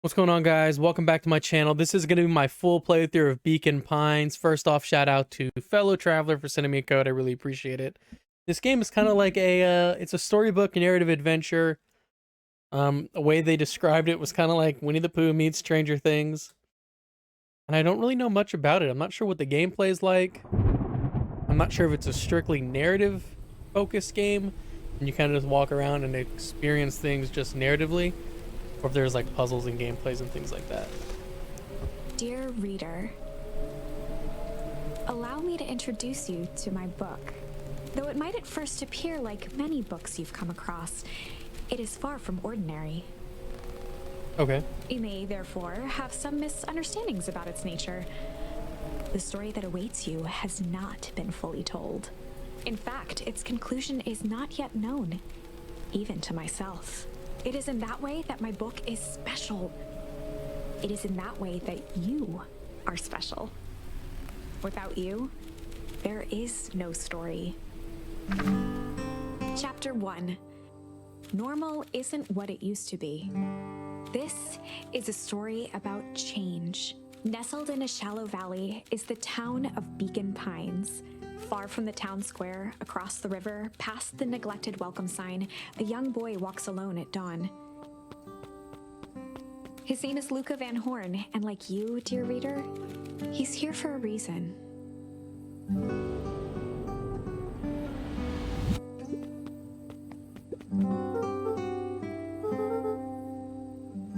What's going on, guys? Welcome back to my channel. This is going to be my full playthrough of Beacon Pines. First off, shout out to Fellow Traveler for sending me a code. I really appreciate it. This game is kind of like it's a storybook narrative adventure. A way they described it was kind of like Winnie the Pooh meets Stranger Things. And I don't really know much about it. I'm not sure what the gameplay is like. I'm not sure if it's a strictly narrative focused game and you kind of just walk around and experience things just narratively, or if there's like puzzles and gameplays and things like that. Dear reader, allow me to introduce you to my book. Though it might at first appear like many books you've come across, it is far from ordinary. Okay. You may therefore have some misunderstandings about its nature. The story that awaits you has not been fully told. In fact, its conclusion is not yet known, even to myself. It is in that way that my book is special. It is in that way that you are special. Without you, there is no story. Chapter 1. Normal isn't what it used to be. This is a story about change. Nestled in a shallow valley is the town of Beacon Pines. Far from the town square, across the river, past the neglected welcome sign, a young boy walks alone at dawn. His name is Luca Van Horn, and like you, dear reader, he's here for a reason.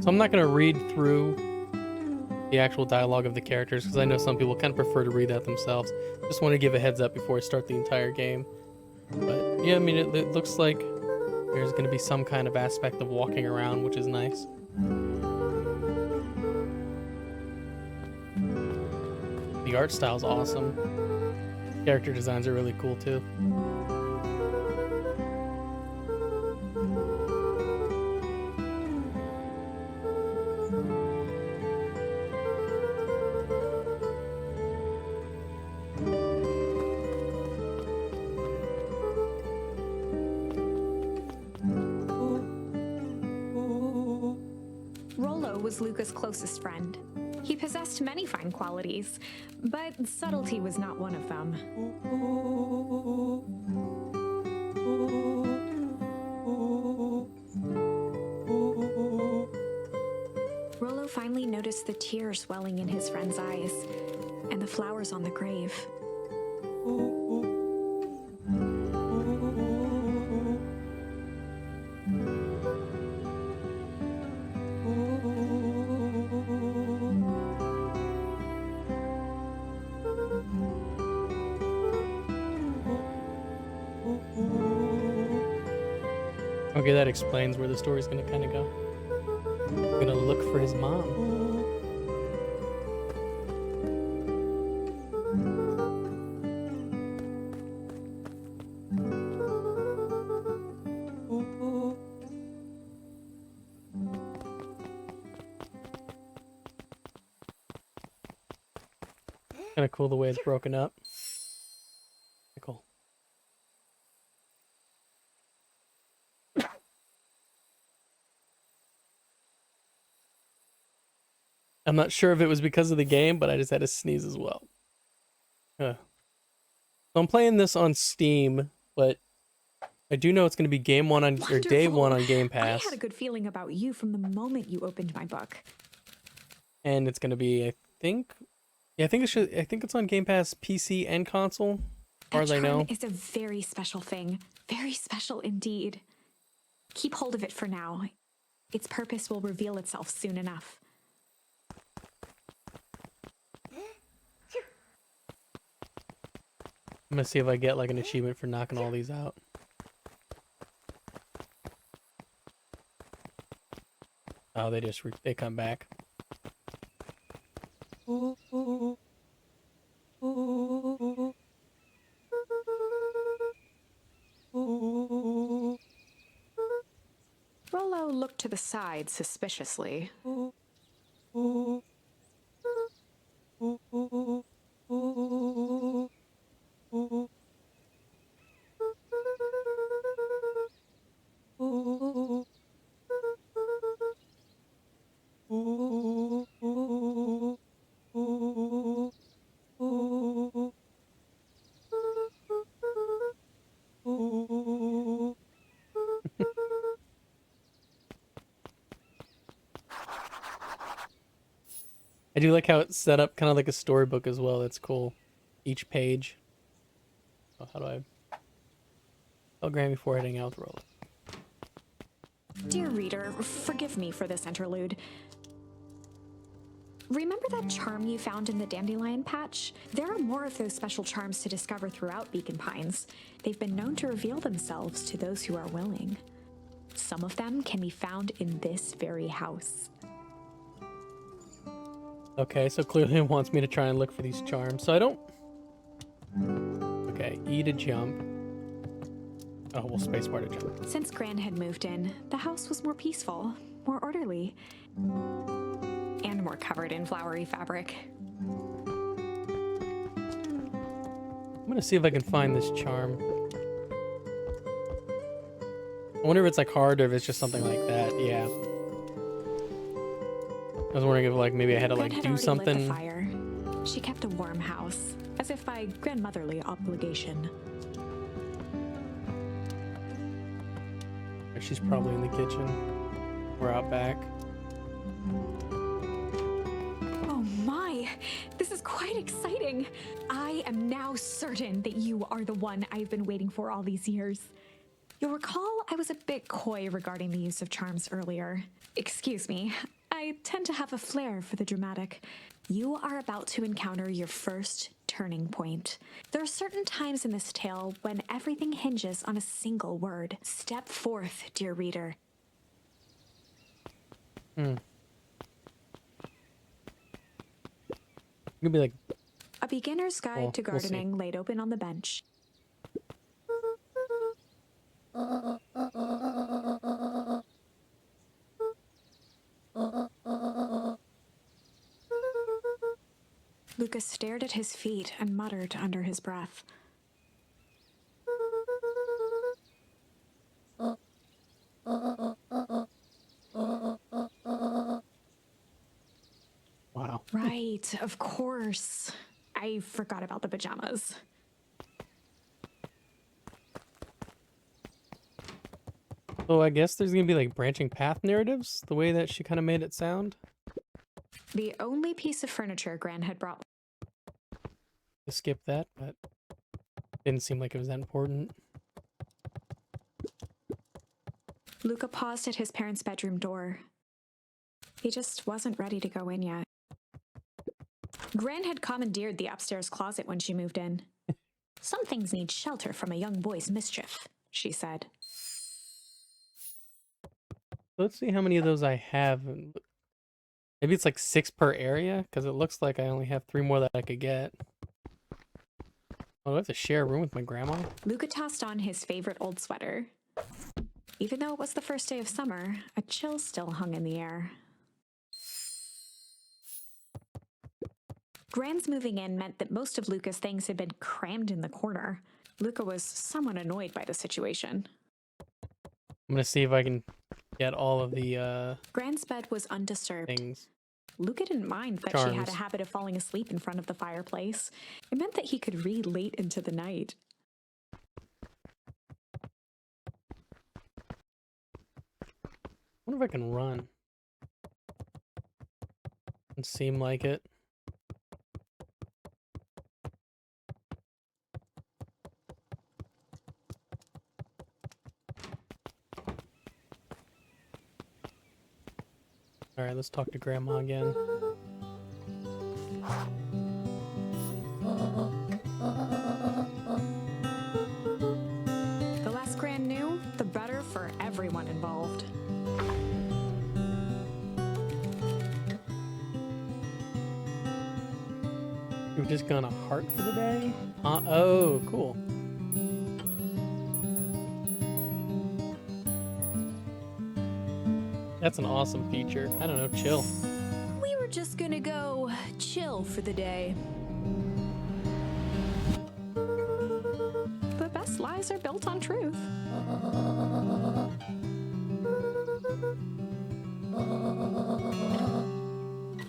So I'm not going to read through the actual dialogue of the characters because I know some people kind of prefer to read that themselves. Just want to give a heads up before I start the entire game. But yeah, I mean, it looks like there's going to be some kind of aspect of walking around, which is nice. The art style is awesome. Character designs are really cool too. Was Luca's closest friend. He possessed many fine qualities, but subtlety was not one of them. Rollo finally noticed the tears welling in his friend's eyes and the flowers on the grave. Okay, that explains where the story's gonna kind of go. I'm gonna look for his mom. Kind of cool the way it's broken up. Cool. I'm not sure if it was because of the game, but I just had to sneeze as well. So I'm playing this on Steam, but I do know it's going to be game one on or day one on Game Pass. I had a good feeling about you from the moment you opened my book. And it's going to be, I think it's on Game Pass PC and console, as far as I know. It's a very special thing, very special indeed. Keep hold of it for now. Its purpose will reveal itself soon enough. I'm gonna see if I get like an achievement for knocking all these out. Oh, they come back. Rollo looked to the side suspiciously. I do like how it's set up kind of like a storybook as well. That's cool. Each page. Oh, how do I... Tell Gran before heading out the roll. Dear reader, forgive me for this interlude. Remember that charm you found in the dandelion patch? There are more of those special charms to discover throughout Beacon Pines. They've been known to reveal themselves to those who are willing. Some of them can be found in this very house. Okay, so clearly it wants me to try and look for these charms. So I don't... Okay, E to jump. Oh, well, spacebar to jump. Since Gran had moved in, the house was more peaceful, more orderly, and more covered in flowery fabric. I'm gonna see if I can find this charm. I wonder if it's like hard or if it's just something like that. Yeah. I was wondering if like maybe I had to Gran like had do already something. lit the fire. She kept a warm house, as if by grandmotherly obligation. She's probably in the kitchen. We're out back. Oh my, this is quite exciting. I am now certain that you are the one I've been waiting for all these years. You'll recall I was a bit coy regarding the use of charms earlier. Excuse me, I tend to have a flair for the dramatic. You are about to encounter your first turning point. There are certain times in this tale when everything hinges on a single word. Step forth, dear reader. It's gonna be like... A beginner's guide Well, to we'll see. gardening laid open on the bench. Lucas stared at his feet and muttered under his breath. Wow. Right, of course. I forgot about the pajamas. So I guess there's gonna be like branching path narratives, the way that she kind of made it sound. The only piece of furniture Gran had brought. To skip that, but didn't seem like it was that important. Luca paused at his parents' bedroom door. He just wasn't ready to go in yet. Gran had commandeered the upstairs closet when she moved in. Some things need shelter from a young boy's mischief, she said. Let's see how many of those I have. Maybe it's like 6 per area, because it looks like I only have 3 more that I could get. Oh, do I have to share a room with my grandma? Luca tossed on his favorite old sweater. Even though it was the first day of summer, a chill still hung in the air. Gran's moving in meant that most of Luca's things had been crammed in the corner. Luca was somewhat annoyed by the situation. I'm gonna see if I can get all of the Gran's bed was undisturbed. things. Luca didn't mind that she had a habit of falling asleep in front of the fireplace. It meant that he could read late into the night. I wonder if I can run. Doesn't seem like it. Alright, let's talk to Grandma again. The less Gran knew, the better for everyone involved. You were just gonna heart for the day? Oh, cool. That's an awesome feature. I don't know, chill. We were just gonna go chill for the day. The best lies are built on truth.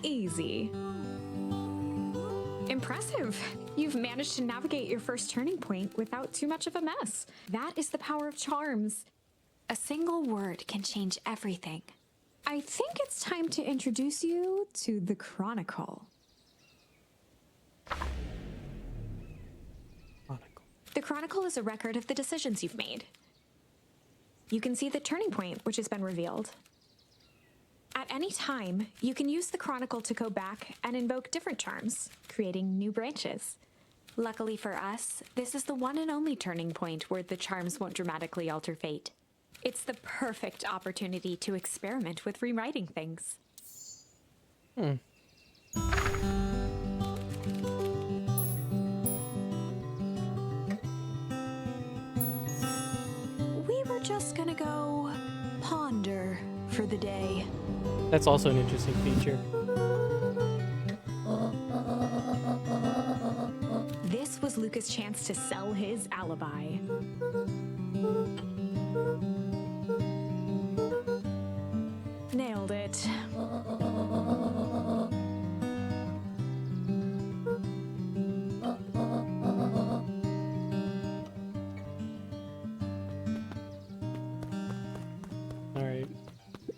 Easy. Impressive. You've managed to navigate your first turning point without too much of a mess. That is the power of charms. A single word can change everything. I think it's time to introduce you to the Chronicle. The Chronicle is a record of the decisions you've made. You can see the turning point, which has been revealed. At any time, you can use the Chronicle to go back and invoke different charms, creating new branches. Luckily for us, this is the one and only turning point where the charms won't dramatically alter fate. It's the perfect opportunity to experiment with rewriting things. We were just gonna go ponder for the day. That's also an interesting feature. This was Luca's chance to sell his alibi. Nailed it. All right.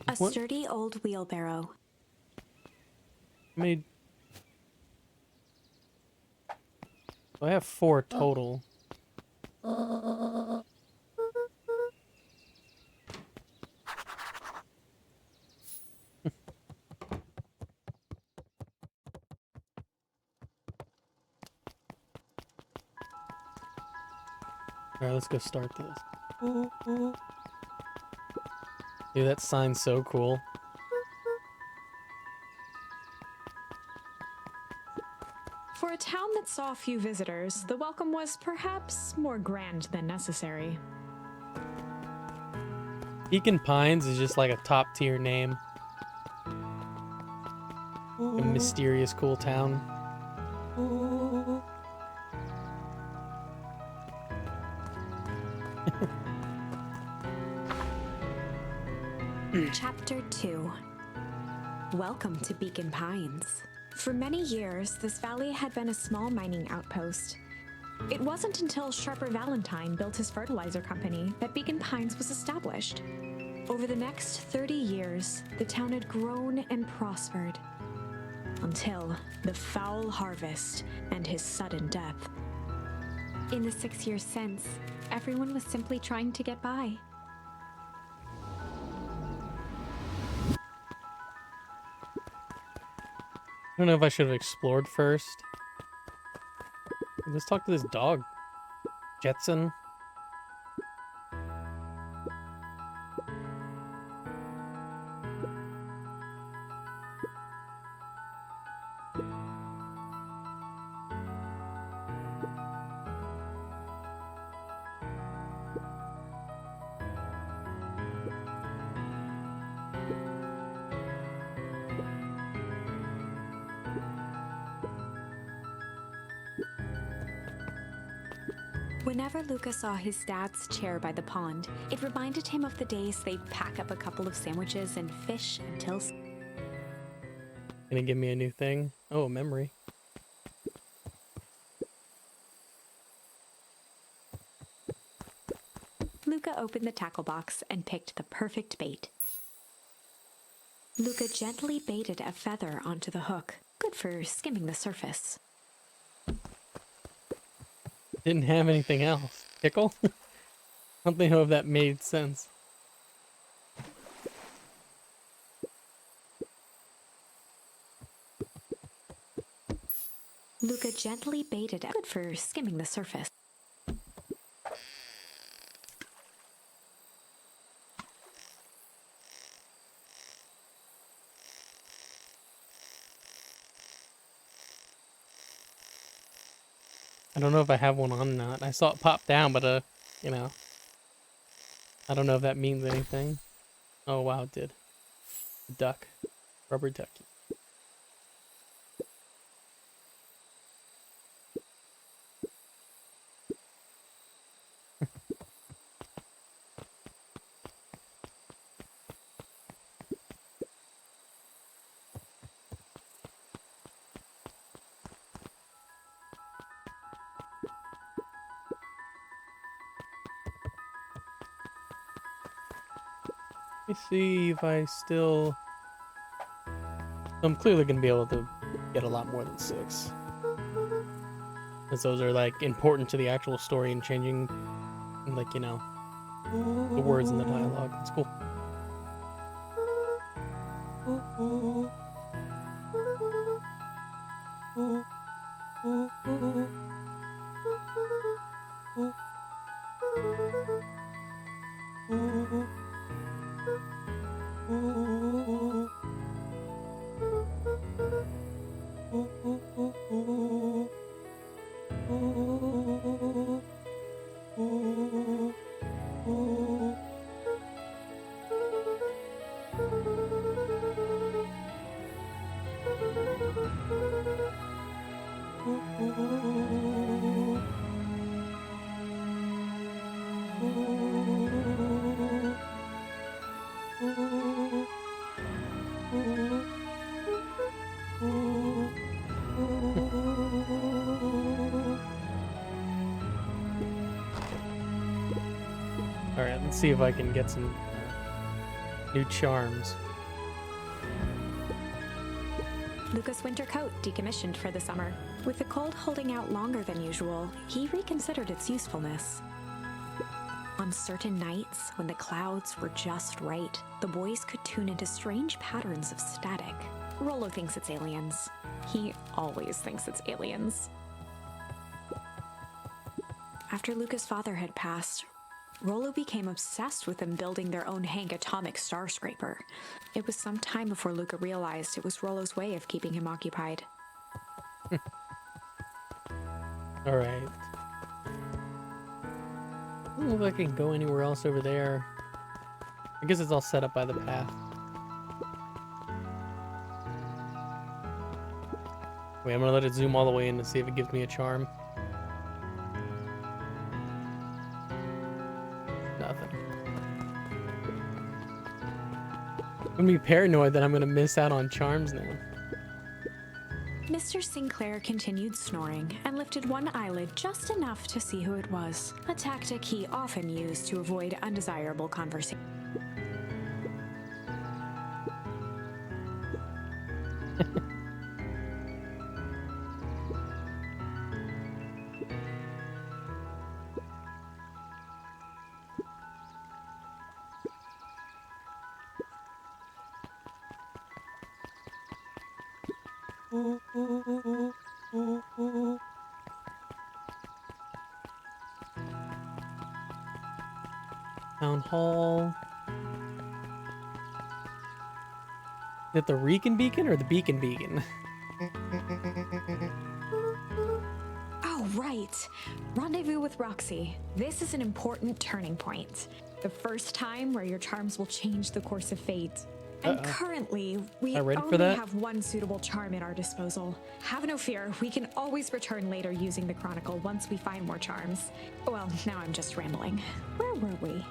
A sturdy old wheelbarrow. I mean, I have 4 total. Alright, let's go start this. Dude, that sign's so cool. For a town that saw few visitors, the welcome was perhaps more grand than necessary. Beacon Pines is just like a top tier name. A mysterious, cool town. Chapter 2. Welcome to Beacon Pines. For many years, this valley had been a small mining outpost. It wasn't until Sharper Valentine built his fertilizer company that Beacon Pines was established. Over the next 30 years, the town had grown and prospered. Until the foul harvest and his sudden death. In the 6 years since, everyone was simply trying to get by. I don't know if I should have explored first. Let's talk to this dog. Jetson. Whenever Luca saw his dad's chair by the pond, it reminded him of the days they'd pack up a couple of sandwiches and fish until... Gonna give me a new thing? Oh, a memory. Luca opened the tackle box and picked the perfect bait. Luca gently baited a feather onto the hook, good for skimming the surface. Didn't have anything else. Pickle? I don't know if that made sense. Luca gently baited it, good for skimming the surface. I don't know if I have one on or not. I saw it pop down, but you know. I don't know if that means anything. Oh wow, it did. Duck. Rubber ducky. me see if I still... I'm clearly going to be able to get a lot more than 6. Because those are, like, important to the actual story and changing, like, you know, the words in the dialogue. It's cool. Alright, let's see if I can get some new charms. Luca's winter coat decommissioned for the summer. With the cold holding out longer than usual, he reconsidered its usefulness. On certain nights, when the clouds were just right, the boys could tune into strange patterns of static. Rollo thinks it's aliens. He always thinks it's aliens. After Luca's father had passed, Rollo became obsessed with them building their own Hank atomic star scraper. It was some time before Luca realized it was Rollo's way of keeping him occupied. Alright. I don't know if I can go anywhere else over there. I guess it's all set up by the path. Wait, I'm gonna let it zoom all the way in to see if it gives me a charm. Nothing. I'm gonna be paranoid that I'm gonna miss out on charms now. Mr. Sinclair continued snoring and lifted one eyelid just enough to see who it was, a tactic he often used to avoid undesirable conversation. Town Hall. Is it the Recon Beacon or the Beacon Beacon? Oh, right. Rendezvous with Roxy. This is an important turning point. The first time where your charms will change the course of fate. And currently, we only have one suitable charm at our disposal. Have no fear, we can always return later using the Chronicle once we find more charms. Well, now I'm just rambling. Where were we?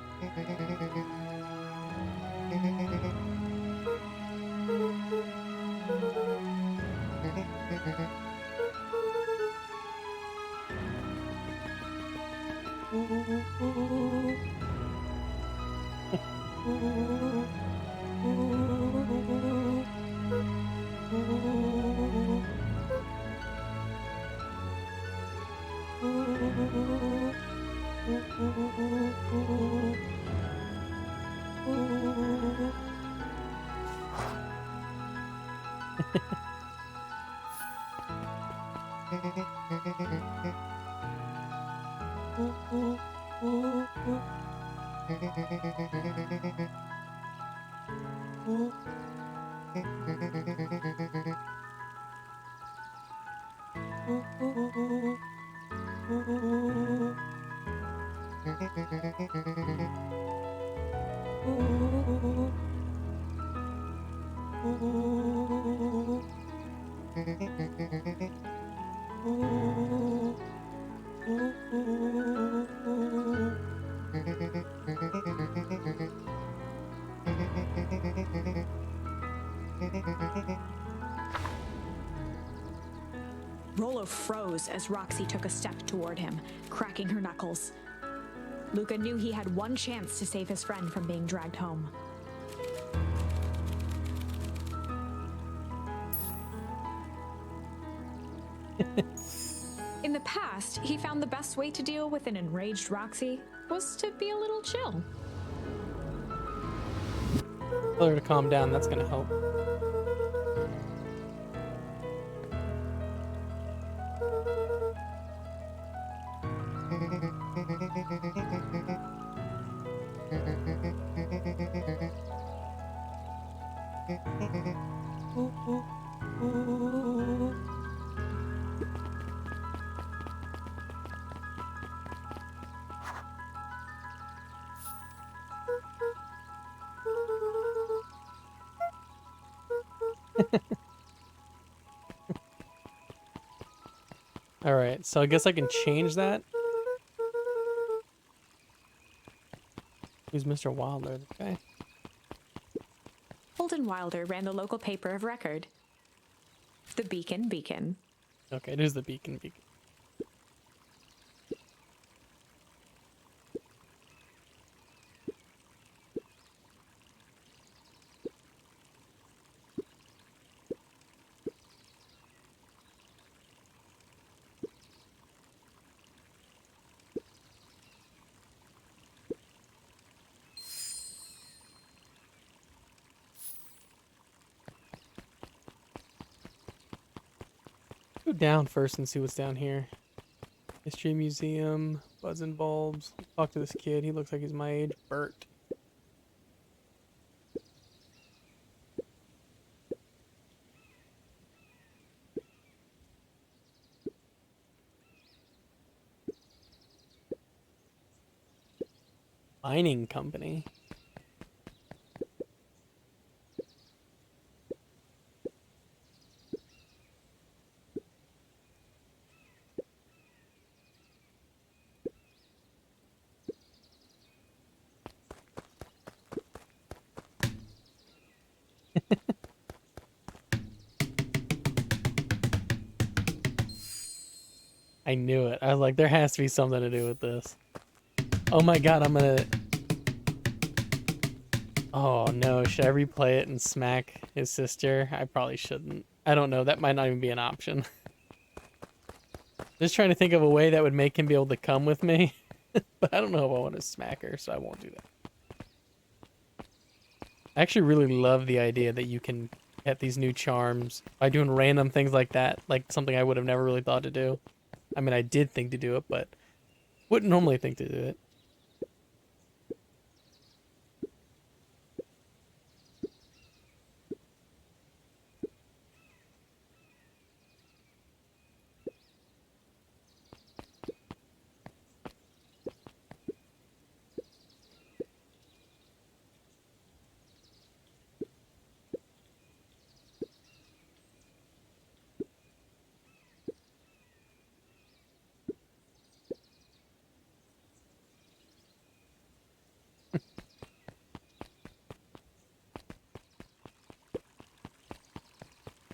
Rollo froze as Roxy took a step toward him, cracking her knuckles. Luca knew he had one chance to save his friend from being dragged home. In the past, he found the best way to deal with an enraged Roxy was to be a little chill. Tell her to calm down, that's gonna help. Alright, so I guess I can change that. Who's Mr. Wilder? Okay. Holden Wilder ran the local paper of record, the Beacon. Okay, it is the Beacon. Go down first and see what's down here. History Museum, Buds and Bulbs. Talk to this kid. He looks like he's my age. Bert. Mining company. I knew it. I was like, there has to be something to do with this. Oh my god, I'm gonna... Oh no, should I replay it and smack his sister? I probably shouldn't. I don't know, that might not even be an option. Just trying to think of a way that would make him be able to come with me. But I don't know if I want to smack her, so I won't do that. I actually really love the idea that you can get these new charms by doing random things like that. Like something I would have never really thought to do. I mean, I did think to do it, but wouldn't normally think to do it.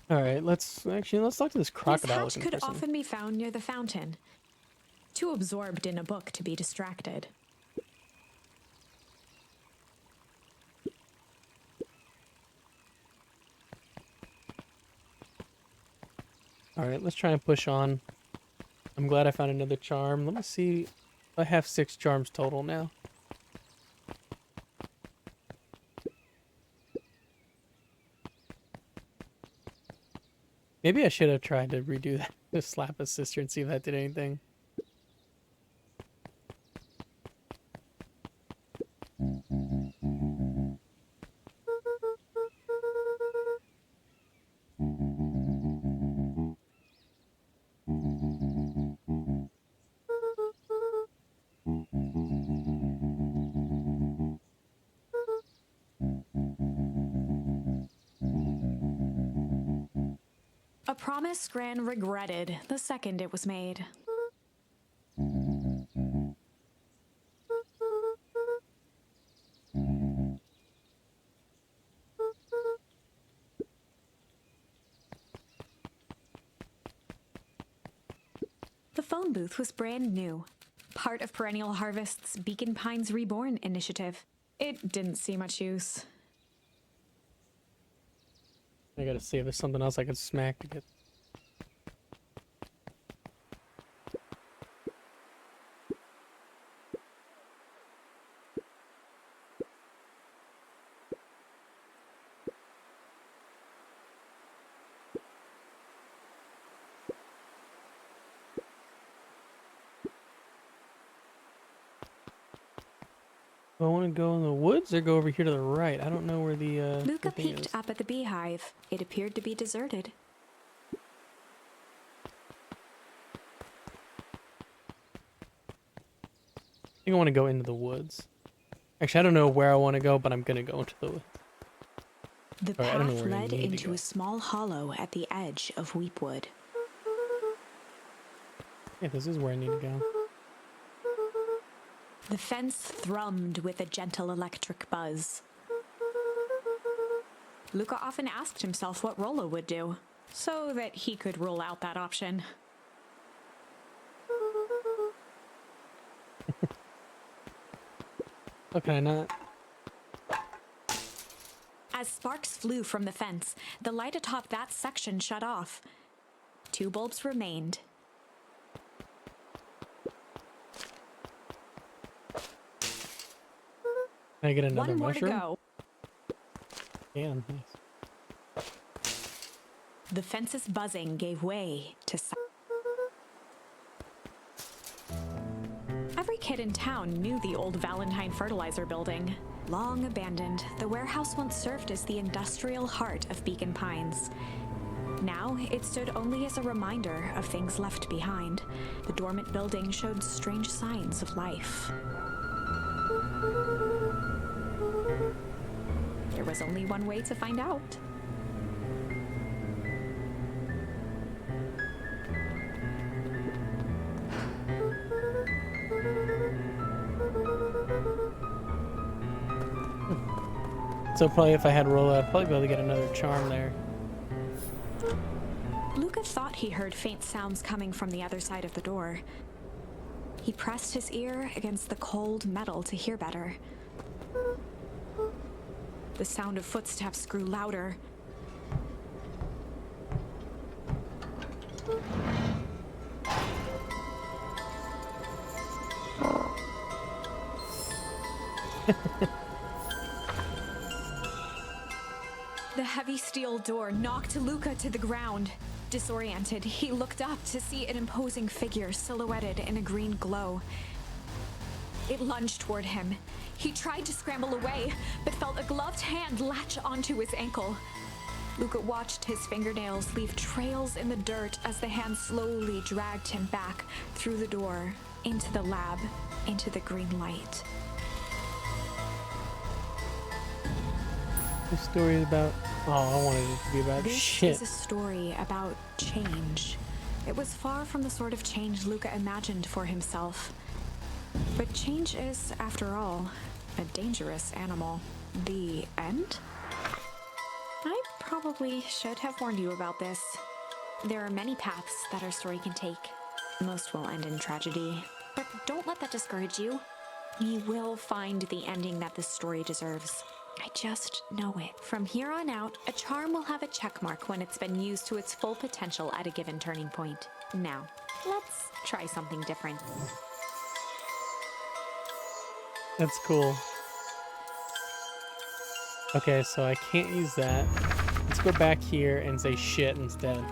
All right, let's talk to this crocodile. This hatch could often be found near the fountain. Too absorbed in a book to be distracted. All right, let's try and push on. I'm glad I found another charm. Let me see. I have 6 charms total now. Maybe I should have tried to redo that. Just slap his sister and see if that did anything. A promise Gran regretted the second it was made. The phone booth was brand new, part of Perennial Harvest's Beacon Pines Reborn initiative. It didn't see much use. I gotta see if there's something else I could smack to get. Do I want to go in the woods or go over here to the right? I don't know where the Luca thing peeked is. up at the beehive. It appeared to be deserted. I think I want to go into the woods. Actually, I don't know where I want to go, but I'm gonna go into the woods. The Alright, I don't know path where I led need to into go. a small hollow at the edge of Weepwood. Yeah, this is where I need to go. The fence thrummed with a gentle electric buzz. Luca often asked himself what Rollo would do, so that he could rule out that option. How can I not? As sparks flew from the fence, the light atop that section shut off. 2 bulbs remained. Can I get another 1 more mushroom? to go. Yeah, nice. The fence's buzzing gave way to silence. Every kid in town knew the old Valentine fertilizer building. Long abandoned, the warehouse once served as the industrial heart of Beacon Pines. Now, it stood only as a reminder of things left behind. The dormant building showed strange signs of life. There was only one way to find out. So probably if I had Rollo, I'd probably be able to get another charm there. Luca thought he heard faint sounds coming from the other side of the door. He pressed his ear against the cold metal to hear better. The sound of footsteps grew louder. The heavy steel door knocked Luca to the ground. Disoriented, he looked up to see an imposing figure silhouetted in a green glow. It lunged toward him. He tried to scramble away, but felt a gloved hand latch onto his ankle. Luca watched his fingernails leave trails in the dirt as the hand slowly dragged him back through the door, into the lab, into the green light. This story is about... Oh, I wanted it to be about This shit. is a story about change. It was far from the sort of change Luca imagined for himself. But change is, after all, a dangerous animal. The end? I probably should have warned you about this. There are many paths that our story can take. Most will end in tragedy. But don't let that discourage you. We will find the ending that this story deserves. I just know it. From here on out, a charm will have a check mark when it's been used to its full potential at a given turning point. Now, let's try something different. That's cool. Okay, so I can't use that. Let's go back here and say shit instead.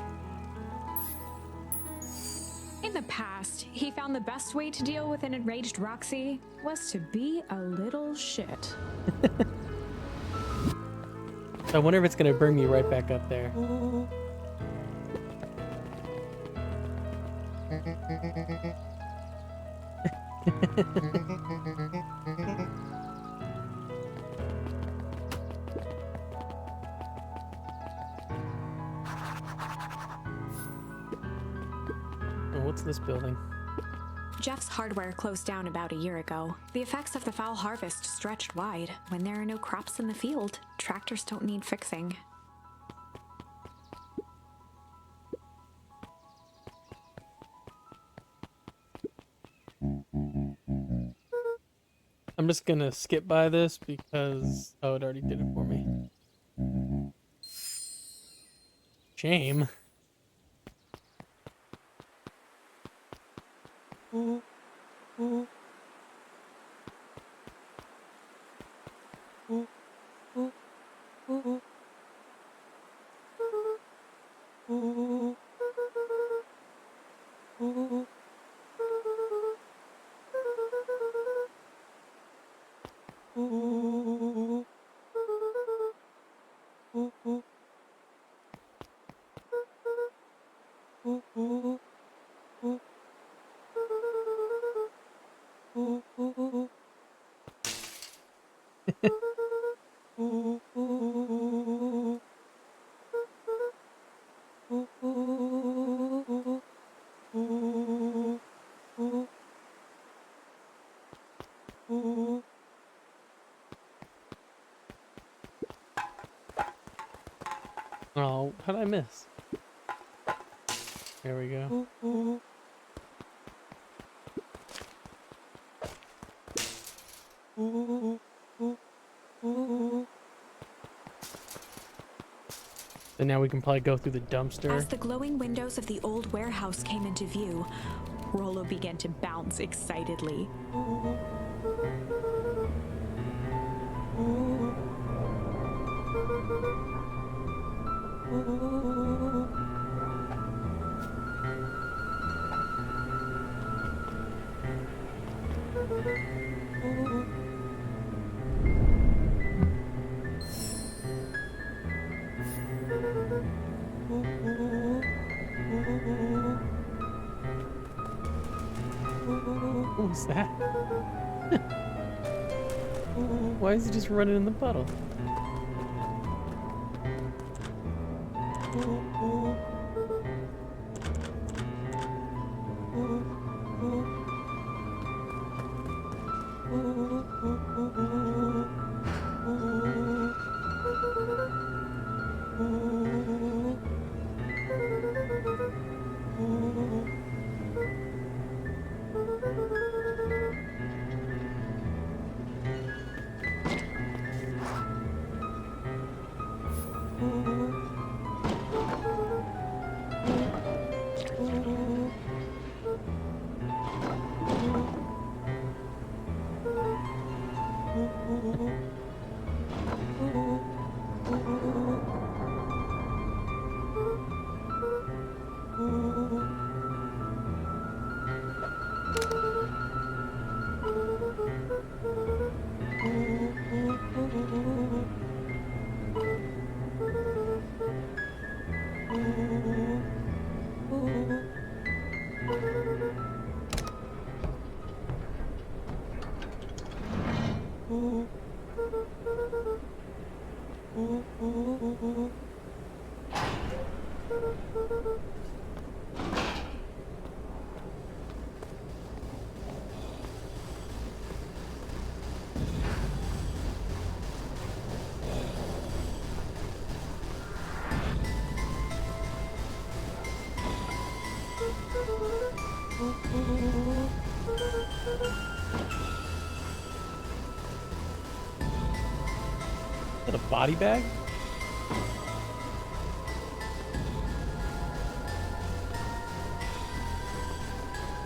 In the past, he found the best way to deal with an enraged Roxy was to be a little shit. I wonder if it's gonna bring me right back up there. Oh, what's this building? Jeff's hardware closed down about a year ago. The effects of the foul harvest stretched wide. When there are no crops in the field, tractors don't need fixing. I'm just gonna skip by this because oh, it already did it for me. Shame. Oh, how did I miss? There we go. And now we can probably go through the dumpster. As the glowing windows of the old warehouse came into view, Rollo began to bounce excitedly. What was that? Why is he just running in the puddle? Is that a body bag?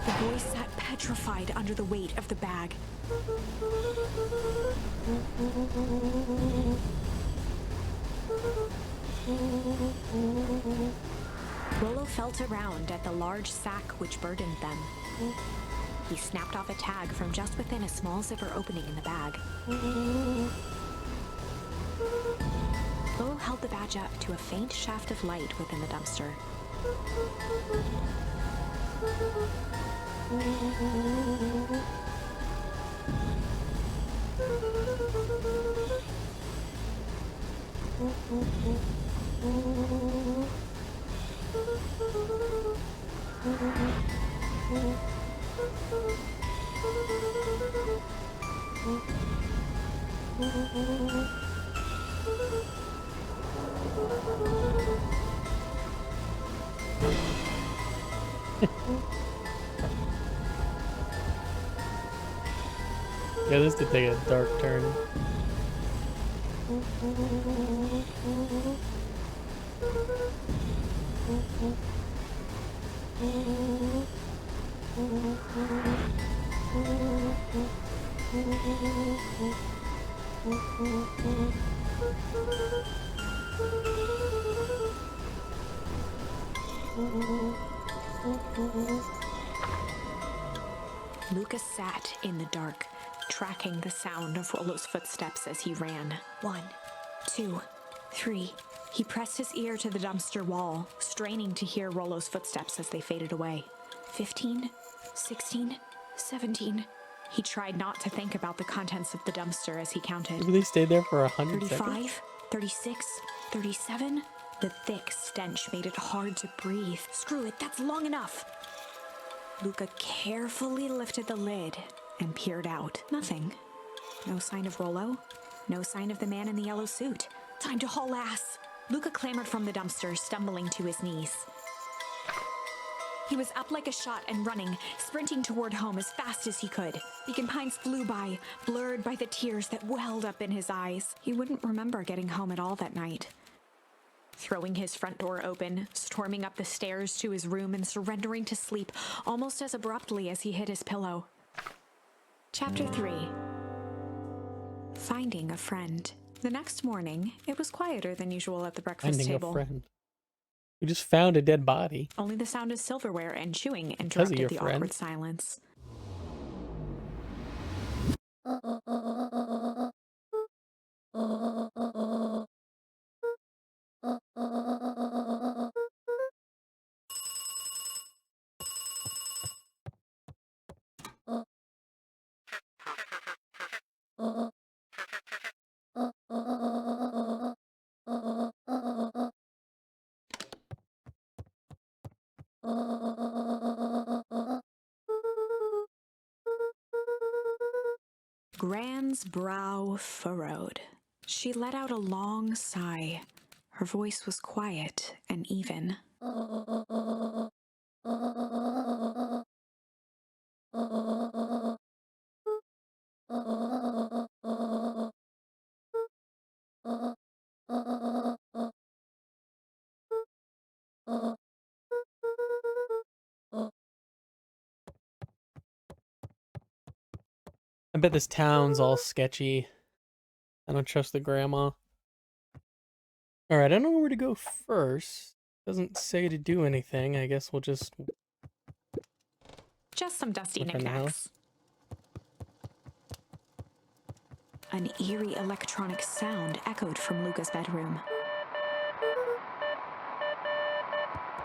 The boy sat petrified under the weight of the bag. Rollo felt around at the large sack which burdened them. He snapped off a tag from just within a small zipper opening in the bag. Rollo held the badge up to a faint shaft of light within the dumpster. Yeah, this did take a dark turn. Lucas sat in the dark, tracking the sound of Rollo's footsteps as he ran. 1, 2, 3. He pressed his ear to the dumpster wall, straining to hear Rollo's footsteps as they faded away. 15, 16, 17. He tried not to think about the contents of the dumpster as he counted. Maybe they stayed there for 100 35, seconds? 36, 37. The thick stench made it hard to breathe. Screw it, that's long enough. Luca carefully lifted the lid and peered out. Nothing. No sign of Rollo. No sign of the man in the yellow suit. Time to haul ass. Luca clambered from the dumpster, stumbling to his knees. He was up like a shot and running, sprinting toward home as fast as he could. Beacon Pines flew by, blurred by the tears that welled up in his eyes. He wouldn't remember getting home at all that night. Throwing his front door open, storming up the stairs to his room and surrendering to sleep almost as abruptly as he hit his pillow. Chapter 3. Finding a friend. The next morning, it was quieter than usual at the breakfast Finding table. a friend. We just found a dead body. Only the sound of silverware and chewing Because of interrupted your the friend. awkward silence. Gran's brow furrowed. She let out a long sigh. Her voice was quiet and even. I bet this town's all sketchy. I don't trust the grandma. Alright, I don't know where to go first. Doesn't say to do anything. I guess we'll just... Just some dusty Look in the knickknacks. An eerie electronic sound echoed from Luca's bedroom.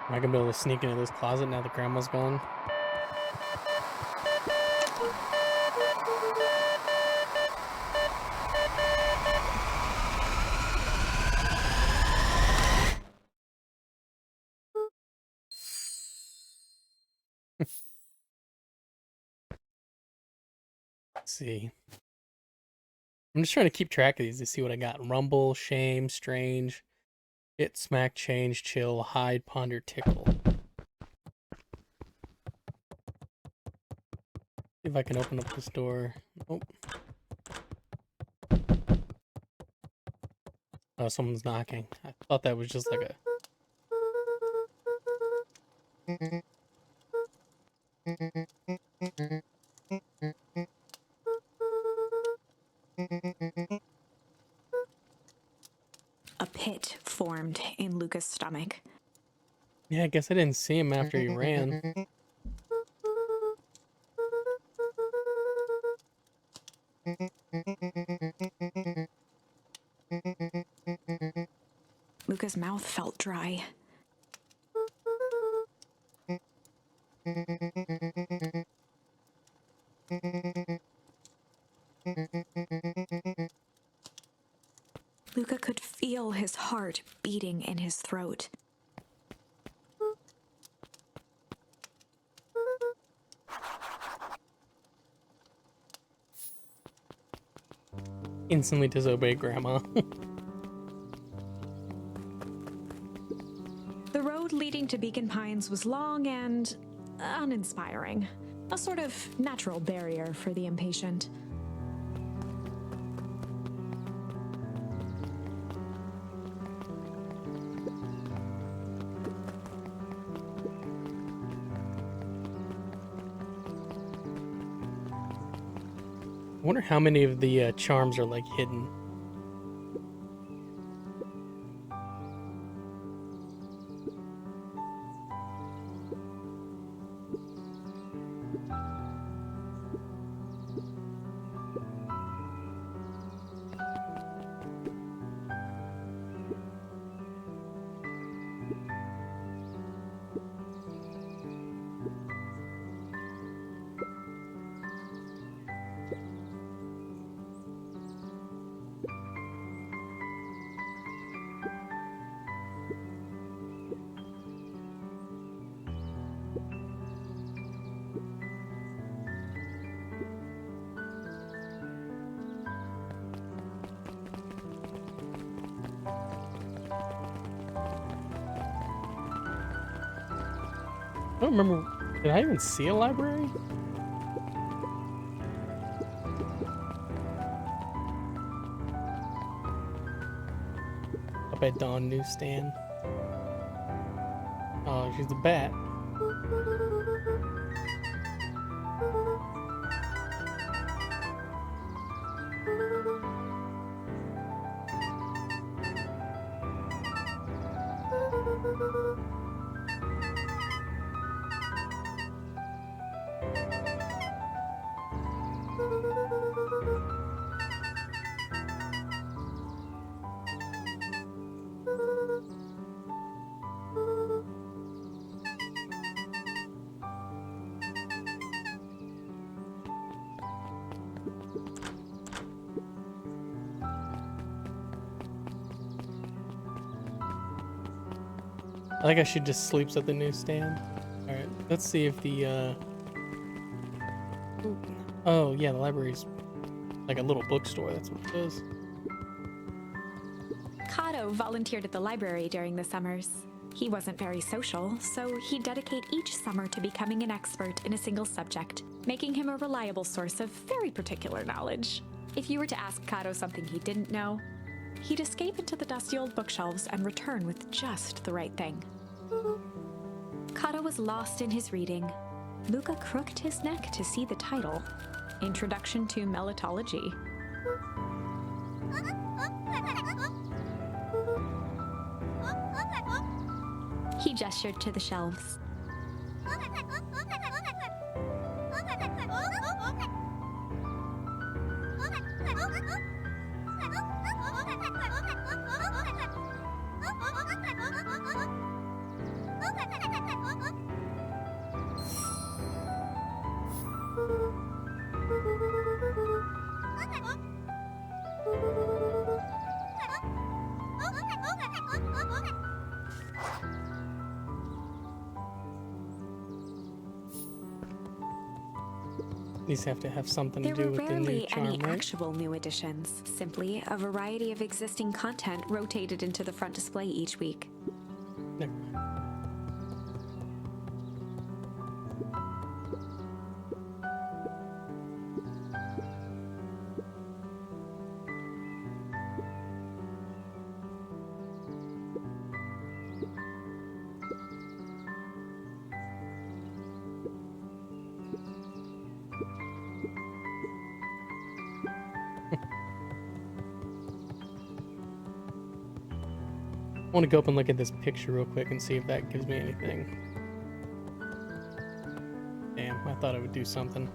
Am I gonna be able to sneak into this closet now that grandma's gone? Let's see. I'm just trying to keep track of these to see what I got. Rumble, shame, strange, hit, smack, change, chill, hide, ponder, tickle. See if I can open up this door. Nope. Oh, someone's knocking. I thought that was just like a... A pit formed in Luca's stomach. Yeah, I guess I didn't see him after he ran. Luca's mouth felt dry. Luca could feel his heart beating in his throat. Instantly disobey grandma. The road leading to Beacon Pines was long and uninspiring. A sort of natural barrier for the impatient. I wonder how many of the charms are like hidden. I don't remember. Did I even see a library? Up at Dawn Newsstand. Oh, she's a bat. I think I should just sleeps at the newsstand. Alright, let's see if the, oh, yeah, the library's like a little bookstore, that's what it is. Kato volunteered at the library during the summers. He wasn't very social, so he'd dedicate each summer to becoming an expert in a single subject, making him a reliable source of very particular knowledge. If you were to ask Kato something he didn't know, he'd escape into the dusty old bookshelves and return with just the right thing. Kato was lost in his reading. Luca crooked his neck to see the title, Introduction to Melitology. He gestured to the shelves. These have to have something to There do were with the new rarely charm, any right? actual new additions, simply a variety of existing content rotated into the front display each week. Never mind. I want to go up and look at this picture real quick and see if that gives me anything. Damn, I thought it would do something.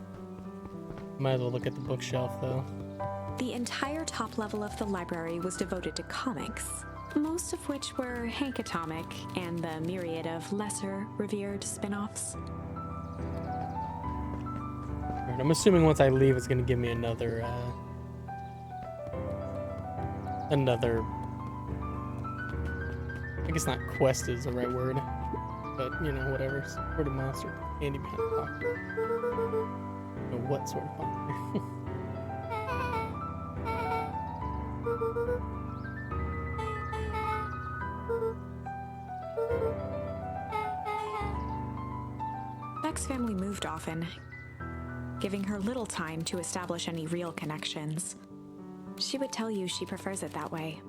Might as well look at the bookshelf though. The entire top level of the library was devoted to comics, most of which were Hank Atomic and the myriad of lesser revered spin-offs. Alright, I'm assuming once I leave it's gonna give me another I guess not quest is the right word, but you know, whatever. Sort of monster. Candy behind the pocket. Or what sort of pocket? Beck's family moved often, giving her little time to establish any real connections. She would tell you she prefers it that way.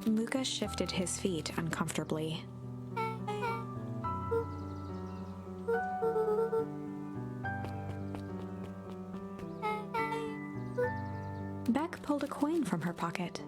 Luca shifted his feet uncomfortably. Beck pulled a coin from her pocket.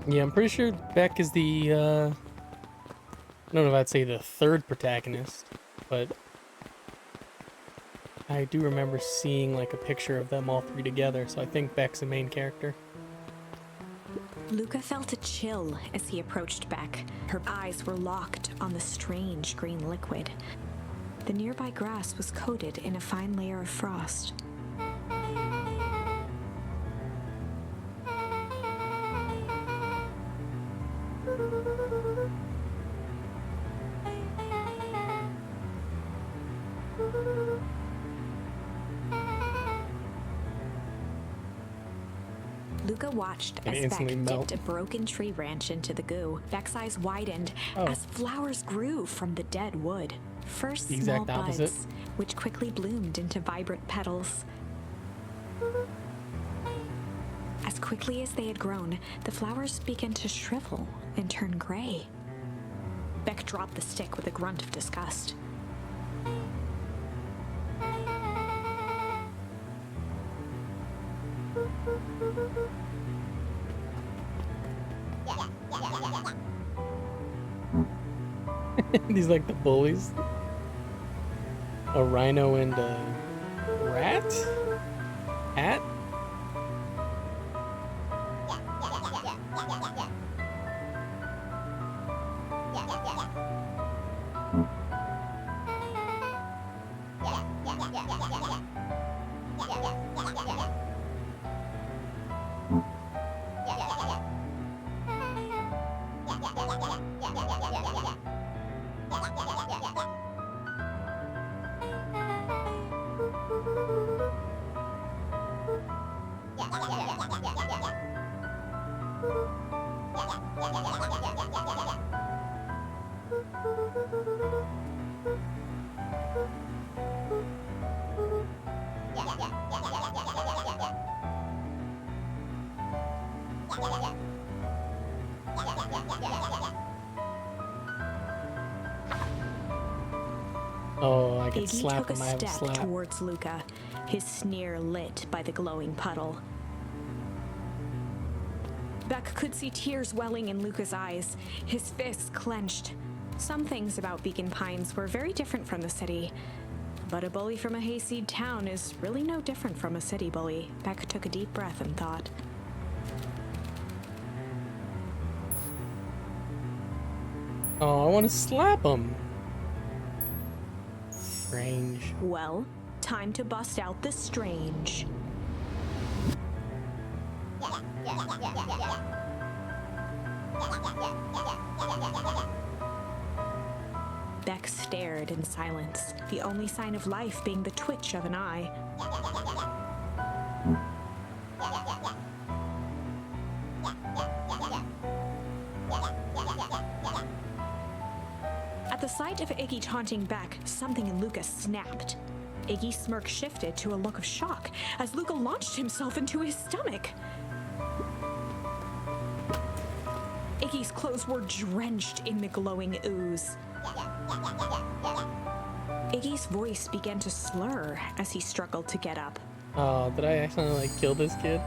Yeah, I'm pretty sure Beck is the, I don't know if I'd say the third protagonist, but I do remember seeing like a picture of them all three together, so I think Beck's the main character. Luca felt a chill as he approached Beck. Her eyes were locked on the strange green liquid. The nearby grass was coated in a fine layer of frost. Luca watched as Beck dipped a broken tree branch into the goo. Beck's eyes widened as flowers grew from the dead wood. First small buds, which quickly bloomed into vibrant petals. As quickly as they had grown, the flowers began to shrivel and turn gray. Beck dropped the stick with a grunt of disgust. These like the bullies. A rhino and a rat? Hat? Oh, I could slap him. I have a slap. Iggy took a step towards Luca, his sneer lit by the glowing puddle. Beck could see tears welling in Luca's eyes, his fists clenched. Some things about Beacon Pines were very different from the city, but a bully from a hayseed town is really no different from a city bully. Beck took a deep breath and thought. Oh, I want to slap him. Strange. Well, time to bust out the strange. Beck stared in silence, the only sign of life being the twitch of an eye. At the sight of Iggy taunting Beck, something in Luca snapped. Iggy's smirk shifted to a look of shock as Luca launched himself into his stomach. Iggy's clothes were drenched in the glowing ooze. Iggy's voice began to slur as he struggled to get up. Oh, did I accidentally like kill this kid?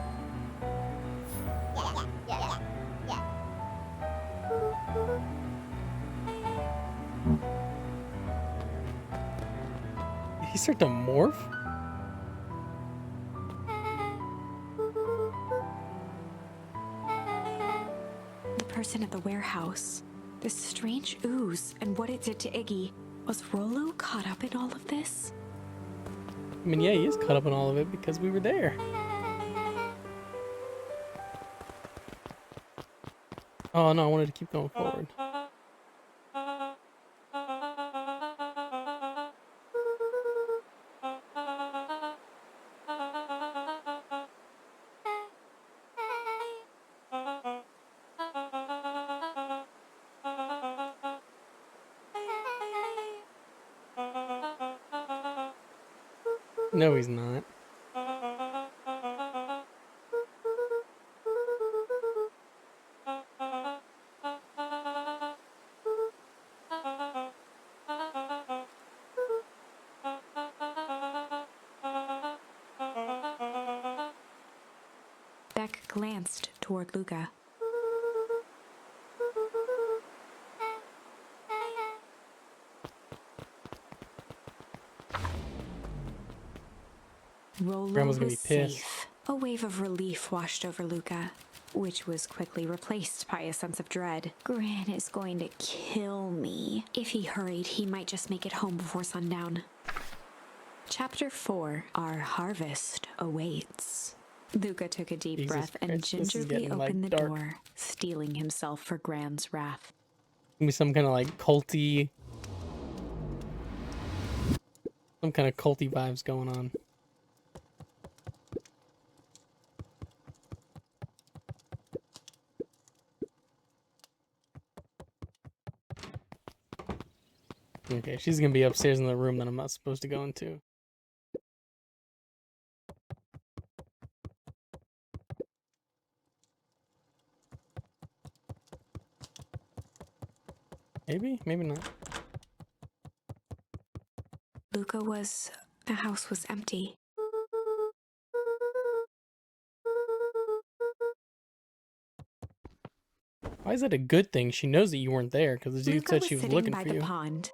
Did he start to morph? The person at the warehouse, this strange ooze and what it did to Iggy. Was Rollo caught up in all of this? I mean, yeah, he is caught up in all of it because we were there. Oh no, I wanted to keep going forward. No, he's not. Beck glanced toward Luca. Rolo Grandma's gonna was be pissed. safe. A wave of relief washed over Luca, which was quickly replaced by a sense of dread. Gran is going to kill me. If he hurried, he might just make it home before sundown. Chapter 4, Our Harvest Awaits. Luca took a deep breath and gingerly opened the door, steeling himself for Gran's wrath. Give me some kind of like culty, vibes going on. Okay, she's gonna be upstairs in the room that I'm not supposed to go into. Maybe, maybe not. The house was empty. Why is that a good thing? She knows that you weren't there because the dude Luca said was she was sitting looking by for the you. pond,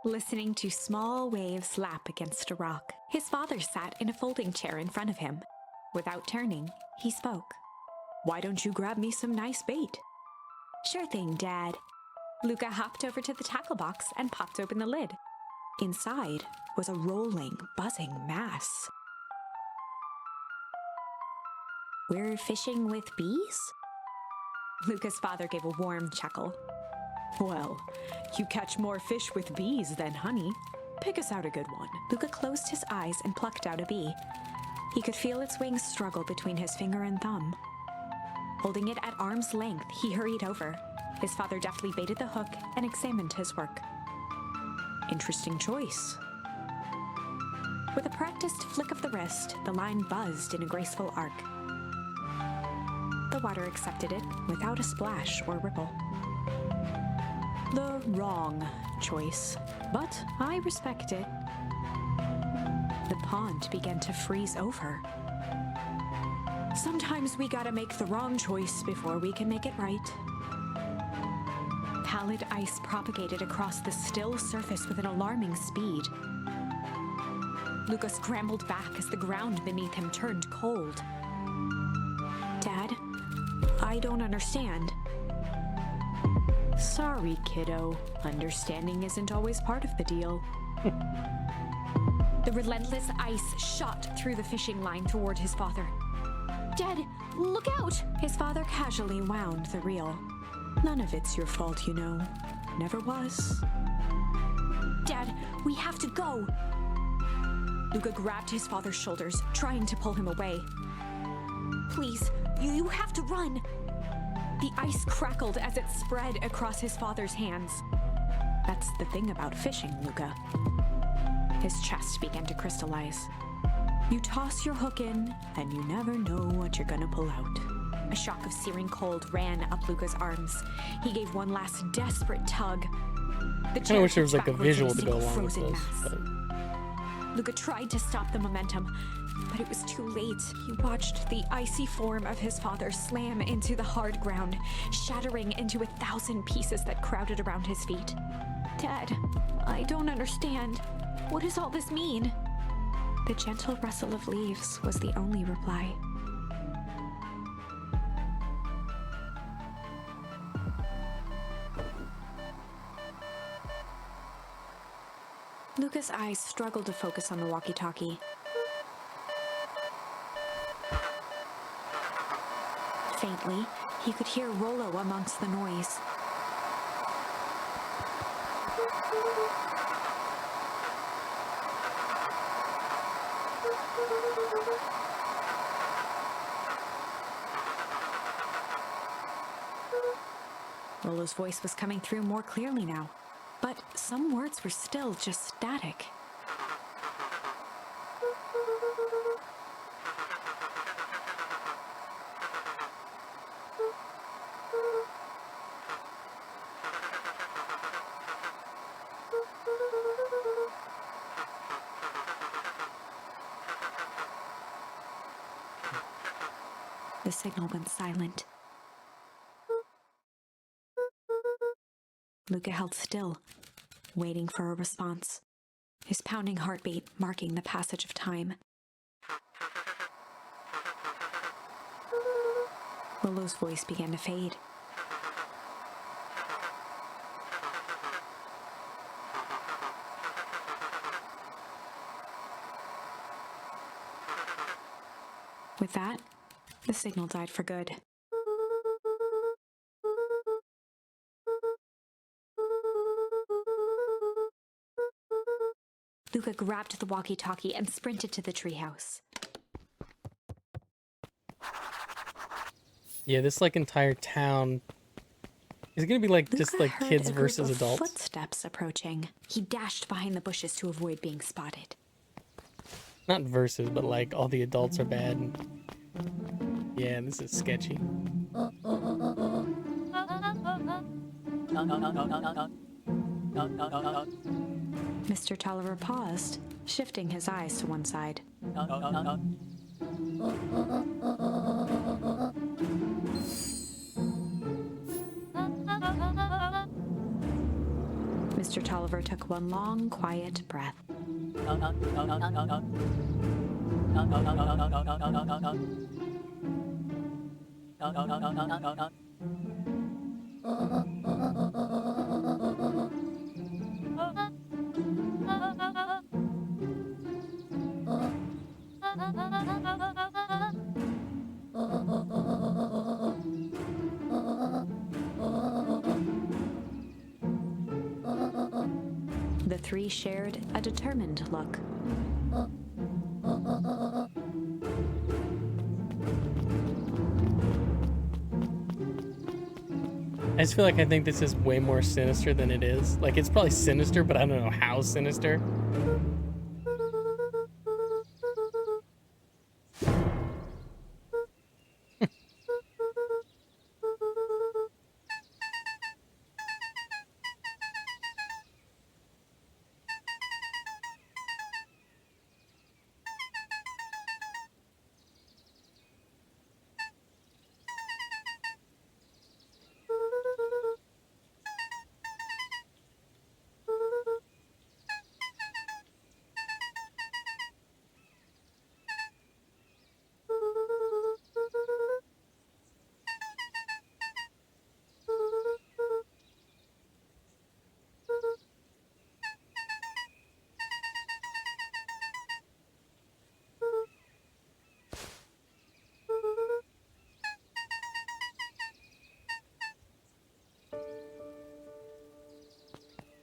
listening to small waves lap against a rock. His father sat in a folding chair in front of him. Without turning, he spoke. "Why don't you grab me some nice bait?" "Sure thing, Dad." Luca hopped over to the tackle box and popped open the lid. Inside was a rolling, buzzing mass. "We're fishing with bees?" Luca's father gave a warm chuckle. "Well, you catch more fish with bees than honey. Pick us out a good one." Luca closed his eyes and plucked out a bee. He could feel its wings struggle between his finger and thumb. Holding it at arm's length, he hurried over. His father deftly baited the hook and examined his work. "Interesting choice." With a practiced flick of the wrist, the line buzzed in a graceful arc. The water accepted it without a splash or ripple. The wrong choice, but I respect it. The pond began to freeze over. Sometimes we gotta make the wrong choice before we can make it right. Pallid ice propagated across the still surface with an alarming speed. Luca scrambled back as the ground beneath him turned cold. "Dad, I don't understand." "Sorry, kiddo. Understanding isn't always part of the deal." The relentless ice shot through the fishing line toward his father. "Dad, look out!" His father casually wound the reel. "None of it's your fault, you know. Never was." "Dad, we have to go!" Luca grabbed his father's shoulders, trying to pull him away. "Please, you have to run!" The ice crackled as it spread across his father's hands. "That's the thing about fishing, Luca." His chest began to crystallize. "You toss your hook in, and you never know what you're gonna pull out." A shock of searing cold ran up Luca's arms. He gave one last desperate tug. The I wish there was like a backwards in visual to go single along with frozen this. mass. But... Luca tried to stop the momentum, but it was too late. He watched the icy form of his father slam into the hard ground, shattering into 1,000 pieces that crowded around his feet. "Dad, I don't understand. What does all this mean?" The gentle rustle of leaves was the only reply. Luca's eyes struggled to focus on the walkie-talkie. Faintly, he could hear Rolo amongst the noise. Rolo's voice was coming through more clearly now, but some words were still just static. The signal went silent. Luca held still, waiting for a response, his pounding heartbeat marking the passage of time. Lolo's voice began to fade. With that, the signal died for good. Luca grabbed the walkie-talkie and sprinted to the treehouse. Yeah, this like entire town is gonna be like just Luca like heard kids a group versus of adults. Footsteps approaching. He dashed behind the bushes to avoid being spotted. Not versus, but like all the adults are bad. Yeah, this is sketchy. Mr. Tolliver paused, shifting his eyes to one side. Mr. Tolliver took one long, quiet breath. The three shared a determined look. I just feel like I think this is way more sinister than it is. Like, it's probably sinister, but I don't know how sinister.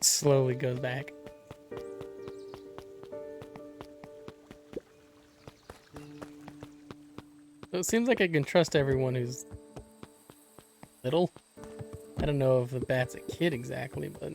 Slowly goes back. So it seems like I can trust everyone who's little. I don't know if the bat's a kid exactly, but...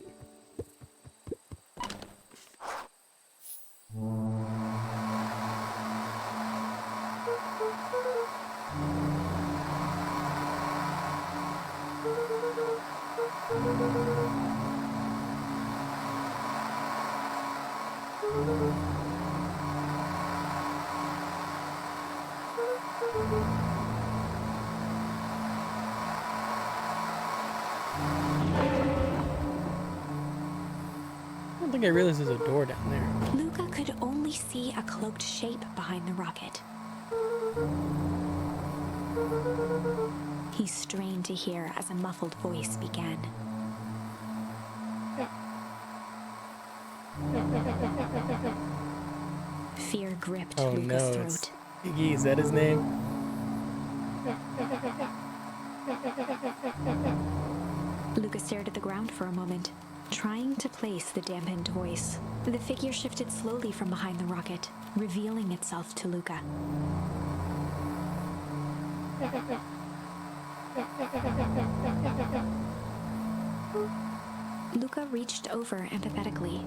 I don't think I realized there's a door down there. Luca could only see a cloaked shape behind the rocket. He strained to hear as a muffled voice began. Fear gripped Oh Luca's no, throat. it's Iggy, is that his name? Luca stared at the ground for a moment, trying to place the dampened voice. The figure shifted slowly from behind the rocket, revealing itself to Luca. Luca reached over empathetically.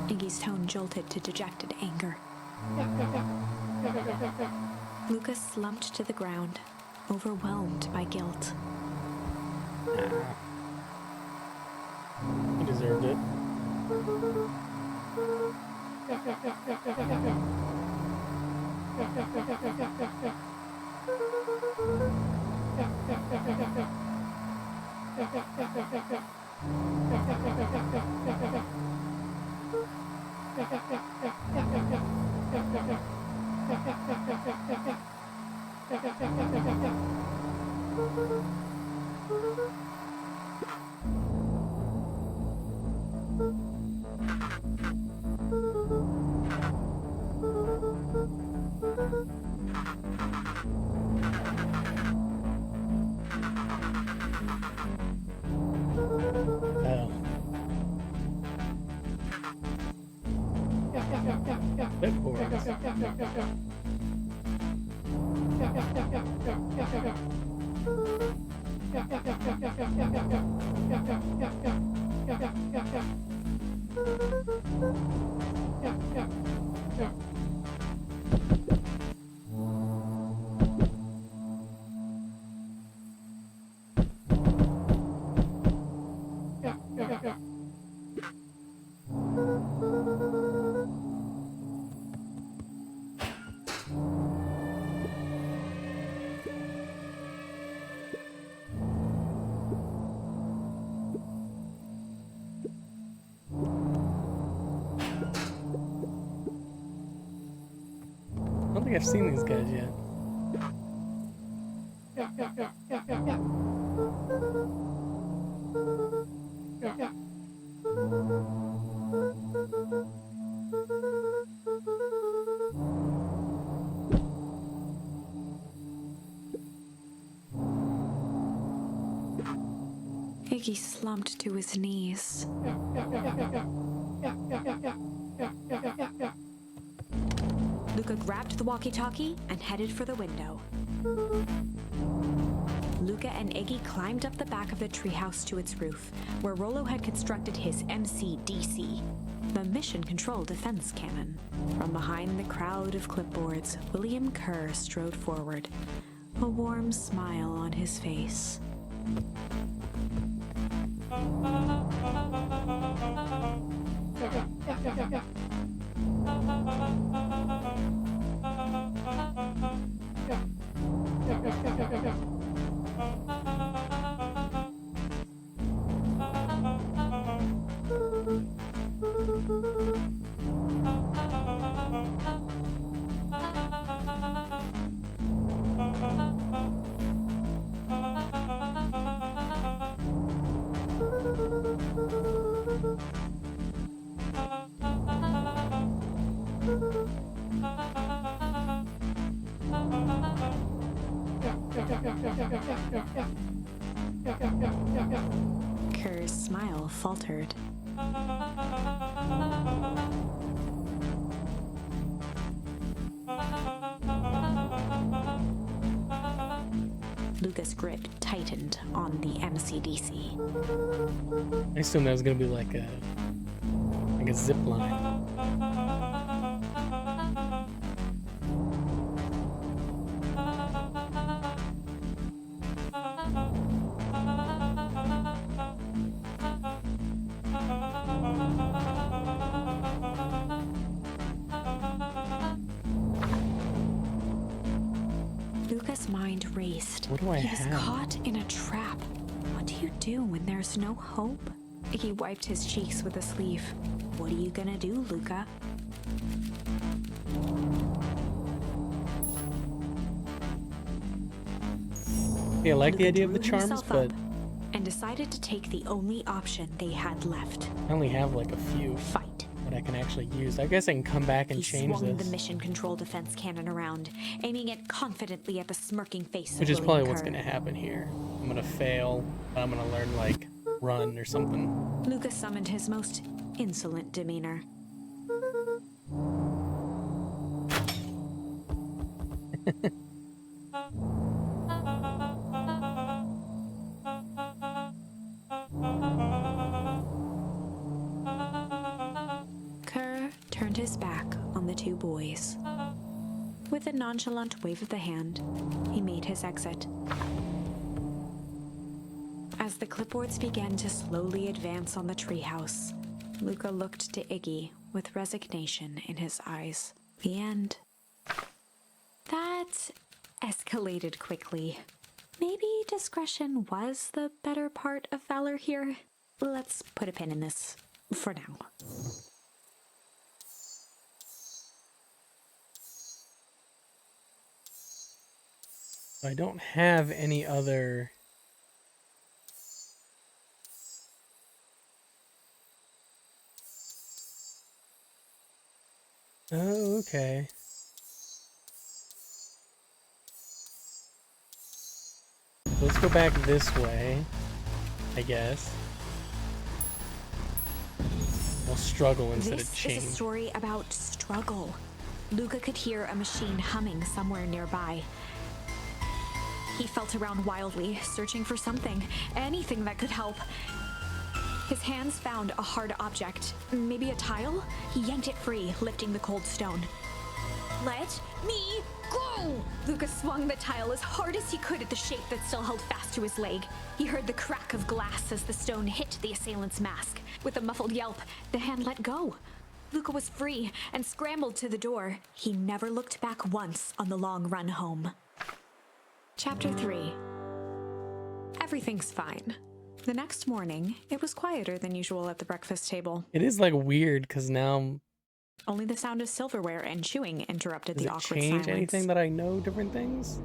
Iggy's tone jolted to dejected anger. Luca slumped to the ground, overwhelmed by guilt. He deserved it. Clipboards. I don't think I've seen these guys yet. Iggy slumped to his knees. Luca grabbed the walkie-talkie and headed for the window. Luca and Iggy climbed up the back of the treehouse to its roof, where Rollo had constructed his MCDC, the Mission Control Defense Cannon. From behind the crowd of clipboards, William Kerr strode forward, a warm smile on his face. Kerr's smile faltered. Luca's grip tightened on the MCDC. I assume that was gonna be like a zip line. Luca's mind raced. What do I He was have? caught in a trap. What do you do when there's no hope? Iggy wiped his cheeks with a sleeve. What are you gonna do, Luca? Yeah, I like the Luca idea of the drew charms, himself but up and decided to take the only option they had left. I only have like a few Fight. that I can actually use. I guess I can come back and He change swung this. the mission control defense cannon around, aiming it confidently at the smirking face Which of is probably William what's Kerr. gonna happen here. I'm gonna fail, but I'm gonna learn like run or something. Luca summoned his most insolent demeanor. Kerr turned his back on the two boys. With a nonchalant wave of the hand, he made his exit. As the clipboards began to slowly advance on the treehouse, Luca looked to Iggy with resignation in his eyes. The end. That escalated quickly. Maybe discretion was the better part of valor here. Let's put a pin in this for now. I don't have any other. Oh, okay. Let's go back this way, I guess. We'll struggle instead This of change. is a story about struggle, Luca could hear a machine humming somewhere nearby. He felt around wildly, searching for something, anything that could help. His hands found a hard object, maybe a tile? He yanked it free, lifting the cold stone. Let me go! Luca swung the tile as hard as he could at the shape that still held fast to his leg. He heard the crack of glass as the stone hit the assailant's mask. With a muffled yelp, the hand let go. Luca was free and scrambled to the door. He never looked back once on the long run home. Chapter 3. Everything's fine. The next morning, it was quieter than usual at the breakfast table. It is like weird because now. Only the sound of silverware and chewing interrupted the awkward silence. Does it change anything that I know different things?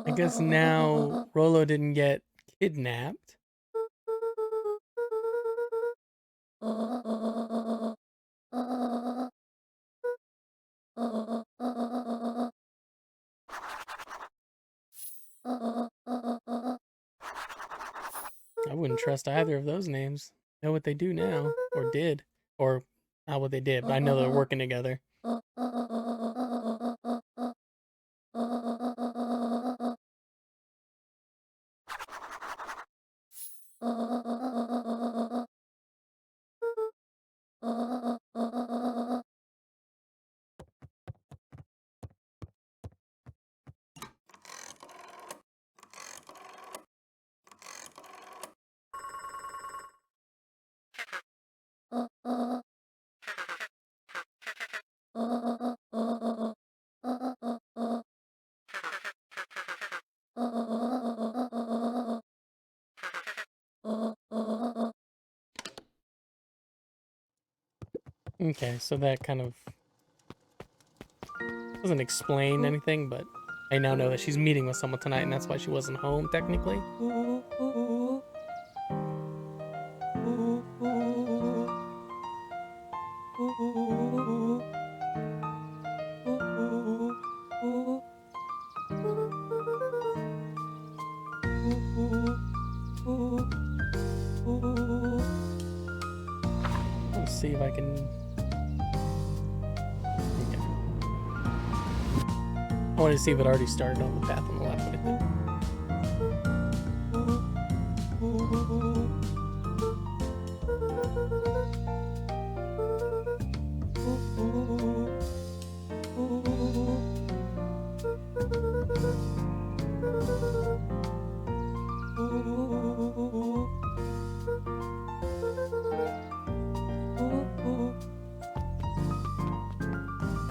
I guess now Rollo didn't get kidnapped. I wouldn't trust either of those names. Know what they do now, or did, or not what they did, but I know they're working together. Okay, so that kind of doesn't explain anything, but I now know that she's meeting with someone tonight, and that's why she wasn't home, technically. Let's see if I can... I wanted to see if it already started on the path on the left, but it didn't.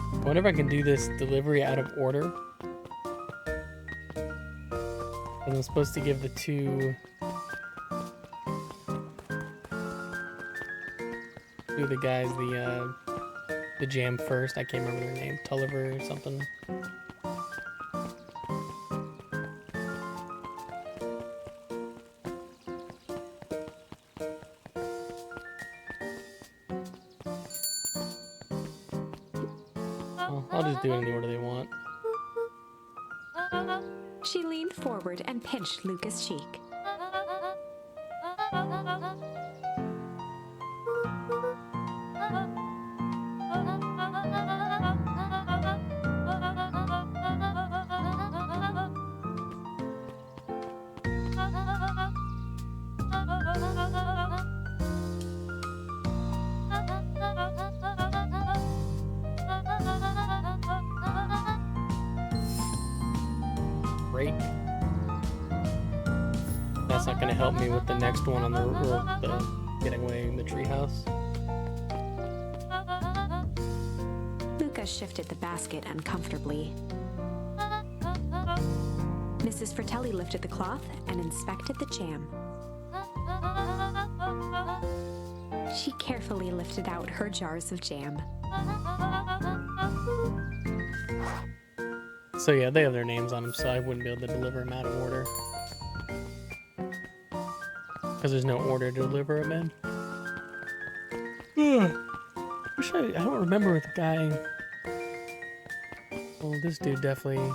I wonder if I can do this delivery out of order. And I'm supposed to give the two the guys the jam first. I can't remember their name. Tulliver or something. I'll just do it in the order they want. She leaned forward and pinched Luca's cheek. Break. That's not going to help me with the next one on the getting away in the treehouse. Luca shifted the basket uncomfortably. Mrs. Fratelli lifted the cloth and inspected the jam. She carefully lifted out her jars of jam. So yeah, they have their names on them, so I wouldn't be able to deliver them out of order. Because there's no order to deliver them in. I don't remember what the guy... Well, this dude definitely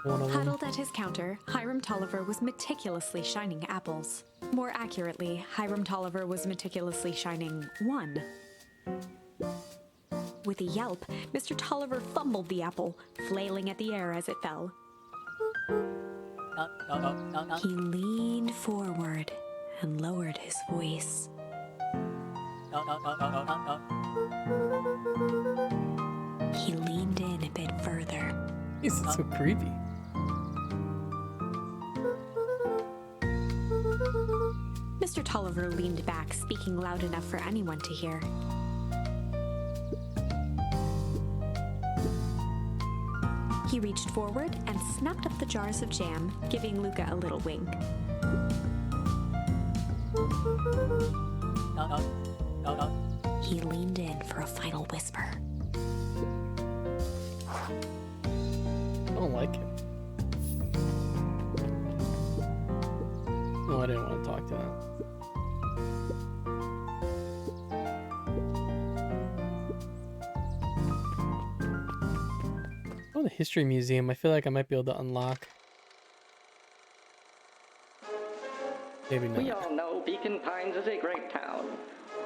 one of them. Huddled at his counter, Hiram Tolliver was meticulously shining apples. More accurately, Hiram Tolliver was meticulously shining one. With a yelp, Mr. Tolliver fumbled the apple, flailing at the air as it fell. He leaned forward and lowered his voice. He leaned in a bit further. This is so creepy. Mr. Tolliver leaned back, speaking loud enough for anyone to hear. He reached forward and snapped up the jars of jam, giving Luca a little wink. He leaned in for a final whisper. I don't like him. No, I didn't want to talk to him. Oh, the history museum. I feel like I might be able to unlock. Maybe not. We all know Beacon Pines is a great town.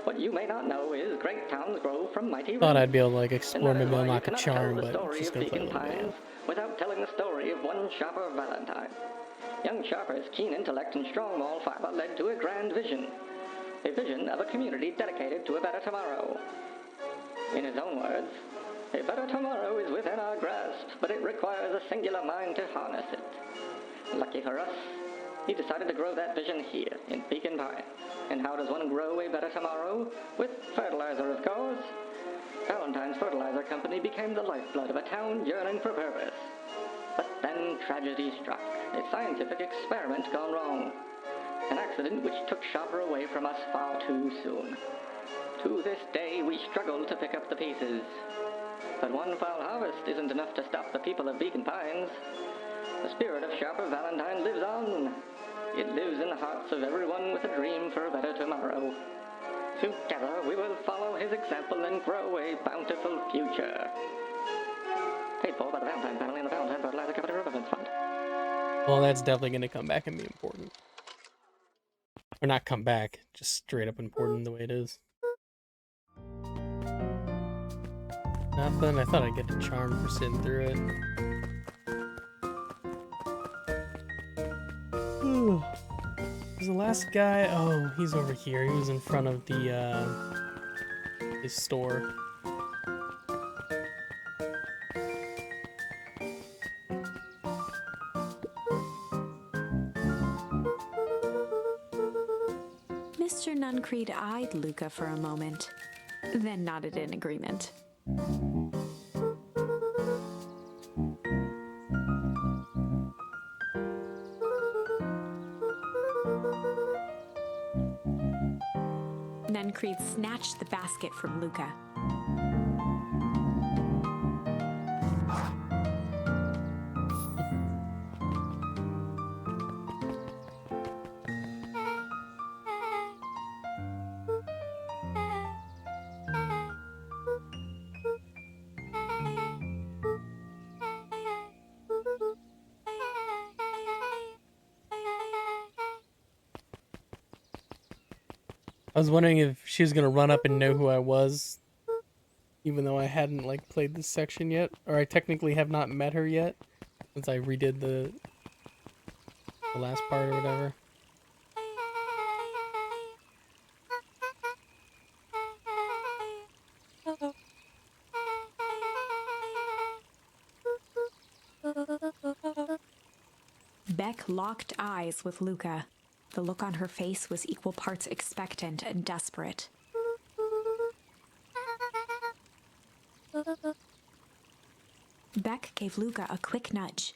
What you may not know is great towns grow from mighty Thought roots. I'd be able to like explore, And that is maybe why unlock you a cannot tell charm, the but story just of gonna play a Beacon little bit. Pines without telling the story of one Sharper Valentine. Young Sharper's keen intellect and strong moral fiber led to a grand vision. A vision of a community dedicated to a better tomorrow. In his own words, a better tomorrow is within our grasp, but it requires a singular mind to harness it. Lucky for us, he decided to grow that vision here, in Beacon Pines. And how does one grow a better tomorrow? With fertilizer, of course. Valentine's Fertilizer Company became the lifeblood of a town yearning for purpose. But then tragedy struck, a scientific experiment gone wrong. An accident which took Sharper away from us far too soon. To this day, we struggle to pick up the pieces. But one foul harvest isn't enough to stop the people of Beacon Pines. The spirit of Sharper Valentine lives on. It lives in the hearts of everyone with a dream for a better tomorrow. Together, we will follow his example and grow a bountiful future. Paid for by the Valentine family and the Valentine Fertilizer Company Reverence Fund. Well, that's definitely gonna come back and be important. Or not come back, just straight up important the way it is. Nothing. I thought I'd get a charm for sitting through it. Ooh. There's the last guy. Oh, he's over here. He was in front of the his store. Mr. Nuncreed eyed Luca for a moment, then nodded in agreement. Nuncreed snatched the basket from Luca. I was wondering if she was gonna run up and know who I was, even though I hadn't like played this section yet, or I technically have not met her yet, since I redid the last part or whatever. Beck locked eyes with Luca. The look on her face was equal parts expectant and desperate. Beck gave Luca a quick nudge.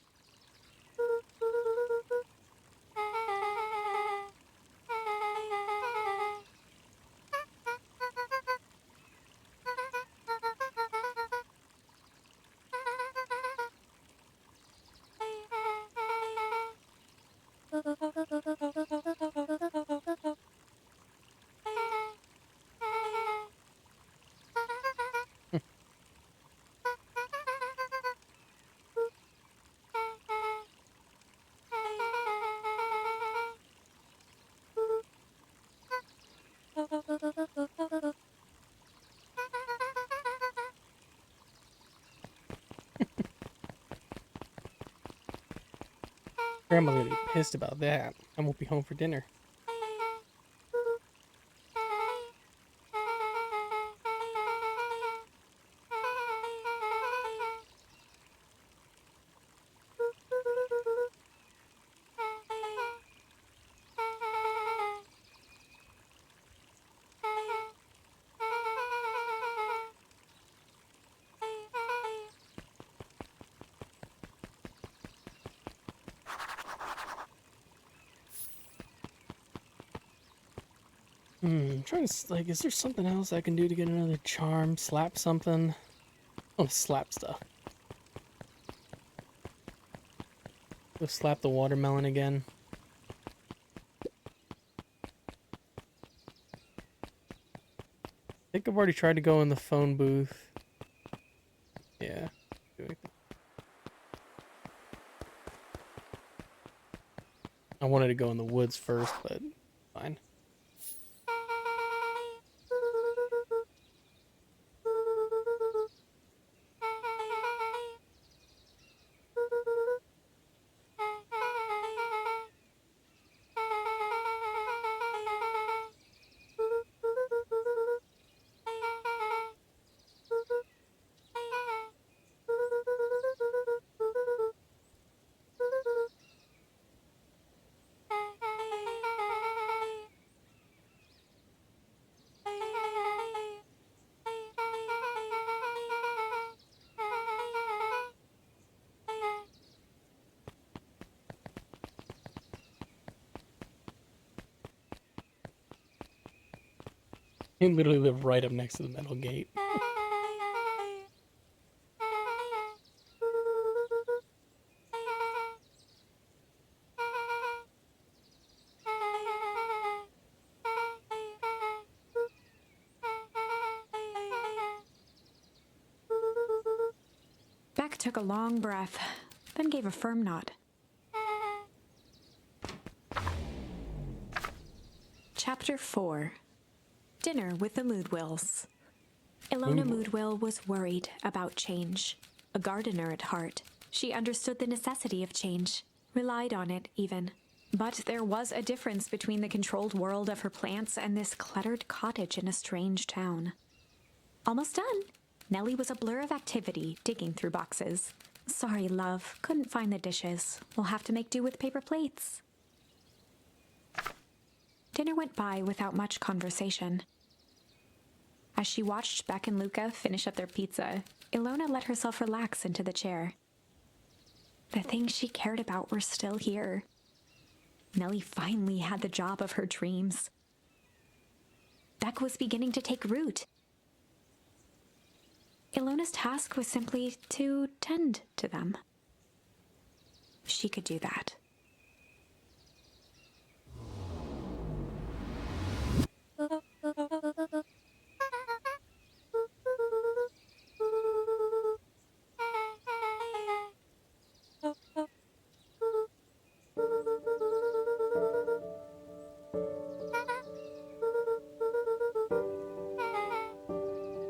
Grandma's gonna be pissed about that. I won't be home for dinner. I'm trying to, like, is there something else I can do to get another charm? Slap something? Oh, slap stuff. Go slap the watermelon again. I think I've already tried to go in the phone booth. Yeah. I wanted to go in the woods first, but fine. He literally live right up next to the metal gate. Beck took a long breath, then gave a firm nod. Chapter 4. Dinner with the Moodwills. Ilona Moodwill was worried about change. A gardener at heart, she understood the necessity of change, relied on it even. But there was a difference between the controlled world of her plants and this cluttered cottage in a strange town. Almost done. Nellie was a blur of activity, digging through boxes. Sorry, love, couldn't find the dishes. We'll have to make do with paper plates. Dinner went by without much conversation. As she watched Beck and Luca finish up their pizza, Ilona let herself relax into the chair. The things she cared about were still here. Nellie finally had the job of her dreams. Beck was beginning to take root. Ilona's task was simply to tend to them. She could do that.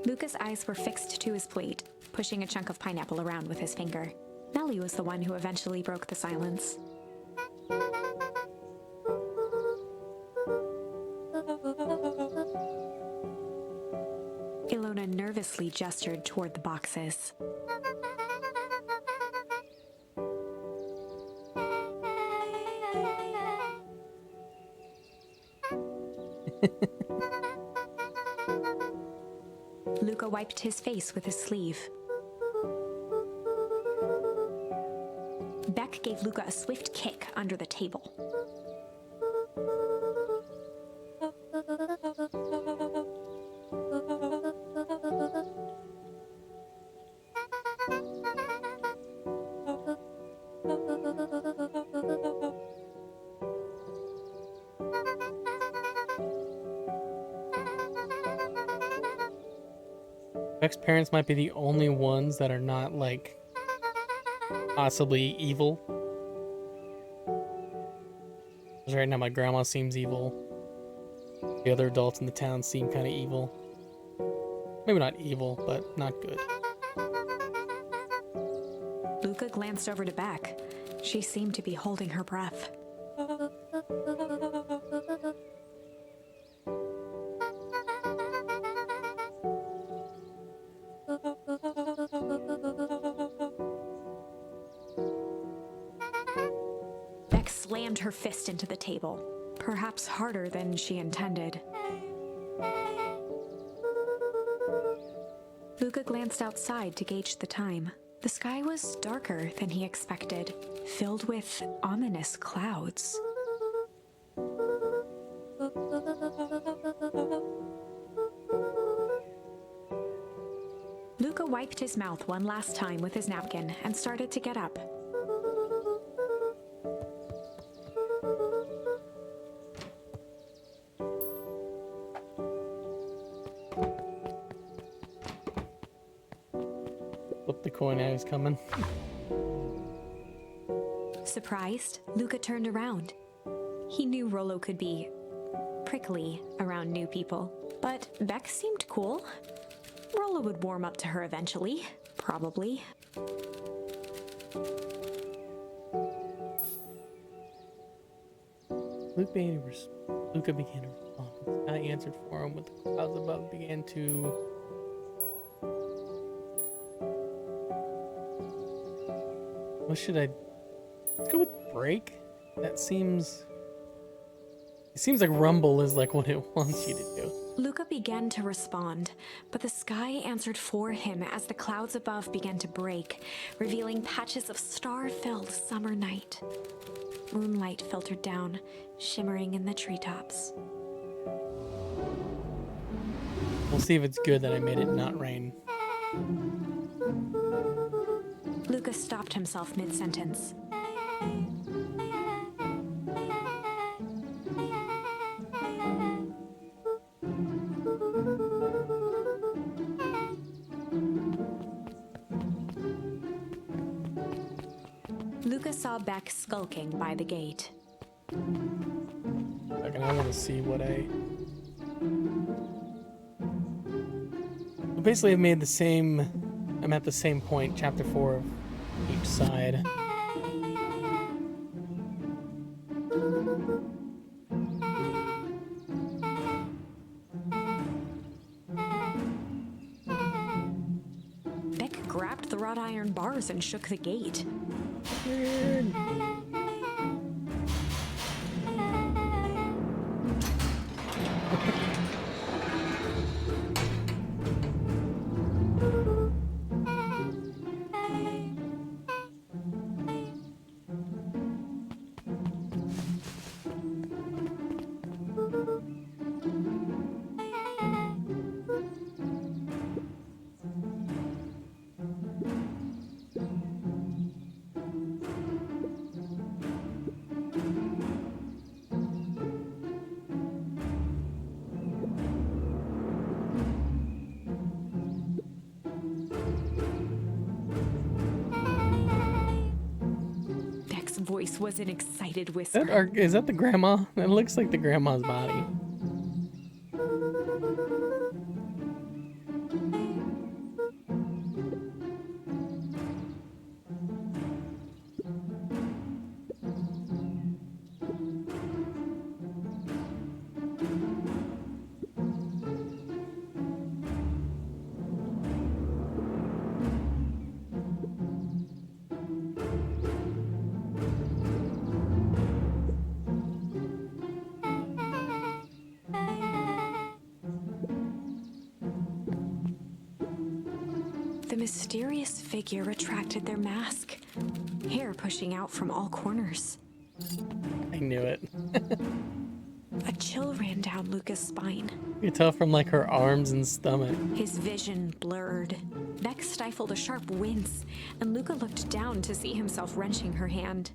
Luca's eyes were fixed to his plate, pushing a chunk of pineapple around with his finger. Nellie was the one who eventually broke the silence. Ilona nervously gestured toward the boxes. Luca wiped his face with his sleeve. Beck gave Luca a swift kick under the table. Beck's parents might be the only ones that are not, like, possibly evil. Because right now my grandma seems evil. The other adults in the town seem kind of evil. Maybe not evil, but not good. Luca glanced over to Beck. She seemed to be holding her breath. Beck slammed her fist into the table, perhaps harder than she intended. Luca glanced outside to gauge the time. The sky was darker than he expected, filled with ominous clouds. Luca wiped his mouth one last time with his napkin and started to get up. Flip the coin, now he's coming. Surprised, Luca turned around. He knew Rollo could be prickly around new people, but Beck seemed cool. Rollo would warm up to her eventually, probably. Luca began to respond. The sky answered for him with the clouds above began to... What should I... Let's go with break? That seems... It seems like rumble is like what it wants you to do. Luca began to respond, but the sky answered for him as the clouds above began to break, revealing patches of star-filled summer night. Moonlight filtered down, shimmering in the treetops. We'll see if it's good that I made it not rain. Luca stopped himself mid-sentence. Luca saw Beck skulking by the gate. Second, I want to see what I... Well, basically, I've made the same... I'm at the same point, chapter 4 of each side. Beck grabbed the wrought iron bars and shook the gate. Weird. Voice was an excited whisper. Is that the grandma? That looks like the grandma's body. The mysterious figure retracted their mask, hair pushing out from all corners. I knew it. A chill ran down Luca's spine. You can tell from like her arms and stomach. His vision blurred. Beck stifled a sharp wince, and Luca looked down to see himself wrenching her hand.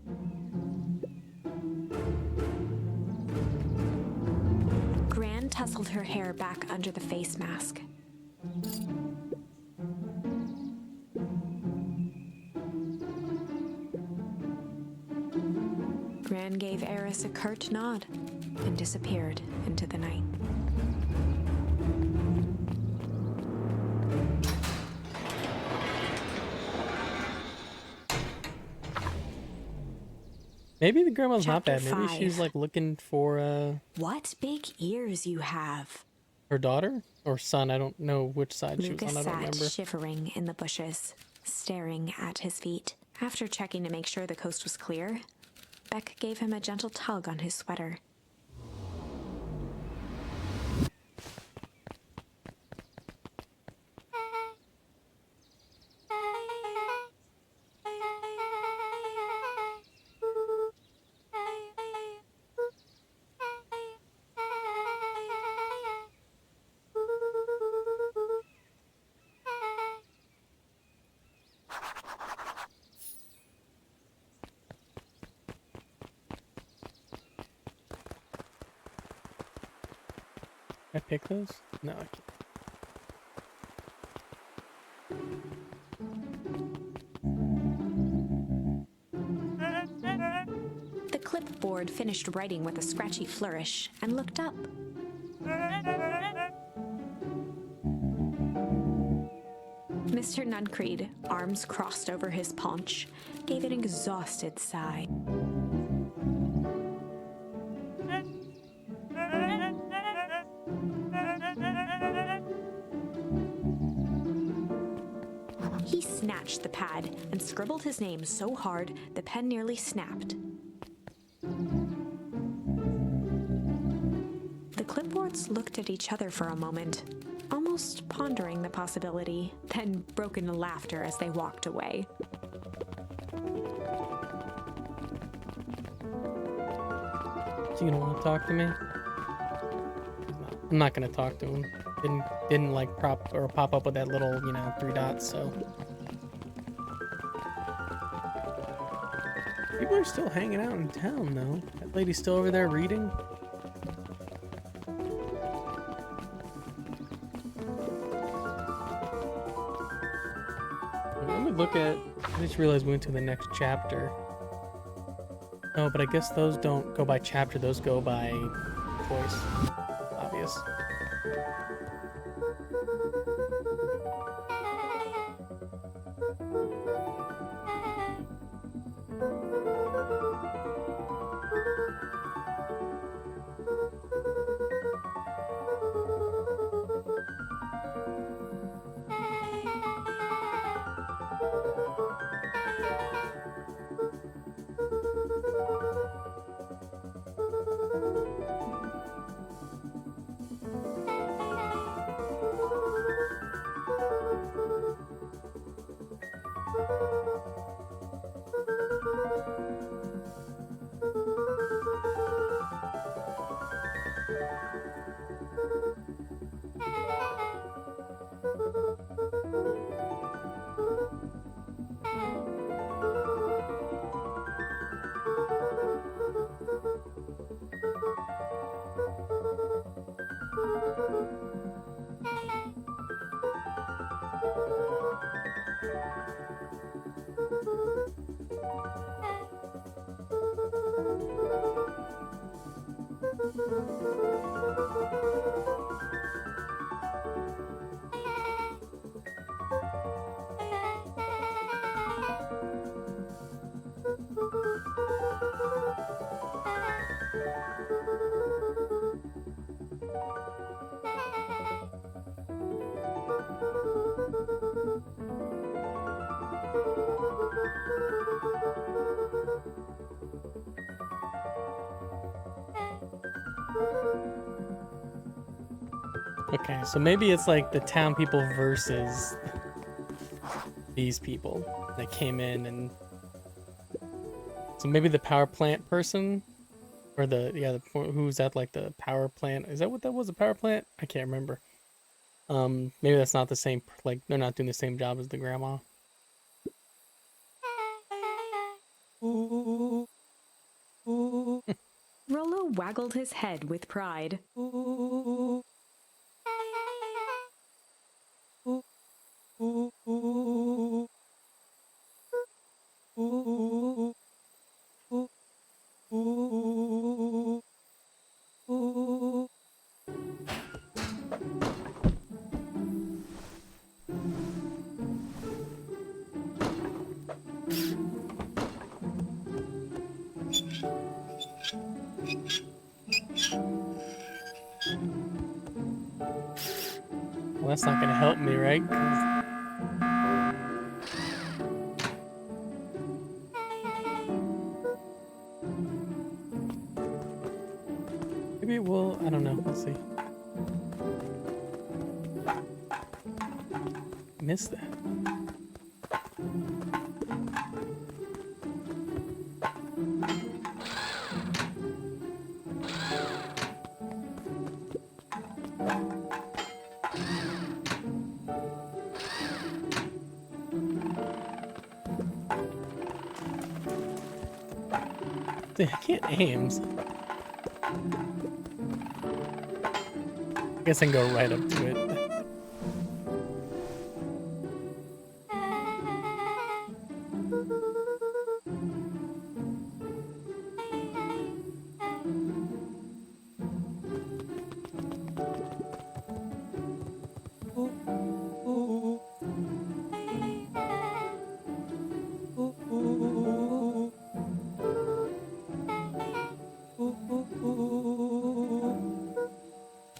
Gran tousled her hair back under the face mask. Gran gave Eris a curt nod and disappeared into the night. Maybe the grandma's not Chapter bad. Maybe she's 5. like looking for What big ears you have. her daughter or son. I don't know which side she was Lucas on. I don't sat remember. shivering in the bushes, staring at his feet. After checking to make sure the coast was clear, Beck gave him a gentle tug on his sweater. Can I pick those? No, I can't. The clipboard finished writing with a scratchy flourish and looked up. Mr. Nuncreed, arms crossed over his paunch, gave an exhausted sigh. He snatched the pad and scribbled his name so hard the pen nearly snapped. The clipboards looked at each other for a moment, almost pondering the possibility, then broke into laughter as they walked away. Is he gonna want to talk to me? I'm not gonna talk to him. Didn't like pop up with that little, 3 dots, so. People are still hanging out in town though. That lady's still over there reading. Let me look at, I just realized we went to the next chapter. Oh, but I guess those don't go by chapter, those go by choice. Obvious. Okay, so maybe it's like the town people versus these people that came in, and so maybe the power plant person, or who's at like the power plant, is that what that was, a power plant? I can't remember. Maybe that's not the same, like they're not doing the same job as the grandma. Rollo waggled his head with pride. Well, that's not gonna help me, right? 'Cause maybe it will. I don't know. Let's see. Missed that. Dude, I can't aim. I guess I can go right up to it.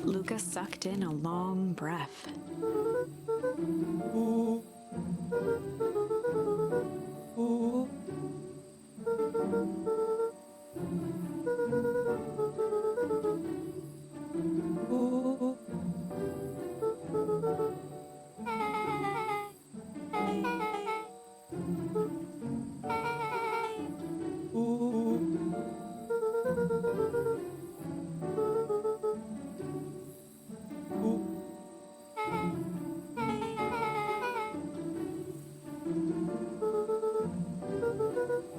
Luca sucked in a long breath.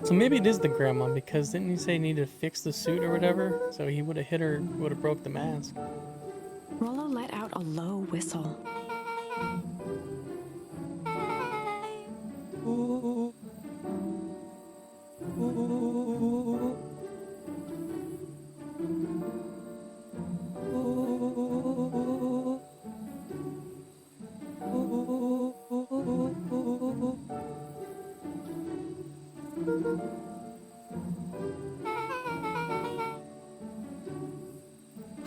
So maybe it is the grandma, because didn't he say he needed to fix the suit or whatever? So he would have hit her, would have broke the mask. Rollo let out a low whistle.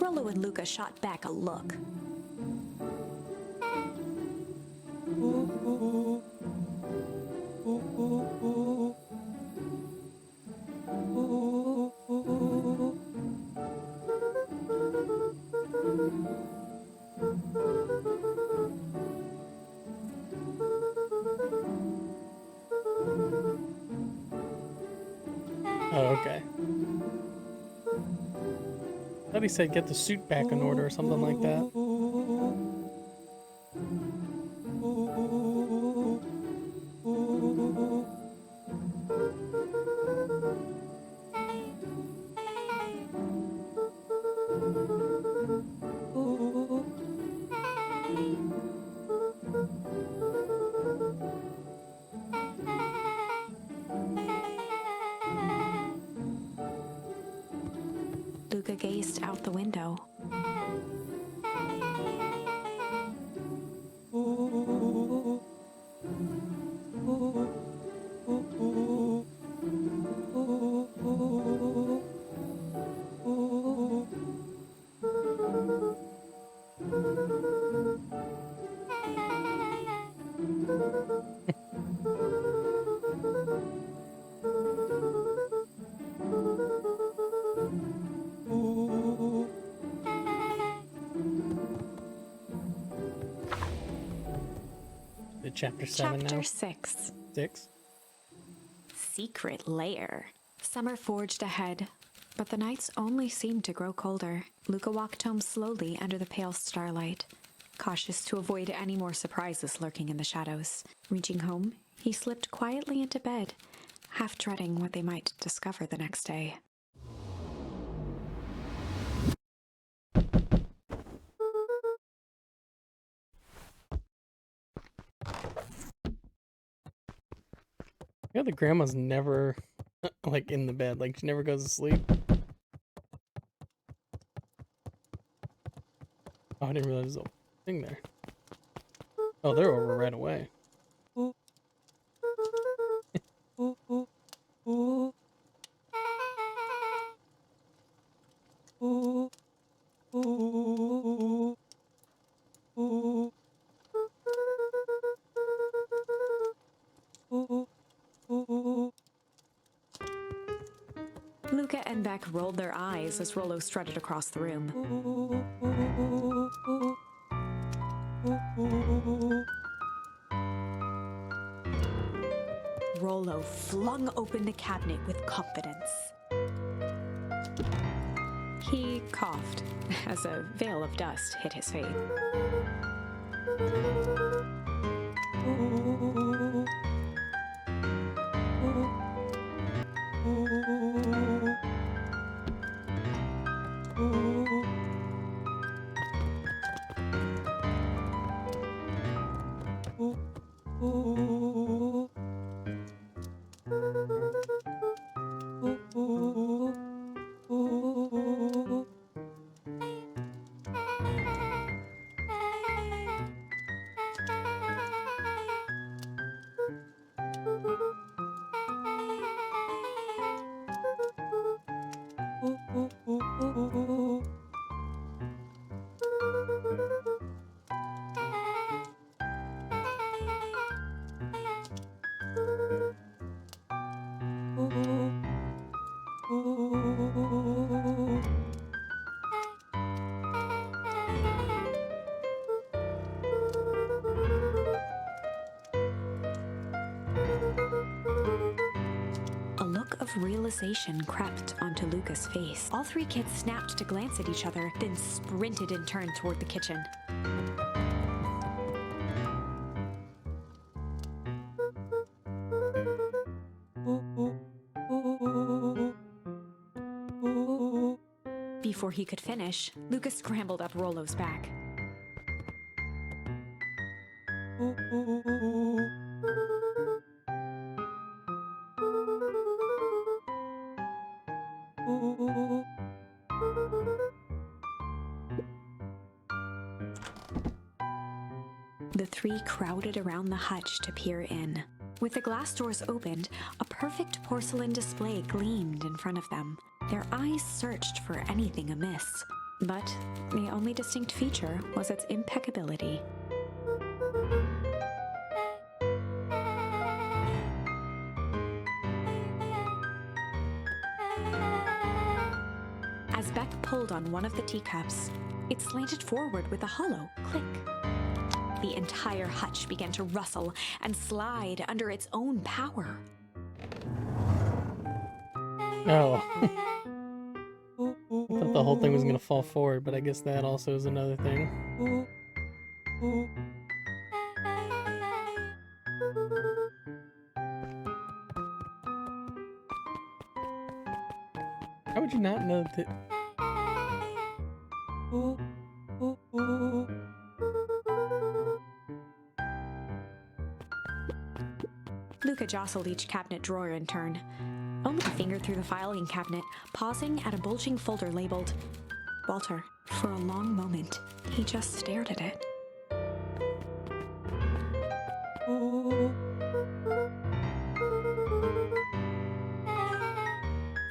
Rollo and Luca shot back a look. Oh, okay. I thought he said get the suit back in order or something like that. Luca gazed out the window. The chapter 7 Chapter now. 6. 6. Secret lair. Summer forged ahead, but the nights only seemed to grow colder. Luca walked home slowly under the pale starlight, cautious to avoid any more surprises lurking in the shadows. Reaching home, he slipped quietly into bed, half dreading what they might discover the next day. Yeah, the grandma's never like in the bed, like she never goes to sleep. Oh, I didn't realize there was a thing there. Oh, they're over right away. Luca and Beck rolled their eyes as Rollo strutted across the room. Rollo flung open the cabinet with confidence. He coughed as a veil of dust hit his face. A look of realization crept onto Luca's face. All three kids snapped to glance at each other, then sprinted in turn toward the kitchen. Before he could finish, Luca scrambled up Rollo's back. The three crowded around the hutch to peer in. With the glass doors opened, a perfect porcelain display gleamed in front of them. Their eyes searched for anything amiss, but the only distinct feature was its impeccability. As Beck pulled on one of the teacups, it slanted forward with a hollow click. The entire hutch began to rustle and slide under its own power. Oh. I thought the whole thing was gonna fall forward, but I guess that also is another thing. How would you not know that? Luca jostled each cabinet drawer in turn, only a finger through the filing cabinet, pausing at a bulging folder labeled Walter. For a long moment, he just stared at it.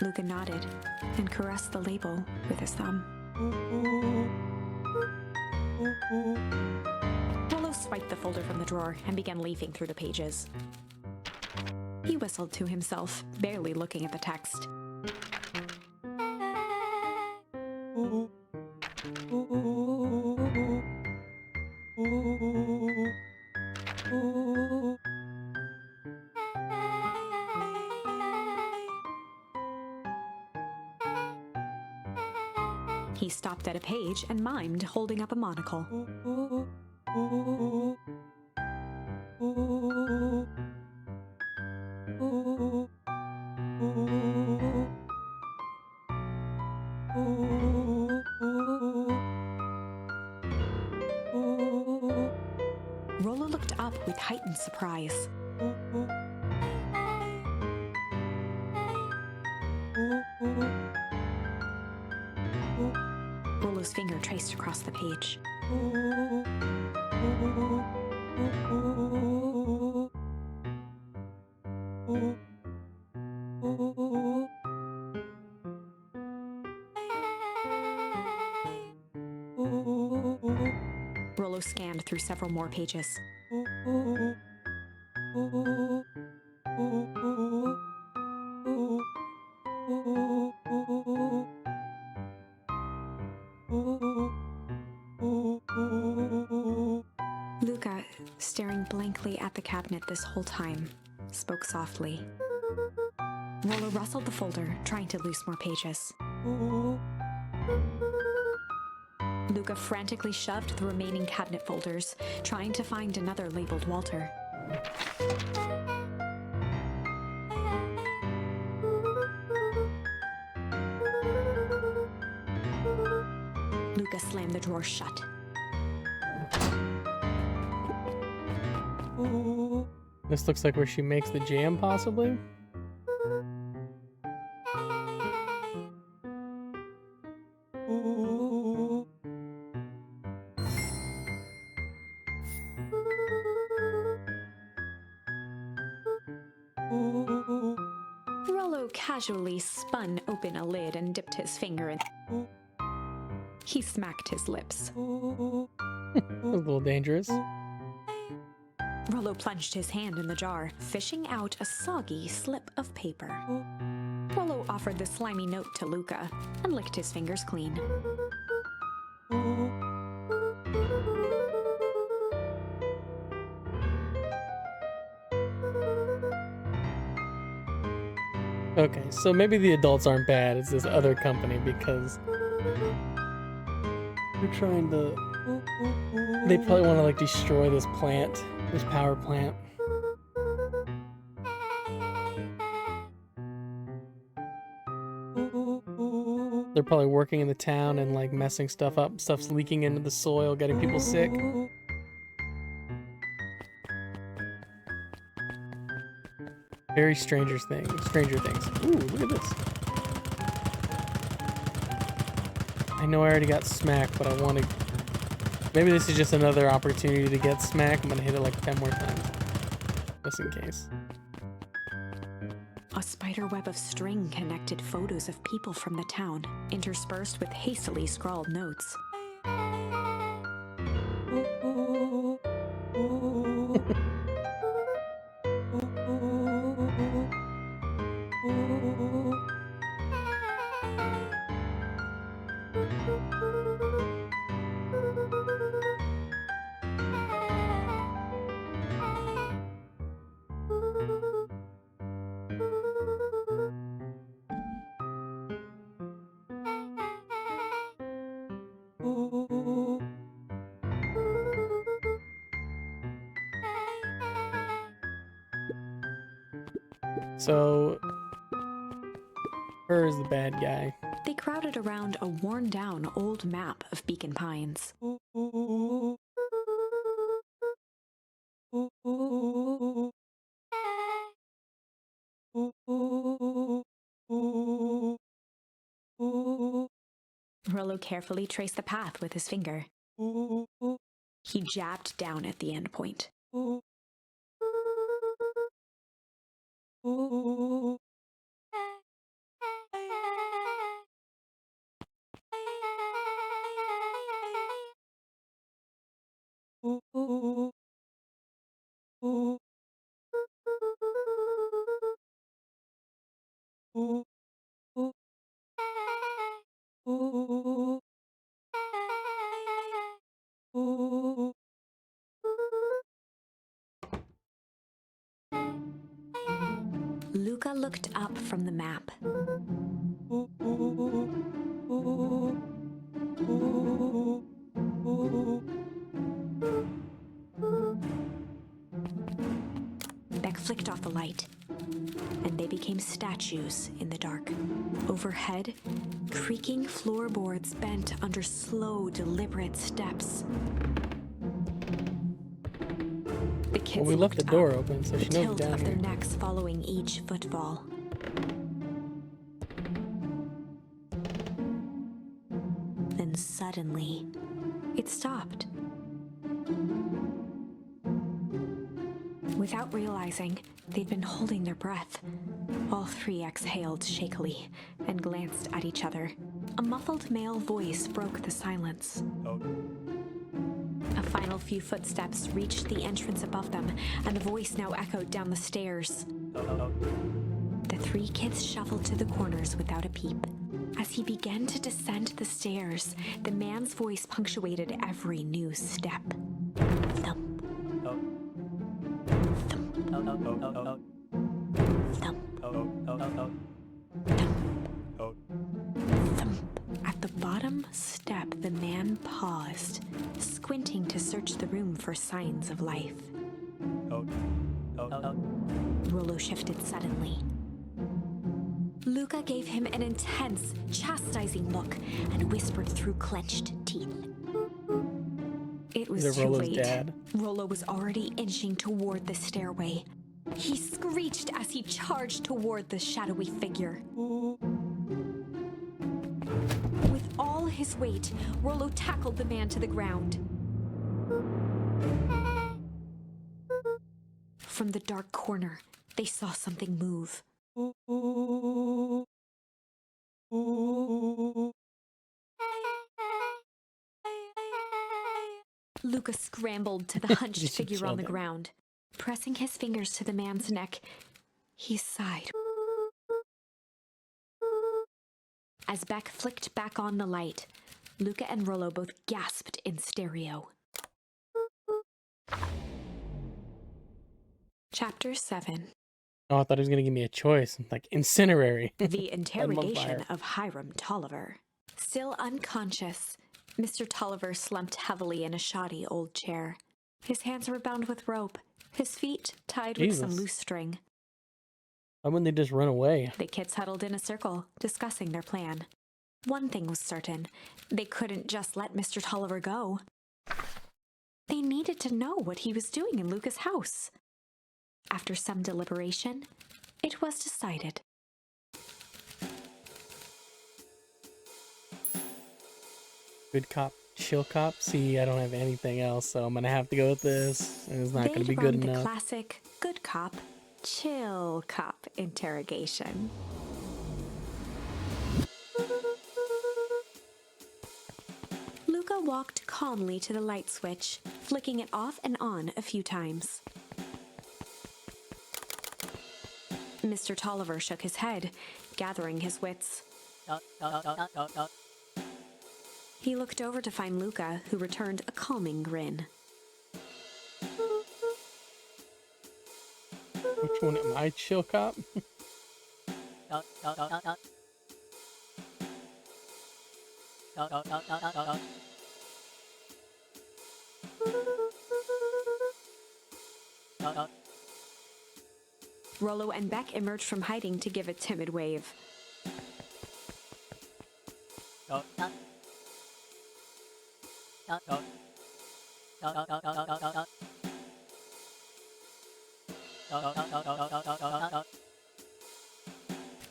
Luca nodded and caressed the label with his thumb. Rollo swiped the folder from the drawer and began leafing through the pages. He whistled to himself, barely looking at the text. He stopped at a page and mimed, holding up a monocle. Rollo looked up with heightened surprise. Rollo's finger traced across the page. Rollo scanned through several more pages. staring blankly at the cabinet this whole time, spoke softly. Rollo rustled the folder, trying to loose more pages. Luca frantically shoved the remaining cabinet folders, trying to find another labeled Walter. Luca slammed the drawer shut. This looks like where she makes the jam, possibly. Rollo casually spun open a lid and dipped his finger in. He smacked his lips. A little dangerous. Rollo plunged his hand in the jar, fishing out a soggy slip of paper. Rollo offered the slimy note to Luca and licked his fingers clean. Okay, so maybe the adults aren't bad, it's this other company because they're trying to... They probably want to like destroy this plant, this power plant. They're probably working in the town and like messing stuff up. Stuff's leaking into the soil, getting people sick. Very Stranger Things. Ooh, look at this. I know I already got smacked, but I want to... Maybe this is just another opportunity to get smacked. I'm going to hit it like 10 more times. Just in case. A spider web of string connected photos of people from the town, interspersed with hastily scrawled notes. So, her is the bad guy. They crowded around a worn-down old map of Beacon Pines. Rollo carefully traced the path with his finger. He jabbed down at the end point. Luca looked up from the map. Beck flicked off the light, and they became statues in the dark. Overhead, creaking floorboards bent under slow, deliberate steps. The kids Well, we left the looked door up, open, so the she knows tilt down of their here. necks following each footfall. Then suddenly, it stopped. Without realizing, they'd been holding their breath. All three exhaled shakily and glanced at each other. A muffled male voice broke the silence. A final few footsteps reached the entrance above them, and the voice now echoed down the stairs. The three kids shuffled to the corners without a peep. As he began to descend the stairs, the man's voice punctuated every new step. Thump, Thump. At the bottom step, the man paused, squinting to search the room for signs of life. Rollo shifted suddenly. Luca gave him an intense, chastising look and whispered through clenched teeth. It was too Rollo's late. dad. Rollo was already inching toward the stairway. He screeched as he charged toward the shadowy figure. With all his weight, Rollo tackled the man to the ground. From the dark corner, they saw something move. Luca scrambled to the hunched figure on the ground. Pressing his fingers to the man's neck, he sighed. As Beck flicked back on the light, Luca and Rollo both gasped in stereo. Chapter 7. Oh, I thought he was gonna give me a choice, like incinerary. The interrogation of Hiram Tolliver. Still unconscious, Mr. Tolliver slumped heavily in a shoddy old chair. His hands were bound with rope, his feet tied with some loose string. Why wouldn't they just run away? The kids huddled in a circle, discussing their plan. One thing was certain, they couldn't just let Mr. Tolliver go. They needed to know what he was doing in Luca's house. After some deliberation, it was decided. Good cop, chill cop. See, I don't have anything else, so I'm gonna have to go with this. And it's not gonna be good enough. The classic good cop, chill cop interrogation. Luca walked calmly to the light switch, flicking it off and on a few times. Mr. Tolliver shook his head, gathering his wits. He looked over to find Luca, who returned a calming grin. Which one am I, chill cop? Rollo and Beck emerged from hiding to give a timid wave.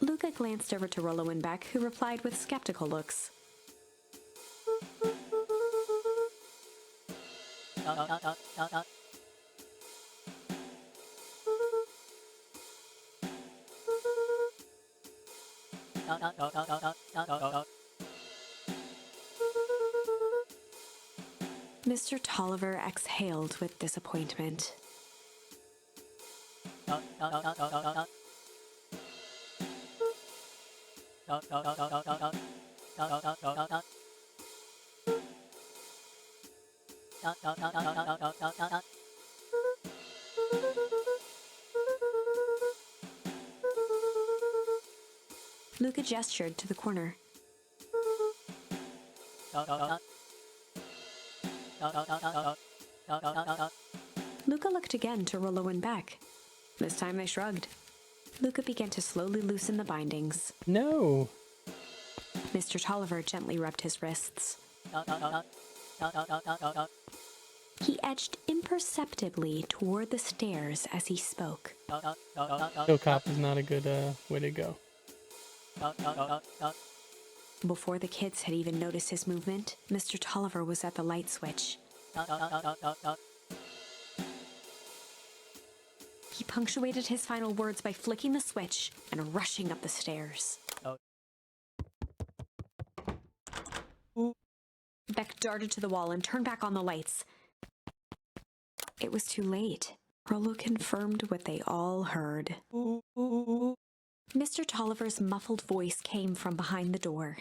Luca glanced over to Rollo and Beck, who replied with skeptical looks. Mr. Tolliver exhaled with disappointment. Luca gestured to the corner. Luca looked again to Rollo and Beck. This time they shrugged. Luca began to slowly loosen the bindings. No. Mr. Tolliver gently rubbed his wrists. He edged imperceptibly toward the stairs as he spoke. Chill cop is not a good way to go. Before the kids had even noticed his movement, Mr. Tolliver was at the light switch. He punctuated his final words by flicking the switch and rushing up the stairs. Beck darted to the wall and turned back on the lights. It was too late. Rollo confirmed what they all heard. Mr. Tolliver's muffled voice came from behind the door.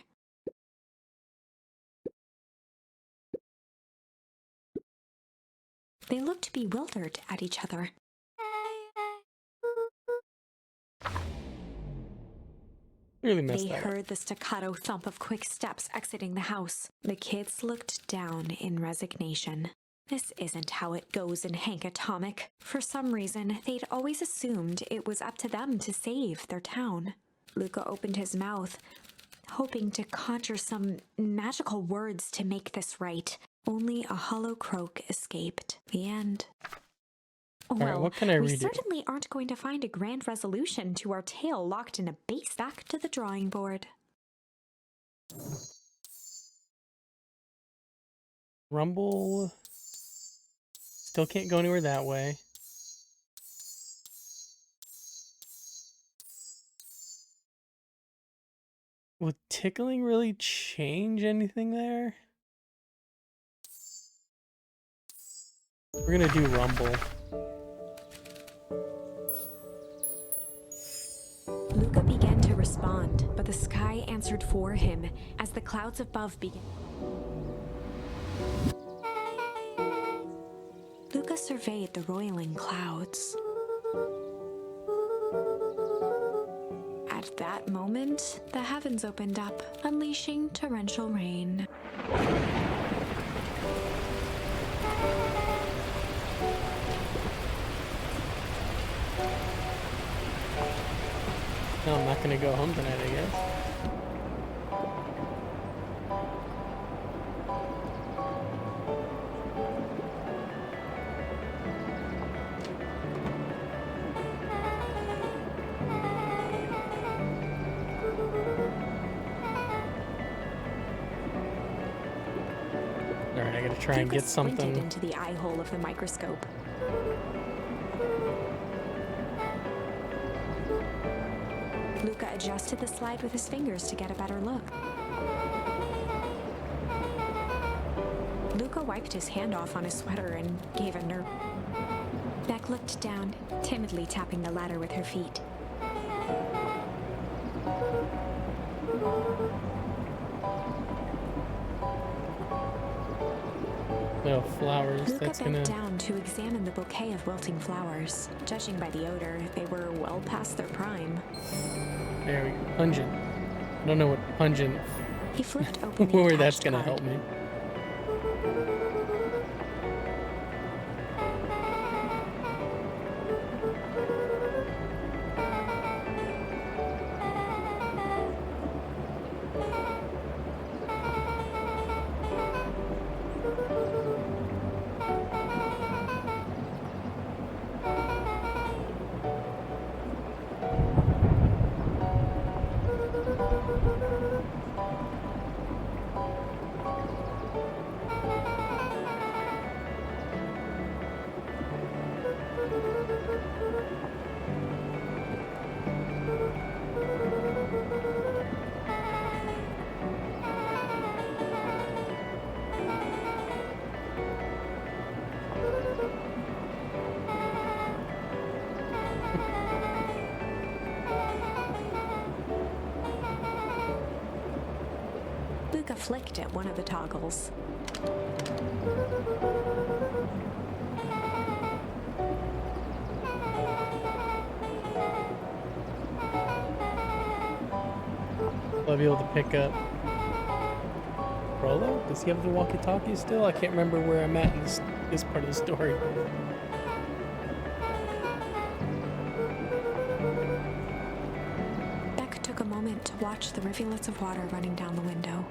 They looked bewildered at each other. Really messed They that up. heard the staccato thump of quick steps exiting the house. The kids looked down in resignation. This isn't how it goes in Hank Atomic. For some reason, they'd always assumed it was up to them to save their town. Luca opened his mouth, hoping to conjure some magical words to make this right. Only a hollow croak escaped. The end. Alright, what can I we redo? certainly aren't going to find a grand resolution to our tale locked in a base. Back to the drawing board. Rumble. Still can't go anywhere that way. Would tickling really change anything there? We're gonna do Rumble. Luca began to respond, but the sky answered for him as the clouds above began. Luca surveyed the roiling clouds. At that moment, the heavens opened up, unleashing torrential rain. No, I'm not gonna go home tonight, I guess. Alright, I gotta try and Luca get something. squinted into the eye hole of the microscope. Luca adjusted the slide with his fingers to get a better look. Luca wiped his hand off on his sweater and gave a nerve. Beck looked down, timidly tapping the ladder with her feet. No flowers, Luca that's bent gonna... down to examine the bouquet of wilting flowers. Judging by the odor, they were well past their prime. There we go. Pungent. I don't know what pungent... He flipped open the where that's attached gonna card. help me. Luca flicked at one of the toggles. Will I be able to pick up Rolo? Does he have the walkie-talkie still? I can't remember where I'm at in this part of the story. Beck took a moment to watch the rivulets of water running down the window.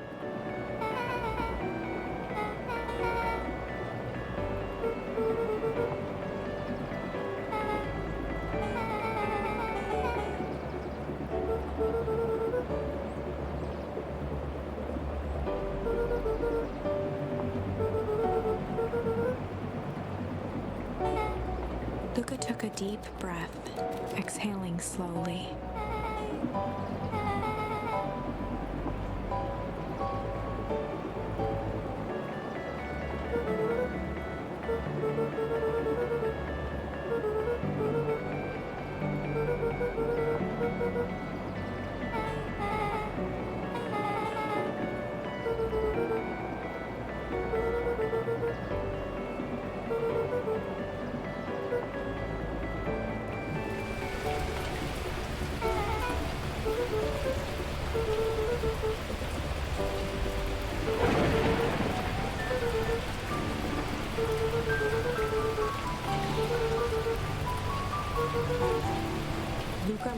Luca took a deep breath, exhaling slowly.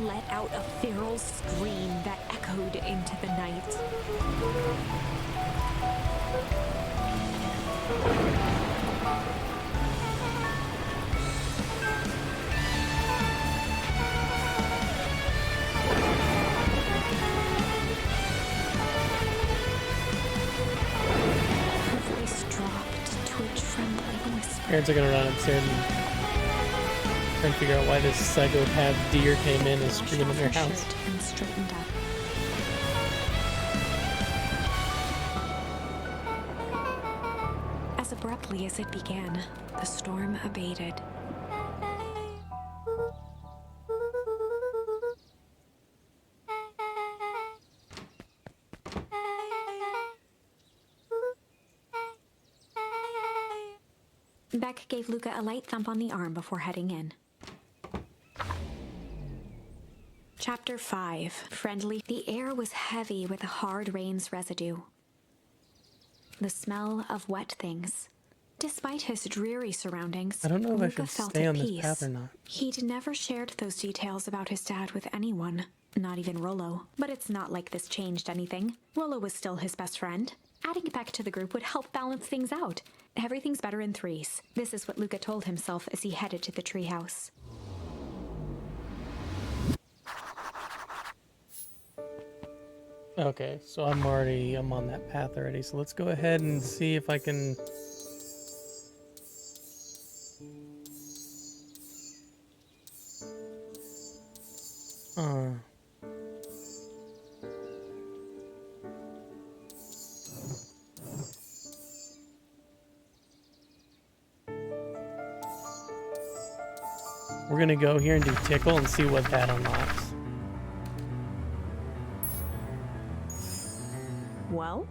let out a feral scream that echoed into the night. Her voice dropped to a trembling whisper. Parents are gonna run upstairs and try and figure out why this psychopath deer came in and screamed in their house. And straightened up. As abruptly as it began, the storm abated. Beck gave Luca a light thump on the arm before heading in. Chapter 5. Friendly. The air was heavy with a hard rain's residue. The smell of wet things. Despite his dreary surroundings, I don't know if I Luca should felt stay at on this peace. path or not. He'd never shared those details about his dad with anyone, not even Rollo. But it's not like this changed anything. Rollo was still his best friend. Adding Beck to the group would help balance things out. Everything's better in threes. This is what Luca told himself as he headed to the treehouse. Okay, so I'm on that path already. So let's go ahead and see if I can. We're gonna go here and do tickle and see what that unlocks. Well,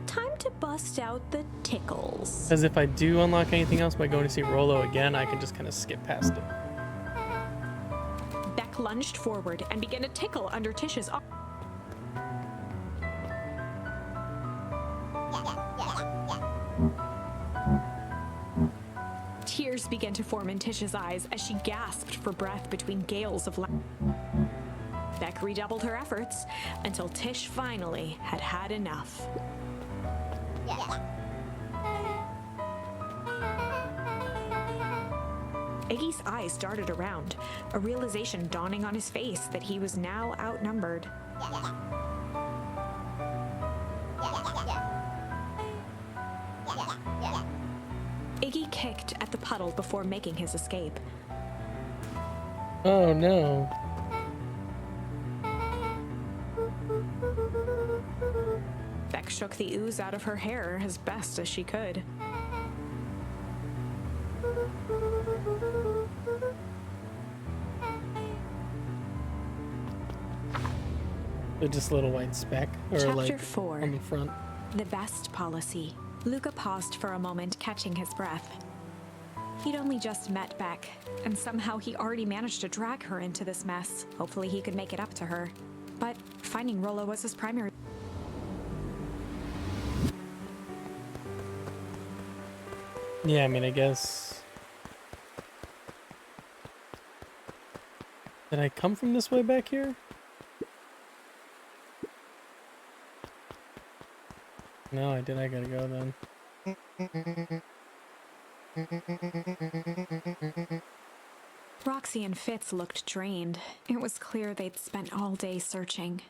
time to bust out the tickles. Because if I do unlock anything else by going to see Rollo again, I can just kind of skip past it. Beck lunged forward and began to tickle under Tish's arm. Tears began to form in Tish's eyes as she gasped for breath between gales of laughter. Beck redoubled her efforts until Tish finally had had enough. Iggy's eyes darted around, a realization dawning on his face that he was now outnumbered. Iggy kicked at the puddle before making his escape. Oh no. Beck shook the ooze out of her hair as best as she could. Just a little white speck, or Chapter like 4. on the front. The best policy. Luca paused for a moment, catching his breath. He'd only just met Beck, and somehow he already managed to drag her into this mess. Hopefully he could make it up to her. But finding Rollo was his primary. Yeah, I mean, I guess. Did I come from this way back here? No, I did. I gotta go then. Roxy and Fitz looked drained. It was clear they'd spent all day searching.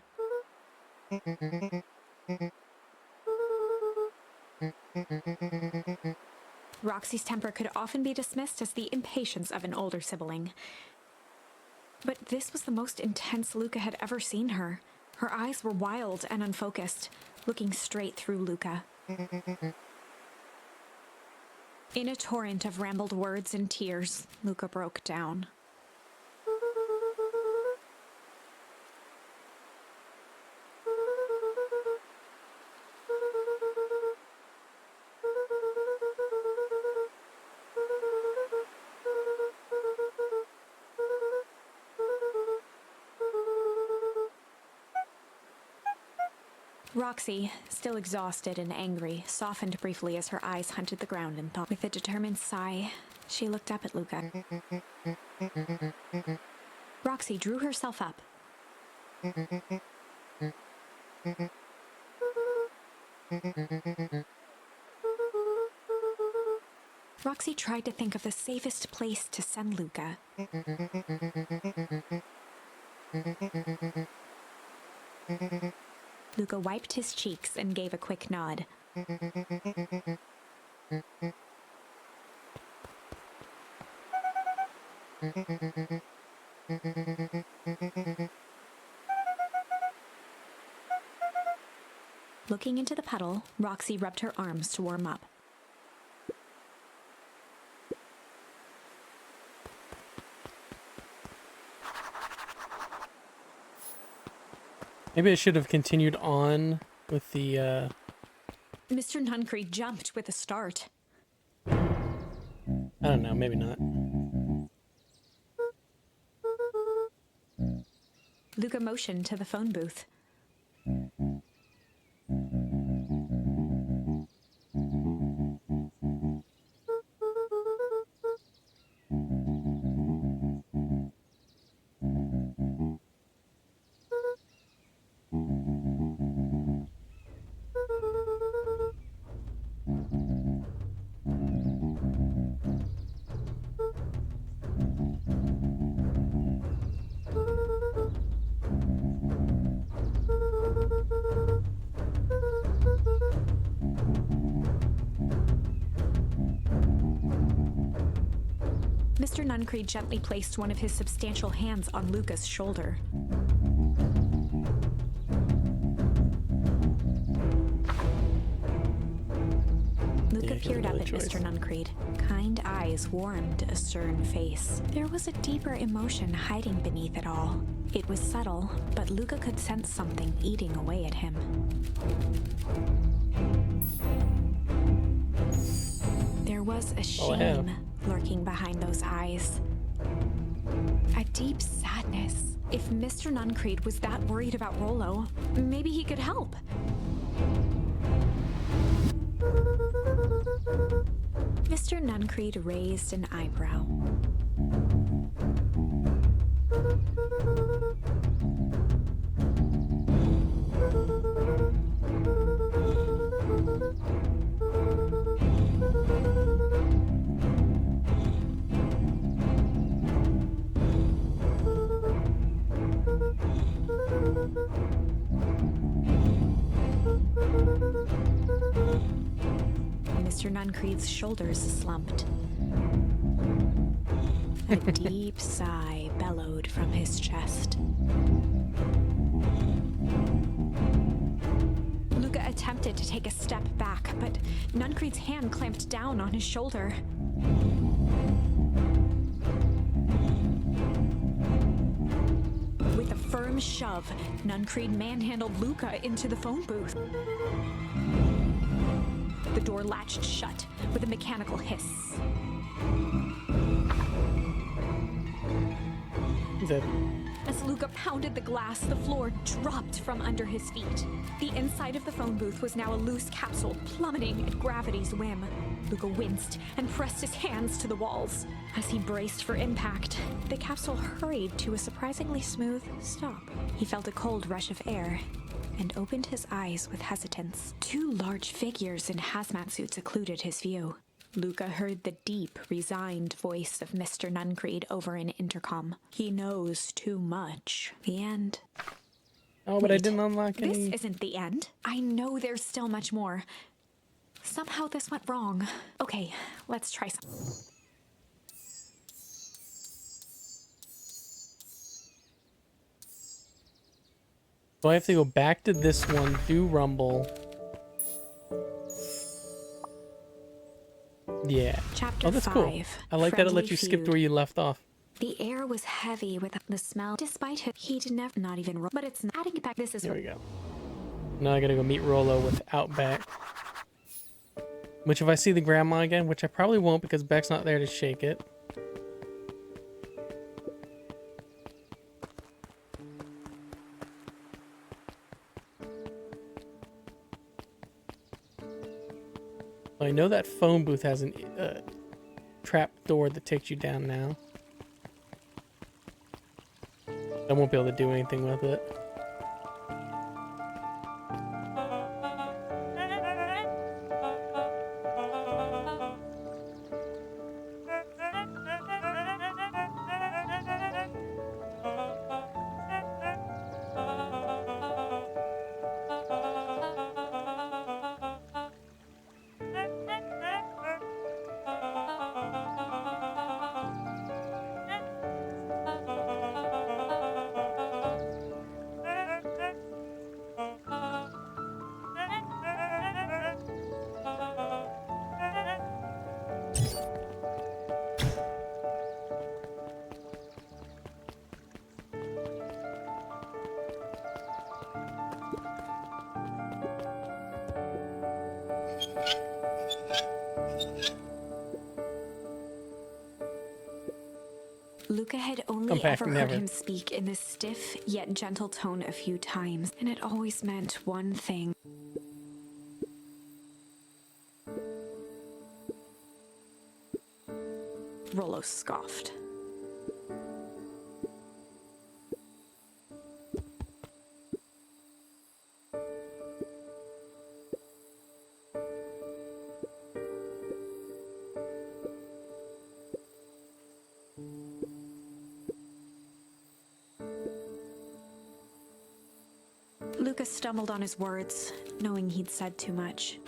Roxy's temper could often be dismissed as the impatience of an older sibling. But this was the most intense Luca had ever seen her. Her eyes were wild and unfocused, looking straight through Luca. In a torrent of rambled words and tears, Luca broke down. Roxy, still exhausted and angry, softened briefly as her eyes hunted the ground and thought. With a determined sigh, she looked up at Luca. Roxy drew herself up. Roxy tried to think of the safest place to send Luca. Luca wiped his cheeks and gave a quick nod. Looking into the puddle, Roxy rubbed her arms to warm up. Maybe I should have continued on with the, Mr. Nuncreed jumped with a start. I don't know, maybe not. Luca motioned to the phone booth. Mr. Nuncreed gently placed one of his substantial hands on Luca's shoulder. Luca peered up at Mr. Nuncreed. Kind eyes warmed a stern face. There was a deeper emotion hiding beneath it all. It was subtle, but Luca could sense something eating away at him. There was a shame lurking behind those eyes. A deep sadness. If Mr. Nuncreed was that worried about Rollo, maybe he could help. Mr. Nuncreed raised an eyebrow. Mr. Nuncreed's shoulders slumped. A deep sigh bellowed from his chest. Luca attempted to take a step back, but Nuncreed's hand clamped down on his shoulder. With a firm shove, Nuncreed manhandled Luca into the phone booth. The door latched shut with a mechanical hiss. As Luca pounded the glass, the floor dropped from under his feet. The inside of the phone booth was now a loose capsule plummeting at gravity's whim. Luca winced and pressed his hands to the walls. As he braced for impact, the capsule hurried to a surprisingly smooth stop. He felt a cold rush of air and opened his eyes with hesitance. Two large figures in hazmat suits occluded his view. Luca heard the deep, resigned voice of Mr. Nuncreed over an intercom. He knows too much. The end. Oh, but I didn't unlock any. This isn't the end. I know there's still much more. Somehow this went wrong. Okay, let's try some. So I have to go back to this one, do Rumble. Yeah. Chapter oh, that's cool. 5. I like that it lets Friendly you skip feud. to where you left off. The air was heavy with the smell. Despite it, he'd never, not even, but it's adding it back. This is There we go. Now I gotta go meet Rollo without Beck. Which if I see the grandma again, which I probably won't because Beck's not there to shake it. I know that phone booth has an trap door that takes you down now. I won't be able to do anything with it. Luca had only Come back, ever heard never. him speak in this stiff yet gentle tone a few times, and it always meant one thing. Rollo scoffed. Luca stumbled on his words, knowing he'd said too much.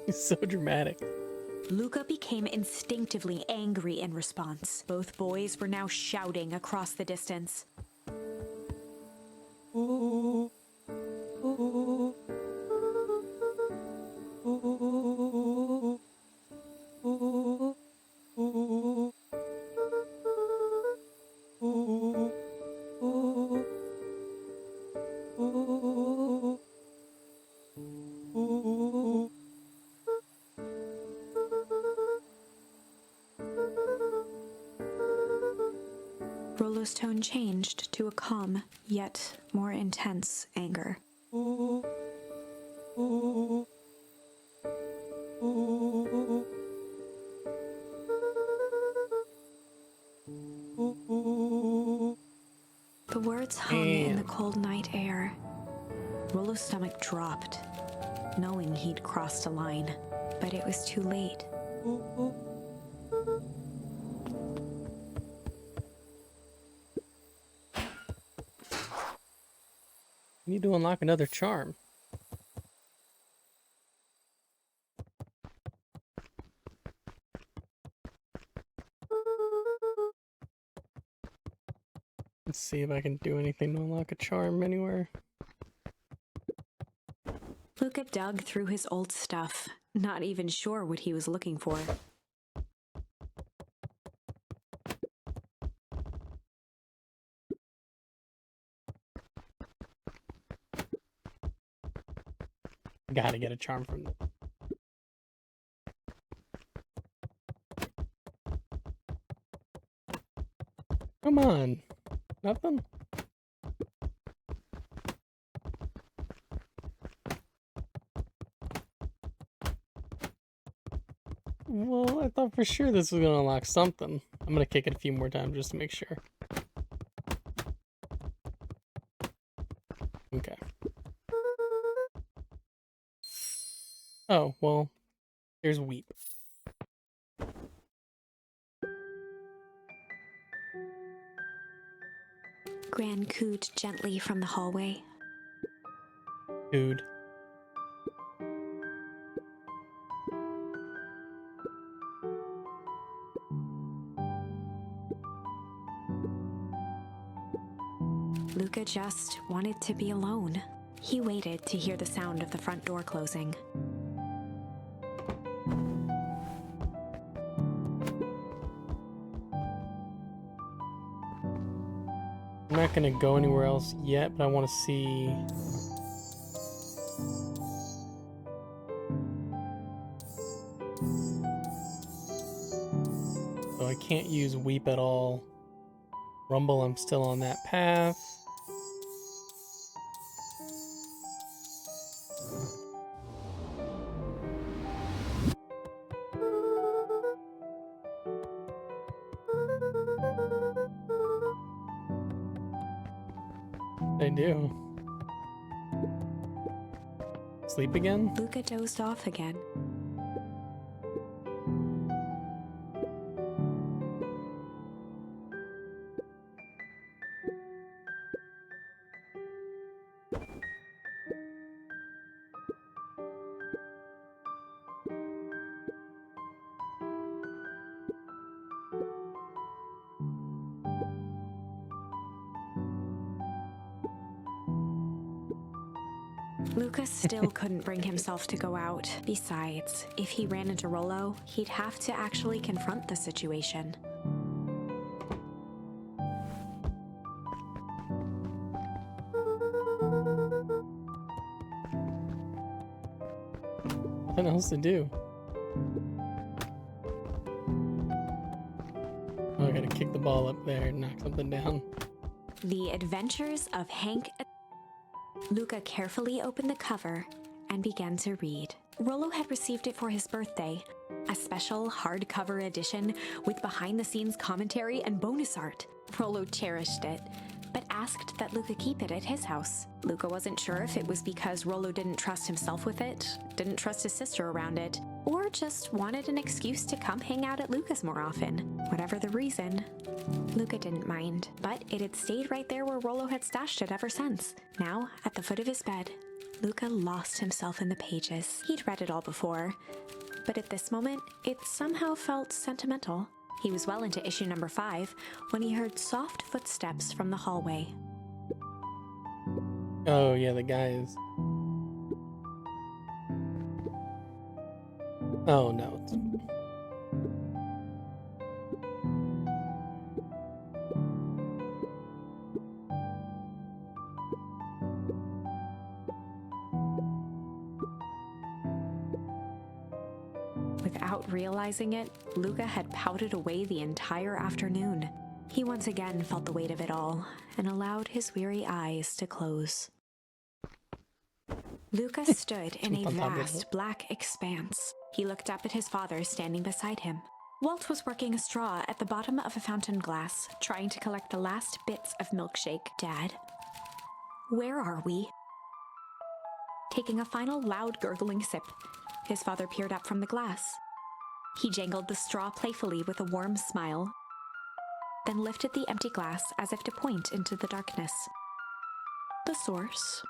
He's so dramatic. Luca became instinctively angry in response. Both boys were now shouting across the distance. Rollo's tone changed to a calm, yet more intense anger. The words hung in the cold night air. Rollo's stomach dropped, knowing he'd crossed a line, but it was too late. You need to unlock another charm. Let's see if I can do anything to unlock a charm anywhere. Luca dug through his old stuff, not even sure what he was looking for. Gotta get a charm from them. Come on. Nothing? Well, I thought for sure this was gonna unlock something. I'm gonna kick it a few more times just to make sure. Okay. Oh, well, here's Weep. Gran cooed gently from the hallway. Dude. Luca just wanted to be alone. He waited to hear the sound of the front door closing. I'm not gonna go anywhere else yet, but I want to see. So I can't use Weep at all. Rumble, I'm still on that path. I do. Sleep again? Luca dozed off again. Luca still couldn't bring himself to go out. Besides, if he ran into Rollo, he'd have to actually confront the situation. Nothing else to do. Oh, I gotta kick the ball up there and knock something down. The Adventures of Hank. Luca carefully opened the cover and began to read. Rollo had received it for his birthday, a special hardcover edition with behind-the-scenes commentary and bonus art. Rollo cherished it, but asked that Luca keep it at his house. Luca wasn't sure if it was because Rollo didn't trust himself with it, didn't trust his sister around it, or just wanted an excuse to come hang out at Luca's more often. Whatever the reason, Luca didn't mind, but it had stayed right there where Rollo had stashed it ever since. Now, at the foot of his bed, Luca lost himself in the pages. He'd read it all before, but at this moment, it somehow felt sentimental. He was well into issue number 5 when he heard soft footsteps from the hallway. Oh yeah, the guys. Oh no. Without realizing it, Luca had pouted away the entire afternoon. He once again felt the weight of it all and allowed his weary eyes to close. Luca stood in a vast black expanse. He looked up at his father standing beside him. Walt was working a straw at the bottom of a fountain glass, trying to collect the last bits of milkshake. Dad, where are we? Taking a final loud gurgling sip, his father peered up from the glass. He jangled the straw playfully with a warm smile, then lifted the empty glass as if to point into the darkness. The source.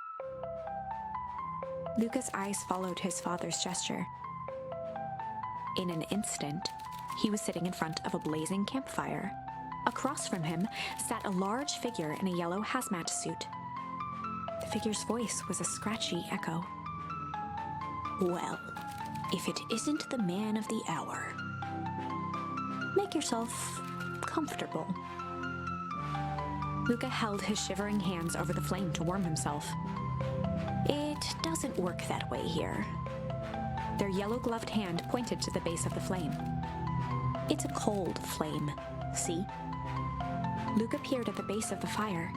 Luca's eyes followed his father's gesture. In an instant, he was sitting in front of a blazing campfire. Across from him sat a large figure in a yellow hazmat suit. The figure's voice was a scratchy echo. Well, if it isn't the man of the hour. Make yourself comfortable. Luca held his shivering hands over the flame to warm himself. It doesn't work that way here. Their yellow-gloved hand pointed to the base of the flame. It's a cold flame, see? Luca peered at the base of the fire.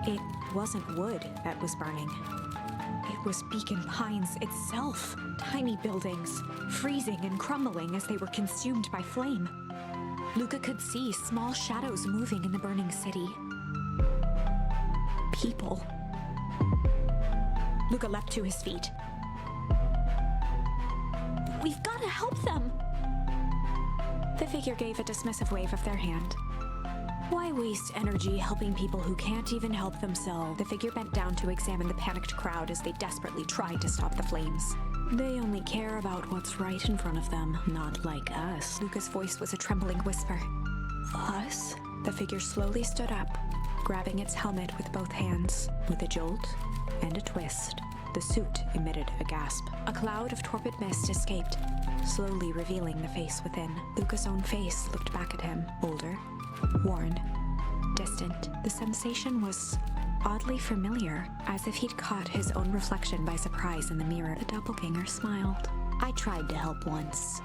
It wasn't wood that was burning. It was Beacon Pines itself. Tiny buildings, freezing and crumbling as they were consumed by flame. Luca could see small shadows moving in the burning city. People. Luca leapt to his feet. We've got to help them! The figure gave a dismissive wave of their hand. Why waste energy helping people who can't even help themselves? The figure bent down to examine the panicked crowd as they desperately tried to stop the flames. They only care about what's right in front of them, not like us. Luca's voice was a trembling whisper. Us? The figure slowly stood up, grabbing its helmet with both hands. With a jolt and a twist, the suit emitted a gasp. A cloud of torpid mist escaped, slowly revealing the face within. Luca's own face looked back at him, older, worn, distant. The sensation was oddly familiar, as if he'd caught his own reflection by surprise in the mirror. The doppelganger smiled. I tried to help once.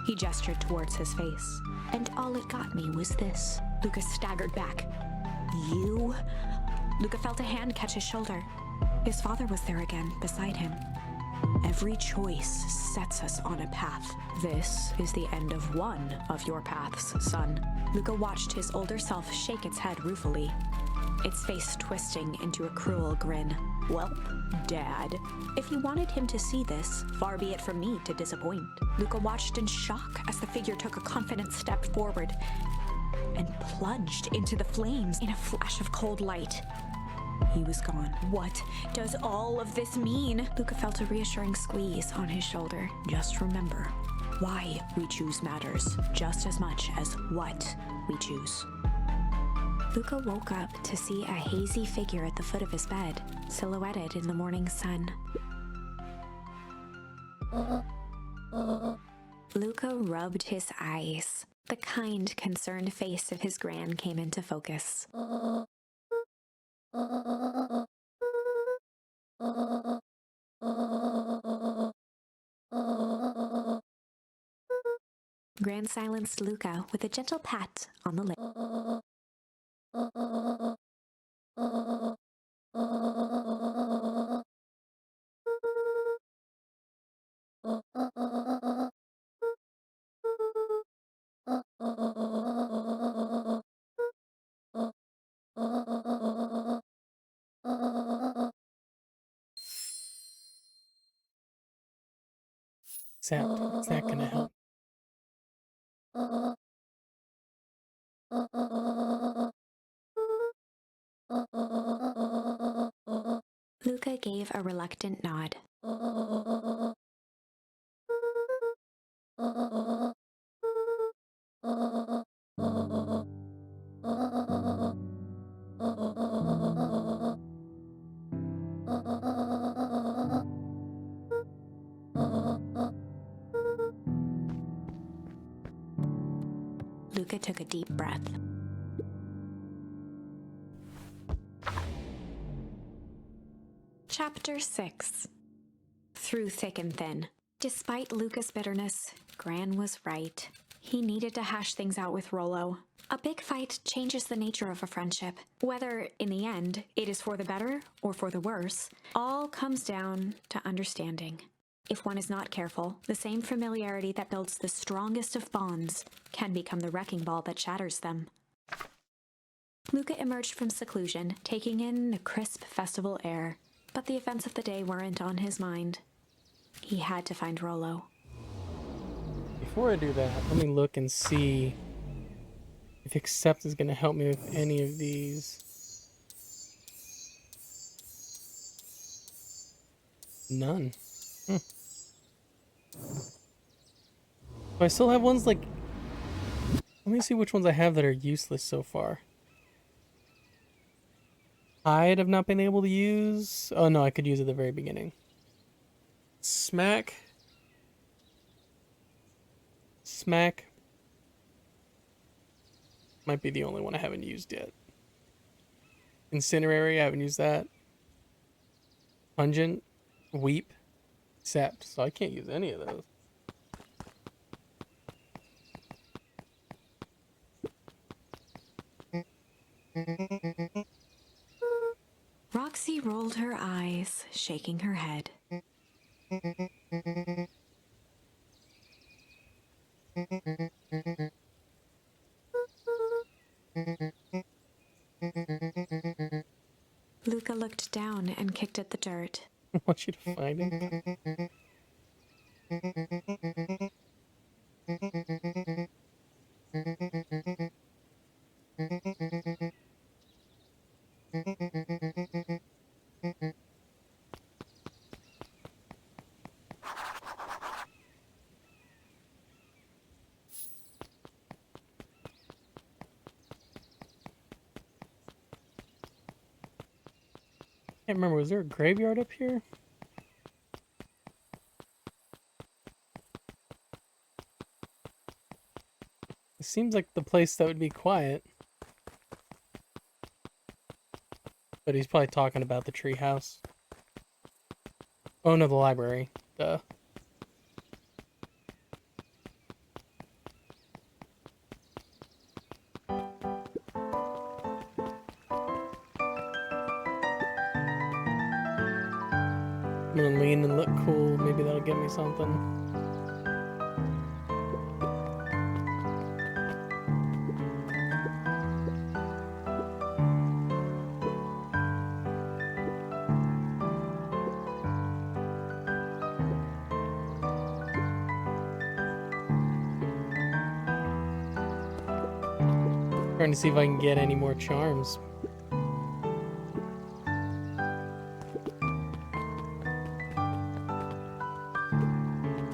He gestured towards his face. And all it got me was this. Luca staggered back. You? Luca felt a hand catch his shoulder. His father was there again, beside him. Every choice sets us on a path. This is the end of one of your paths, son. Luca watched his older self shake its head ruefully, its face twisting into a cruel grin. Welp, Dad. If you wanted him to see this, far be it from me to disappoint. Luca watched in shock as the figure took a confident step forward and plunged into the flames in a flash of cold light. He was gone. What does all of this mean? Luca felt a reassuring squeeze on his shoulder. Just remember, why we choose matters just as much as what we choose. Luca woke up to see a hazy figure at the foot of his bed, silhouetted in the morning sun. Luca rubbed his eyes. The kind, concerned face of his gran came into focus. Gran silenced Luca with a gentle pat on the lip. Is that gonna help? Luca gave a reluctant nod. Luca took a deep breath. Chapter 6. Through thick and thin. Despite Luca's bitterness, Gran was right. He needed to hash things out with Rollo. A big fight changes the nature of a friendship. Whether, in the end, it is for the better or for the worse, all comes down to understanding. If one is not careful, the same familiarity that builds the strongest of bonds can become the wrecking ball that shatters them. Luca emerged from seclusion, taking in the crisp festival air, but the events of the day weren't on his mind. He had to find Rollo. Before I do that, let me look and see if accept is going to help me with any of these. None. But I still have ones like... Let me see which ones I have that are useless so far. Hide I've not been able to use. Oh no, I could use it at the very beginning. Smack. Might be the only one I haven't used yet. Incinerary, I haven't used that. Pungent. Weep. Sept. So I can't use any of those. Roxy rolled her eyes, shaking her head. Luca looked down and kicked at the dirt. I want you to find it. I can't remember, was there a graveyard up here? It seems like the place that would be quiet. But he's probably talking about the treehouse. Oh no, the library. Duh. I'm gonna lean and look cool. Maybe that'll get me something. Trying to see if I can get any more charms.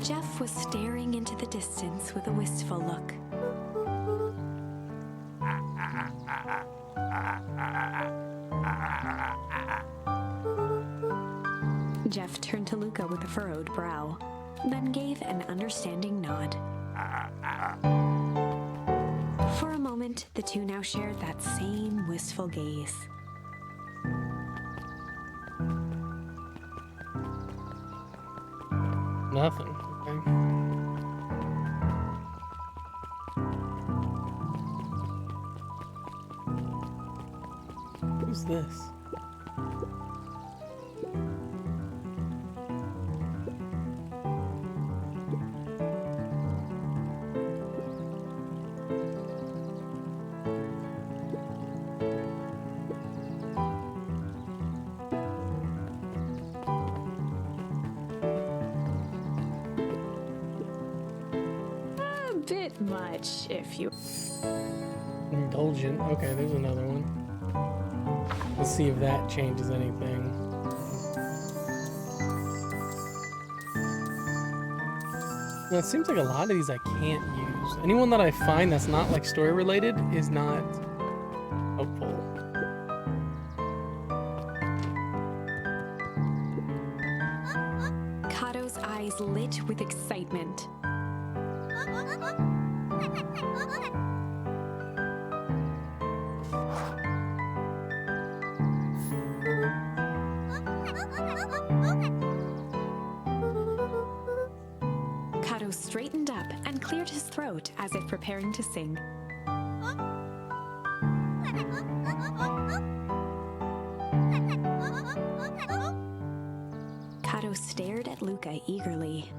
Jeff was staring into the distance with a wistful look. Jeff turned to Luca with a furrowed brow, then gave an understanding nod. For a moment, the two now shared that same wistful gaze. Nothing. Okay. Who's this? A bit much, if you... Indulgent. Okay, there's another one. Let's see if that changes anything. Well, it seems like a lot of these I can't use. Anyone that I find that's not like story related is not helpful. Kato's eyes lit with excitement. Kato straightened up and cleared his throat as if preparing to sing. Kato stared at Luca eagerly.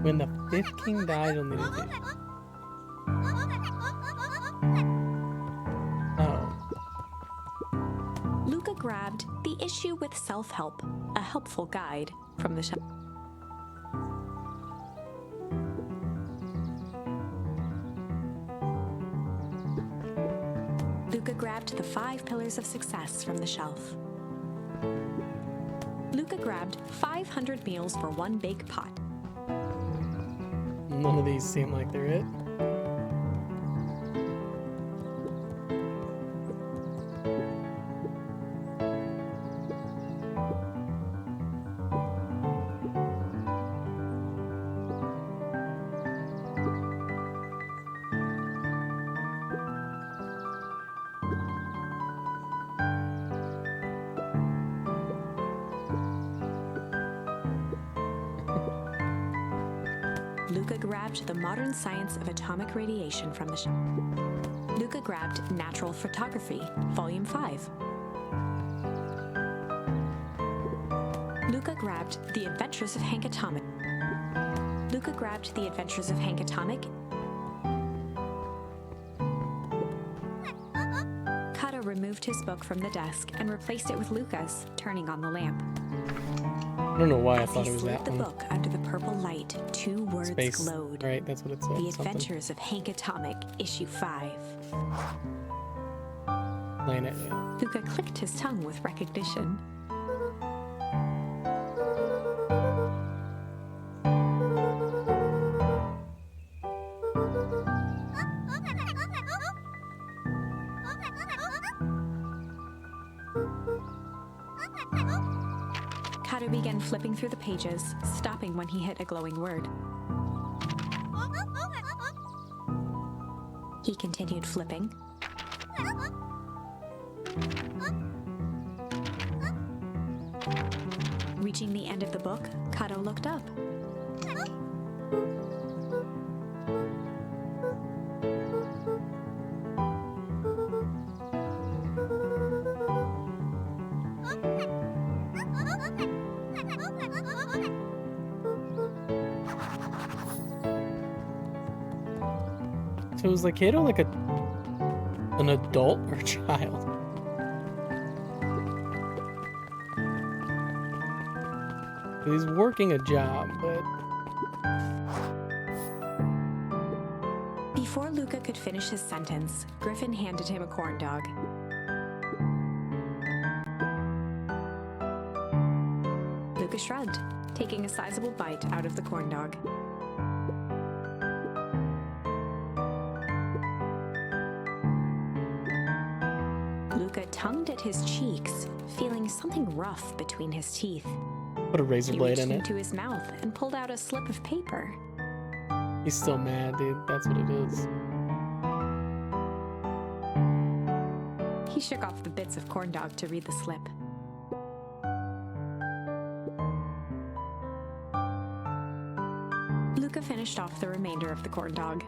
When the fifth king dies, only the fifth. Oh. Luca grabbed The Issue with Self-Help, a helpful guide, from the shelf. Luca grabbed The 5 Pillars of Success from the shelf. Luca grabbed 500 meals for one big pot. None of these seem like they're it. Luca grabbed The Modern Science of Atomic Radiation from the shelf. Luca grabbed Natural Photography, Volume 5. Luca grabbed The Adventures of Hank Atomic. Luca grabbed The Adventures of Hank Atomic. Kato removed his book from the desk and replaced it with Luca's, turning on the lamp. I don't know why I As thought he it was slid that the one. book under the purple light, 2 words Space. glowed. Right, that's what it said. The something. Adventures of Hank Atomic, Issue 5. Planet, yeah. Luca clicked his tongue with recognition. Otto began flipping through the pages, stopping when he hit a glowing word. He continued flipping. Reaching the end of the book, Kato looked up. So was the Kato like an adult or a child? He's working a job, but... Before Luca could finish his sentence, Griffin handed him a corn dog. Luca shrugged, taking a sizable bite out of the corn dog. Luca tongued at his cheeks, feeling something rough between his teeth. Put a razor He blade reached in it. into his mouth and pulled out a slip of paper. He's still mad, dude. That's what it is. He shook off the bits of corn dog to read the slip. Luca finished off the remainder of the corn dog.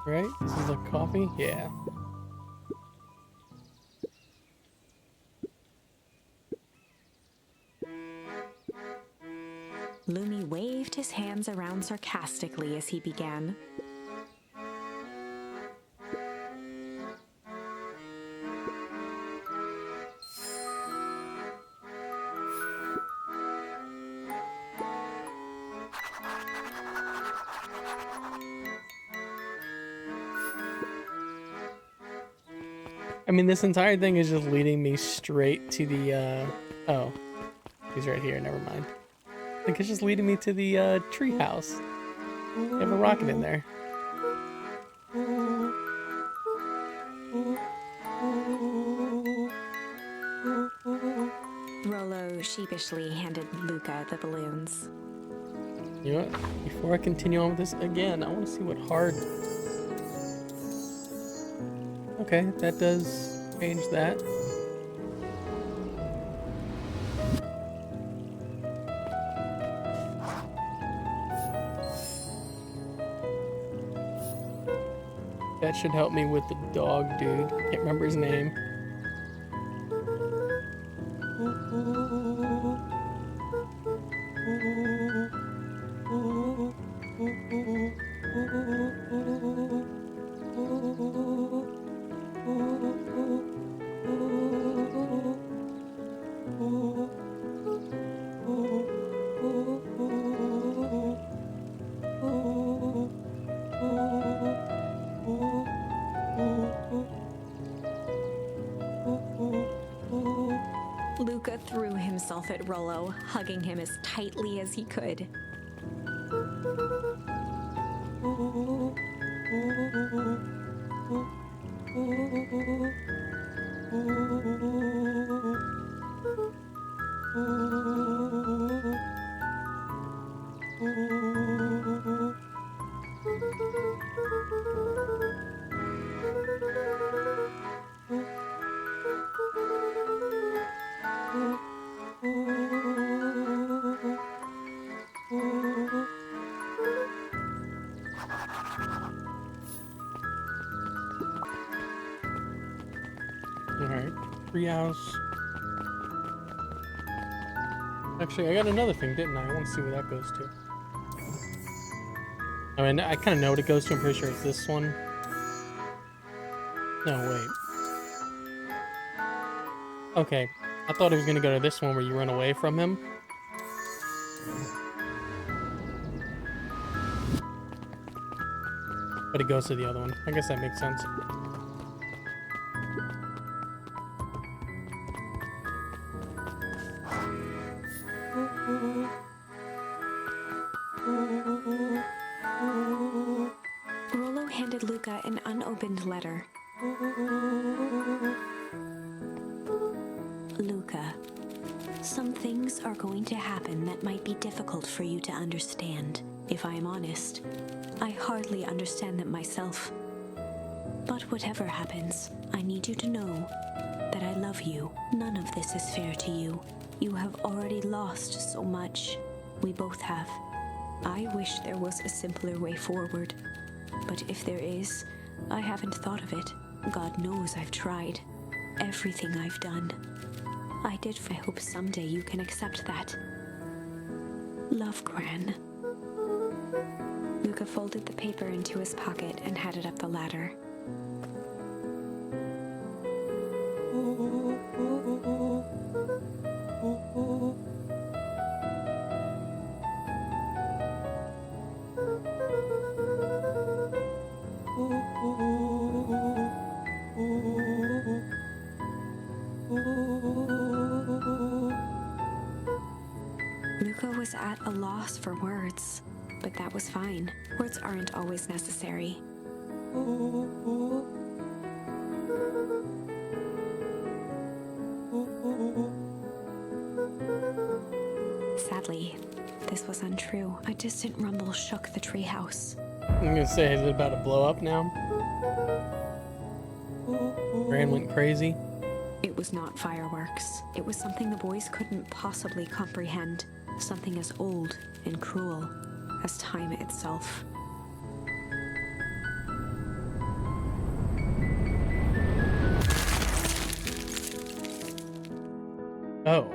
Right? This is like coffee? Yeah. Lumi waved his hands around sarcastically as he began. I mean, this entire thing is just leading me straight to the, oh. He's right here, never mind. I think it's just leading me to the, tree house. You have a rocket in there. Rollo sheepishly handed Luca the balloons. You know what? Before I continue on with this again, I want to see what hard... Okay, that does change that. That should help me with the dog dude. Can't remember his name. Luca threw himself at Rollo, hugging him as tightly as he could. Alright, treehouse. Actually, I got another thing, didn't I? I want to see where that goes to. I mean, I kind of know what it goes to. I'm pretty sure it's this one. No, wait. Okay, I thought it was going to go to this one where you run away from him. But it goes to the other one. I guess that makes sense. unopened letter. Luca, some things are going to happen that might be difficult for you to understand. If I am honest, I hardly understand them myself. But whatever happens, I need you to know that I love you. None of this is fair to you. You have already lost so much. We both have. I wish there was a simpler way forward. But if there is, I haven't thought of it. God knows I've tried. Everything I've done. I did. I hope someday you can accept that. Love, Gran. Luca folded the paper into his pocket and headed up the ladder. Luca was at a loss for words, but that was fine. Words aren't always necessary. Sadly, this was untrue. A distant rumble shook the treehouse. I'm gonna say, is it about to blow up now? Gran went crazy. It was not fireworks. It was something the boys couldn't possibly comprehend. Something as old and cruel as time itself. Oh.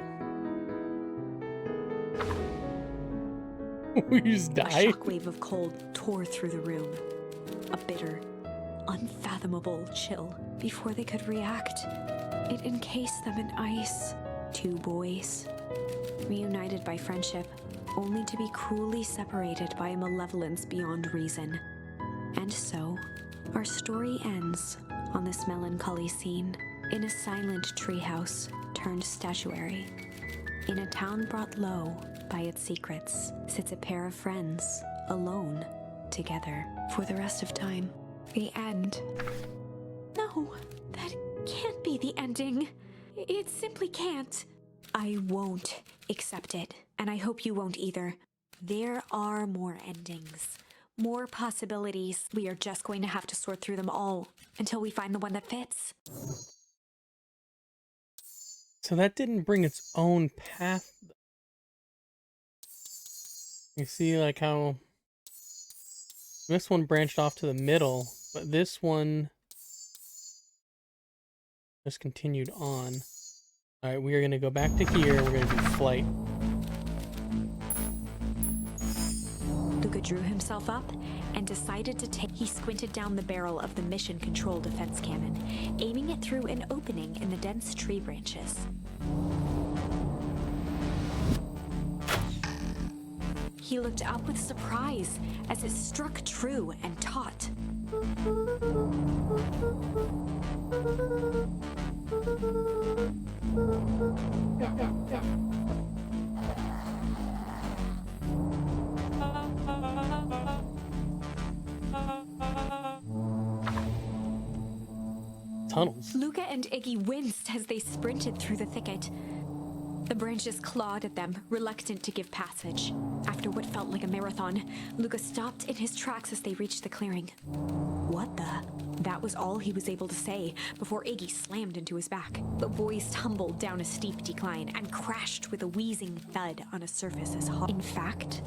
We just A died? shockwave of cold tore through the room. A bitter, unfathomable chill. Before they could react, it encased them in ice. Two boys, reunited by friendship, only to be cruelly separated by a malevolence beyond reason. And so, our story ends on this melancholy scene. In a silent treehouse turned statuary, in a town brought low by its secrets, sits a pair of friends, alone, together, for the rest of time. The end. No, that can't be the ending. It simply can't. I won't accept it, and I hope you won't either. There are more endings, more possibilities. We are just going to have to sort through them all until we find the one that fits. So that didn't bring its own path. You see, like, how this one branched off to the middle, but this one just continued on. All right, we are going to go back to here. We're going to do flight. Luca drew himself up and decided to take. He squinted down the barrel of the mission control defense cannon, aiming it through an opening in the dense tree branches. He looked up with surprise as it struck true and taut. Tunnels. Luca and Iggy winced as they sprinted through the thicket. The branches clawed at them, reluctant to give passage. After what felt like a marathon, Luca stopped in his tracks as they reached the clearing. What the? That was all he was able to say before Iggy slammed into his back. The boys tumbled down a steep decline and crashed with a wheezing thud on a surface as hot. In fact,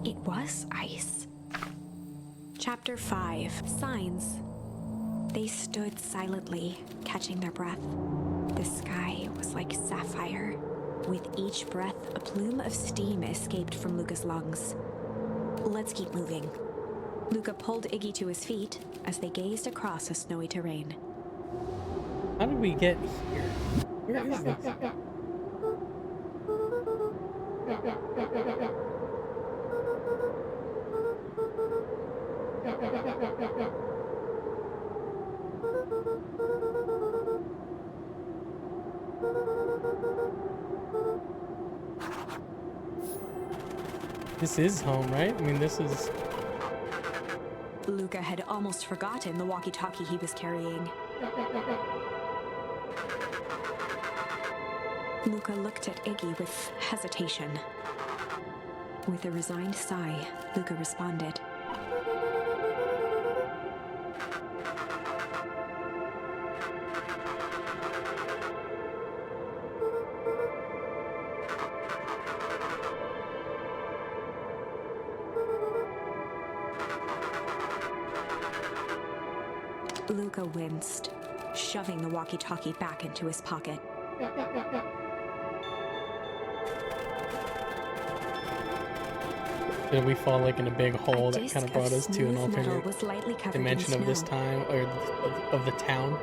it was ice. Chapter 5. Signs. They stood silently, catching their breath. The sky was like sapphire. With each breath, a plume of steam escaped from Luca's lungs. Let's keep moving. Luca pulled Iggy to his feet as they gazed across a snowy terrain. How did we get here? Where is this? This is home, right? I mean, this is... Luca had almost forgotten the walkie-talkie he was carrying. Luca looked at Iggy with hesitation. With a resigned sigh, Luca responded. Luca winced, shoving the walkie-talkie back into his pocket. Did we fall like in a big hole that kind of brought us to an alternate dimension of this time, or of the town?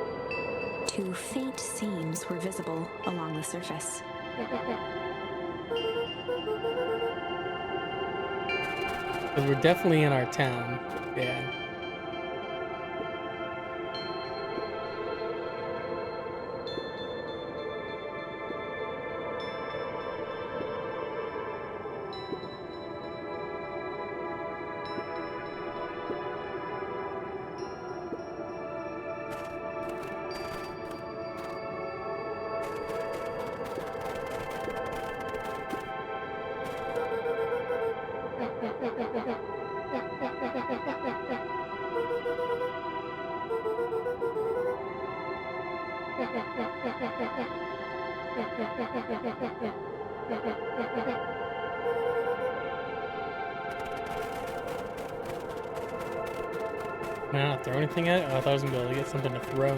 Two faint seams were visible along the surface. Because we're definitely in our town. Yeah. Can I not throw anything at it? Oh, I thought I was gonna be able to get something to throw.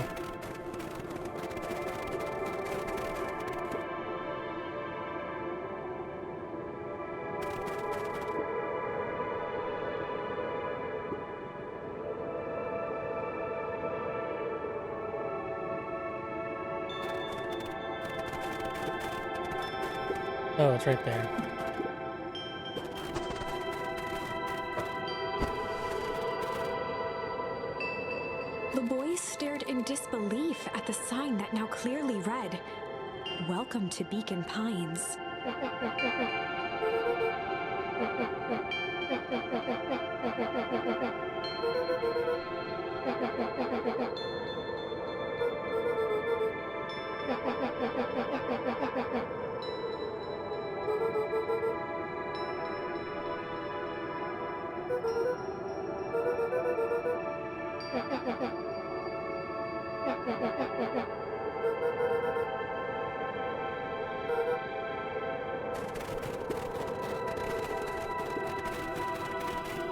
Oh, it's right there. The boys stared in disbelief at the sign that now clearly read, "Welcome to Beacon Pines."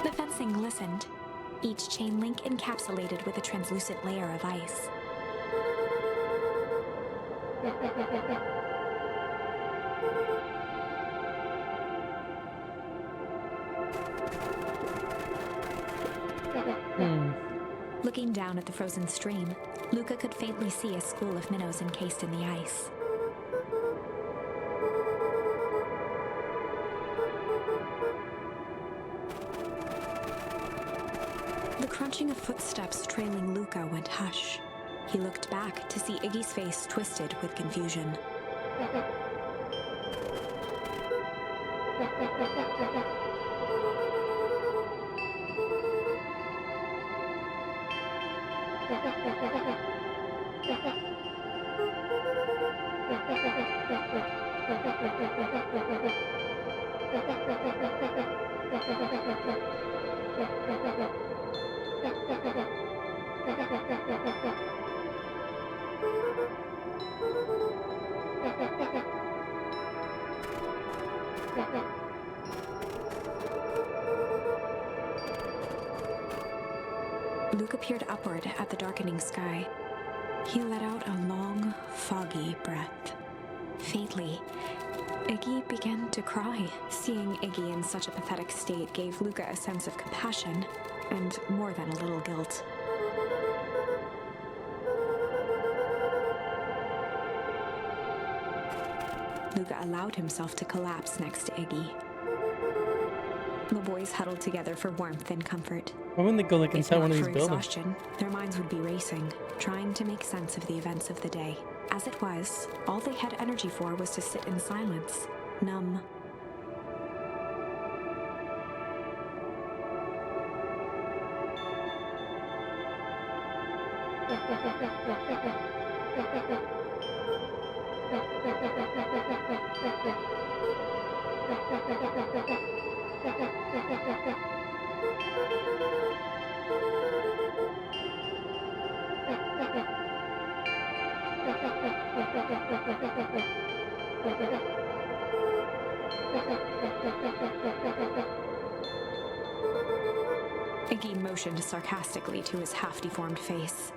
The fencing listened, each chain link encapsulated with a translucent layer of ice. Looking down at the frozen stream, Luca could faintly see a school of minnows encased in the ice. The crunching of footsteps trailing Luca went hush. He looked back to see Iggy's face twisted with confusion. Luca peered upward at the darkening sky. He let out a long, foggy breath. Faintly, Iggy began to cry. Seeing Iggy in such a pathetic state gave Luca a sense of compassion, and more than a little guilt. Luca allowed himself to collapse next to Iggy. The boys huddled together for warmth and comfort. Why wouldn't they go like inside one of these buildings? Exhaustion, their minds would be racing, trying to make sense of the events of the day. As it was, all they had energy for was to sit in silence, numb. Iggy motioned sarcastically to his half-deformed face.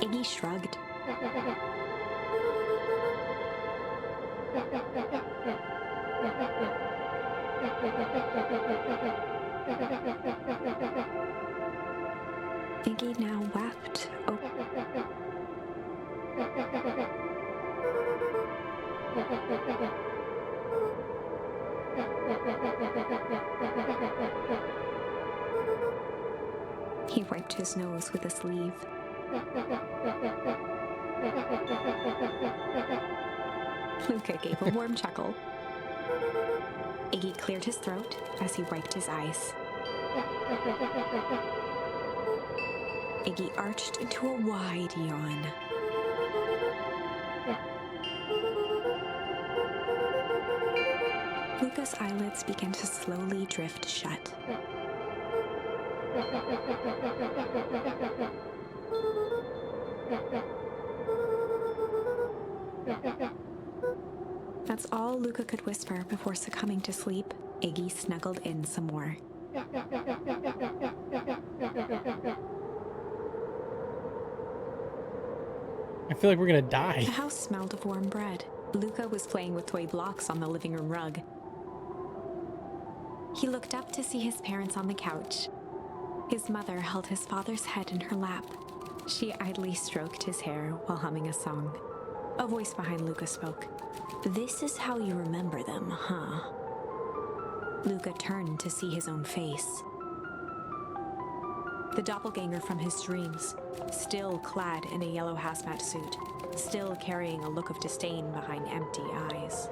Iggy shrugged. Iggy now wept. He wiped his nose with a sleeve. Luca gave a warm chuckle. Iggy cleared his throat as he wiped his eyes. Iggy arched into a wide yawn. Luca's eyelids began to slowly drift shut. That's all Luca could whisper before succumbing to sleep. Iggy snuggled in some more. I feel like we're gonna die. The house smelled of warm bread. Luca was playing with toy blocks on the living room rug. He looked up to see his parents on the couch. His mother held his father's head in her lap. She idly stroked his hair while humming a song. A voice behind Luca spoke. "This is how you remember them, huh?" Luca turned to see his own face. The doppelganger from his dreams, still clad in a yellow hazmat suit, still carrying a look of disdain behind empty eyes.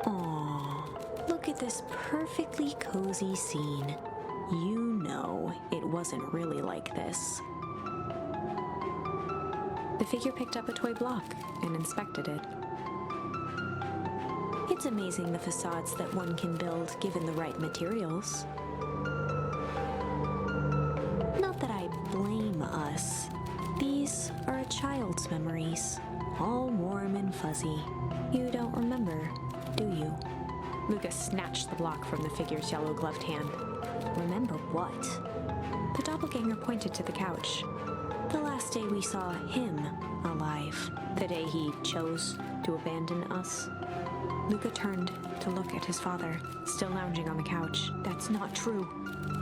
Aww, look at this perfectly cozy scene. You know it wasn't really like this. The figure picked up a toy block and inspected it. It's amazing the facades that one can build given the right materials. Not that I blame us. These are a child's memories, all warm and fuzzy. You don't remember, do you? Lucas snatched the block from the figure's yellow-gloved hand. Remember what? The doppelganger pointed to the couch. The last day we saw him alive. The day he chose to abandon us. Luca turned to look at his father, still lounging on the couch. That's not true.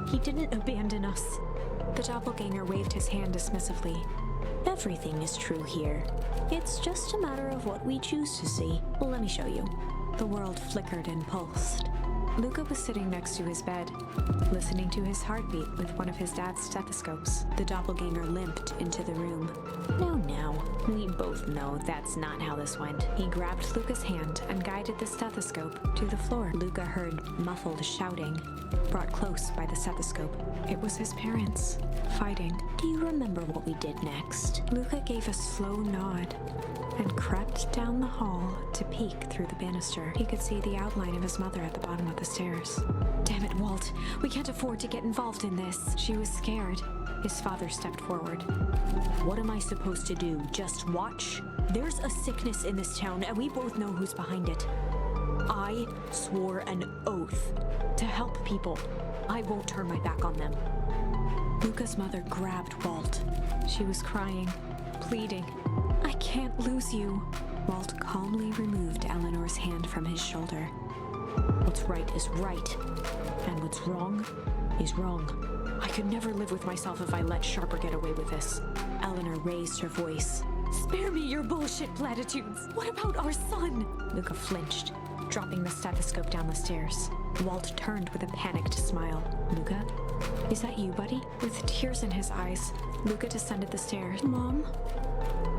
He didn't abandon us. The doppelganger waved his hand dismissively. Everything is true here. It's just a matter of what we choose to see. Well, let me show you. The world flickered and pulsed. Luca was sitting next to his bed, listening to his heartbeat with one of his dad's stethoscopes. The doppelganger limped into the room. No, we both know that's not how this went. He grabbed Luca's hand and guided the stethoscope to the floor. Luca heard muffled shouting, brought close by the stethoscope. It was his parents, fighting. Do you remember what we did next? Luca gave a slow nod and crept down the hall to peek through the banister. He could see the outline of his mother at the bottom of the stairs. Damn it, Walt. We can't afford to get involved in this. She was scared. His father stepped forward. What am I supposed to do? Just watch? There's a sickness in this town, and we both know who's behind it. I swore an oath to help people. I won't turn my back on them. Luca's mother grabbed Walt. She was crying, pleading. I can't lose you. Walt calmly removed Eleanor's hand from his shoulder. What's right is right, and what's wrong is wrong. I could never live with myself if I let Sharper get away with this. Eleanor raised her voice. Spare me your bullshit platitudes. What about our son? Luca flinched. dropping the stethoscope down the stairs. Walt turned with a panicked smile. Luca? Is that you, buddy? With tears in his eyes, Luca descended the stairs. Mom?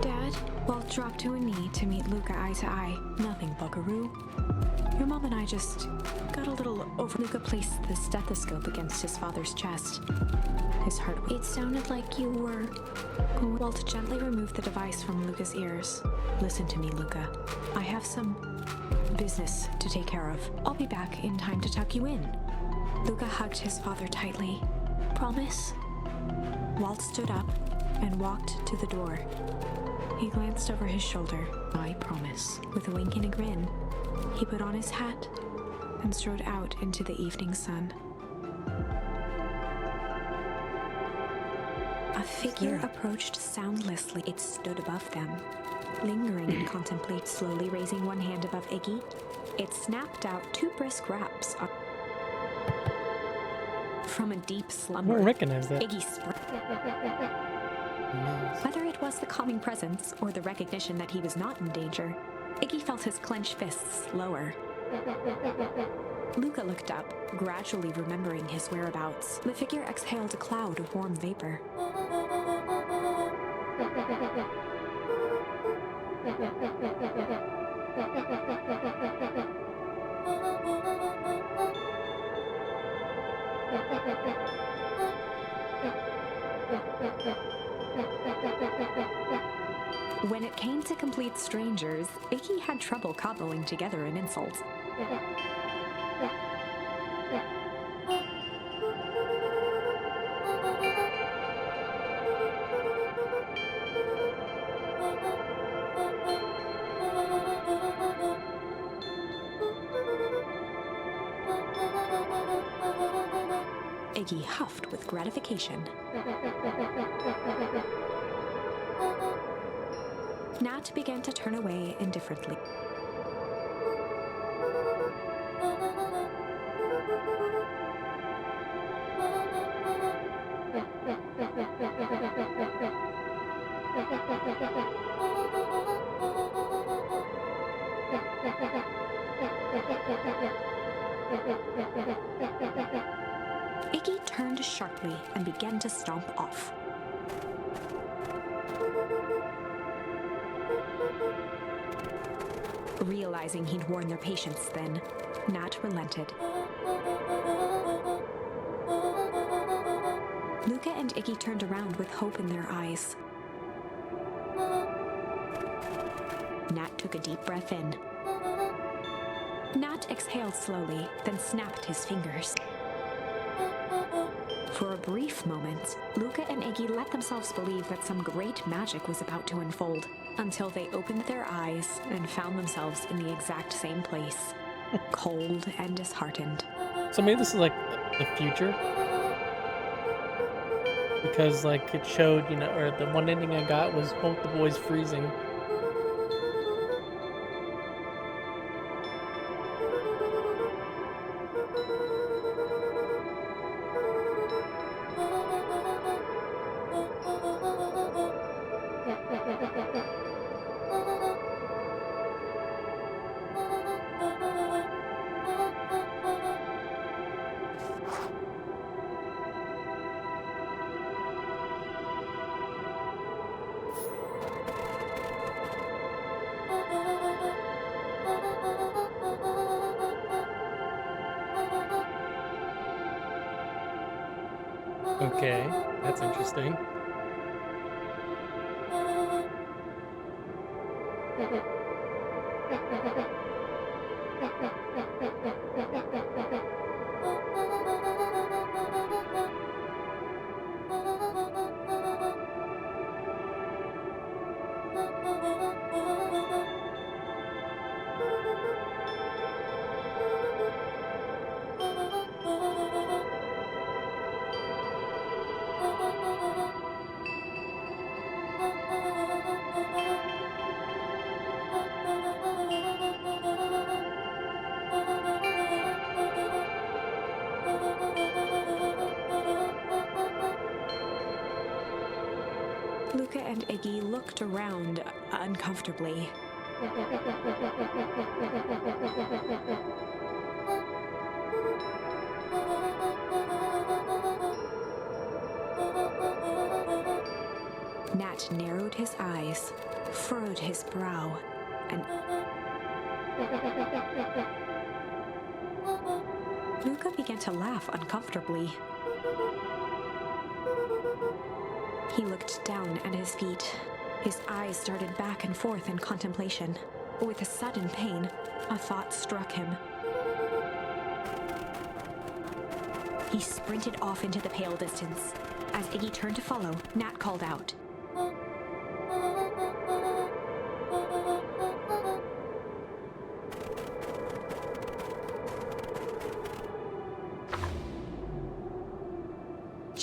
Dad? Walt dropped to a knee to meet Luca eye to eye. Nothing, buckaroo. Your mom and I just got a little over. Luca placed the stethoscope against his father's chest. His heart. It sounded like you were. Walt gently removed the device from Luca's ears. Listen to me, Luca. I have some business to take care of. I'll be back in time to tuck you in. Luca hugged his father tightly. Promise? Walt stood up and walked to the door. He glanced over his shoulder. I promise. With a wink and a grin, he put on his hat and strode out into the evening sun. A figure approached soundlessly. It stood above them, lingering and contemplate, slowly raising one hand above Iggy. It snapped out 2 brisk raps from a deep slumber. I don't recognize that. Iggy sprang. Whether it was the calming presence or the recognition that he was not in danger, Iggy felt his clenched fists lower. Luca looked up, gradually remembering his whereabouts. The figure exhaled a cloud of warm vapor. When it came to complete strangers, Iggy had trouble cobbling together an insult. Iggy huffed with gratification. Nat began to turn away indifferently. Iggy turned sharply and began to stomp off. Realizing he'd worn their patience then, Nat relented. Luca and Iggy turned around with hope in their eyes. Nat took a deep breath in. Nat exhaled slowly, then snapped his fingers. For a brief moment, Luca and Iggy let themselves believe that some great magic was about to unfold, until they opened their eyes and found themselves in the exact same place, cold and disheartened. So maybe this is like the future, because like it showed, you know, or the one ending I got was both the boys freezing. Okay, that's interesting. Luca and Iggy looked around uncomfortably. Nat narrowed his eyes, furrowed his brow, and Luca began to laugh uncomfortably. He looked down at his feet. His eyes darted back and forth in contemplation. With a sudden pain, a thought struck him. He sprinted off into the pale distance. As Iggy turned to follow, Nat called out.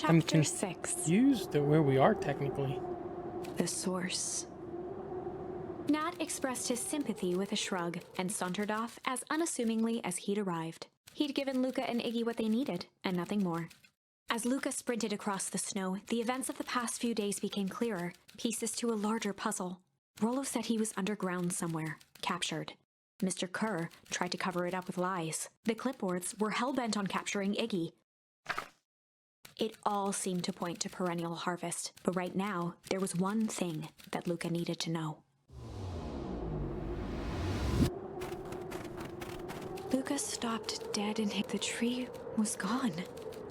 I'm Chapter 6. confused at where we are technically. The Source. Nat expressed his sympathy with a shrug and sauntered off as unassumingly as he'd arrived. He'd given Luca and Iggy what they needed, and nothing more. As Luca sprinted across the snow, the events of the past few days became clearer, pieces to a larger puzzle. Rollo said he was underground somewhere, captured. Mr. Kerr tried to cover it up with lies. The clipboards were hell-bent on capturing Iggy. It all seemed to point to perennial harvest, but right now, there was one thing that Luca needed to know. Luca stopped dead and the tree was gone,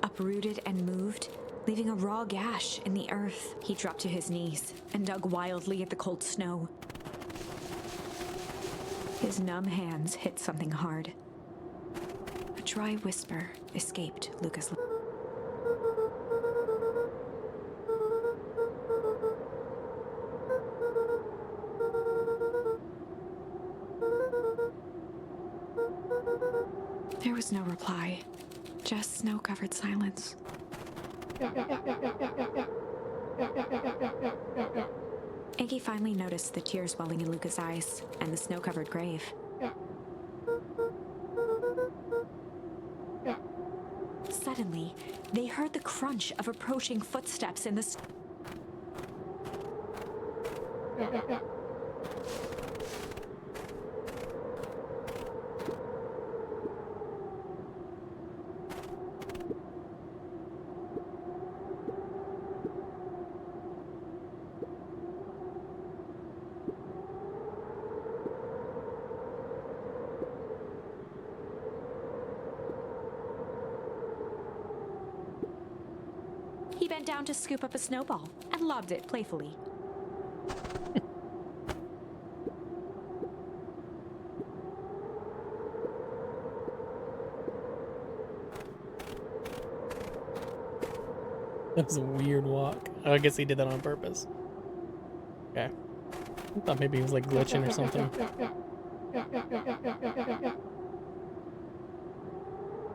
uprooted and moved, leaving a raw gash in the earth. He dropped to his knees and dug wildly at the cold snow. His numb hands hit something hard. A dry whisper escaped Luca's lips. There was no reply, just snow-covered silence. Iggy finally noticed the tears welling in Luca's eyes and the snow-covered grave. Suddenly, they heard the crunch of approaching footsteps in the He bent down to scoop up a snowball and lobbed it playfully. That was a weird walk. Oh, I guess he did that on purpose. Okay. I thought maybe he was like glitching or something.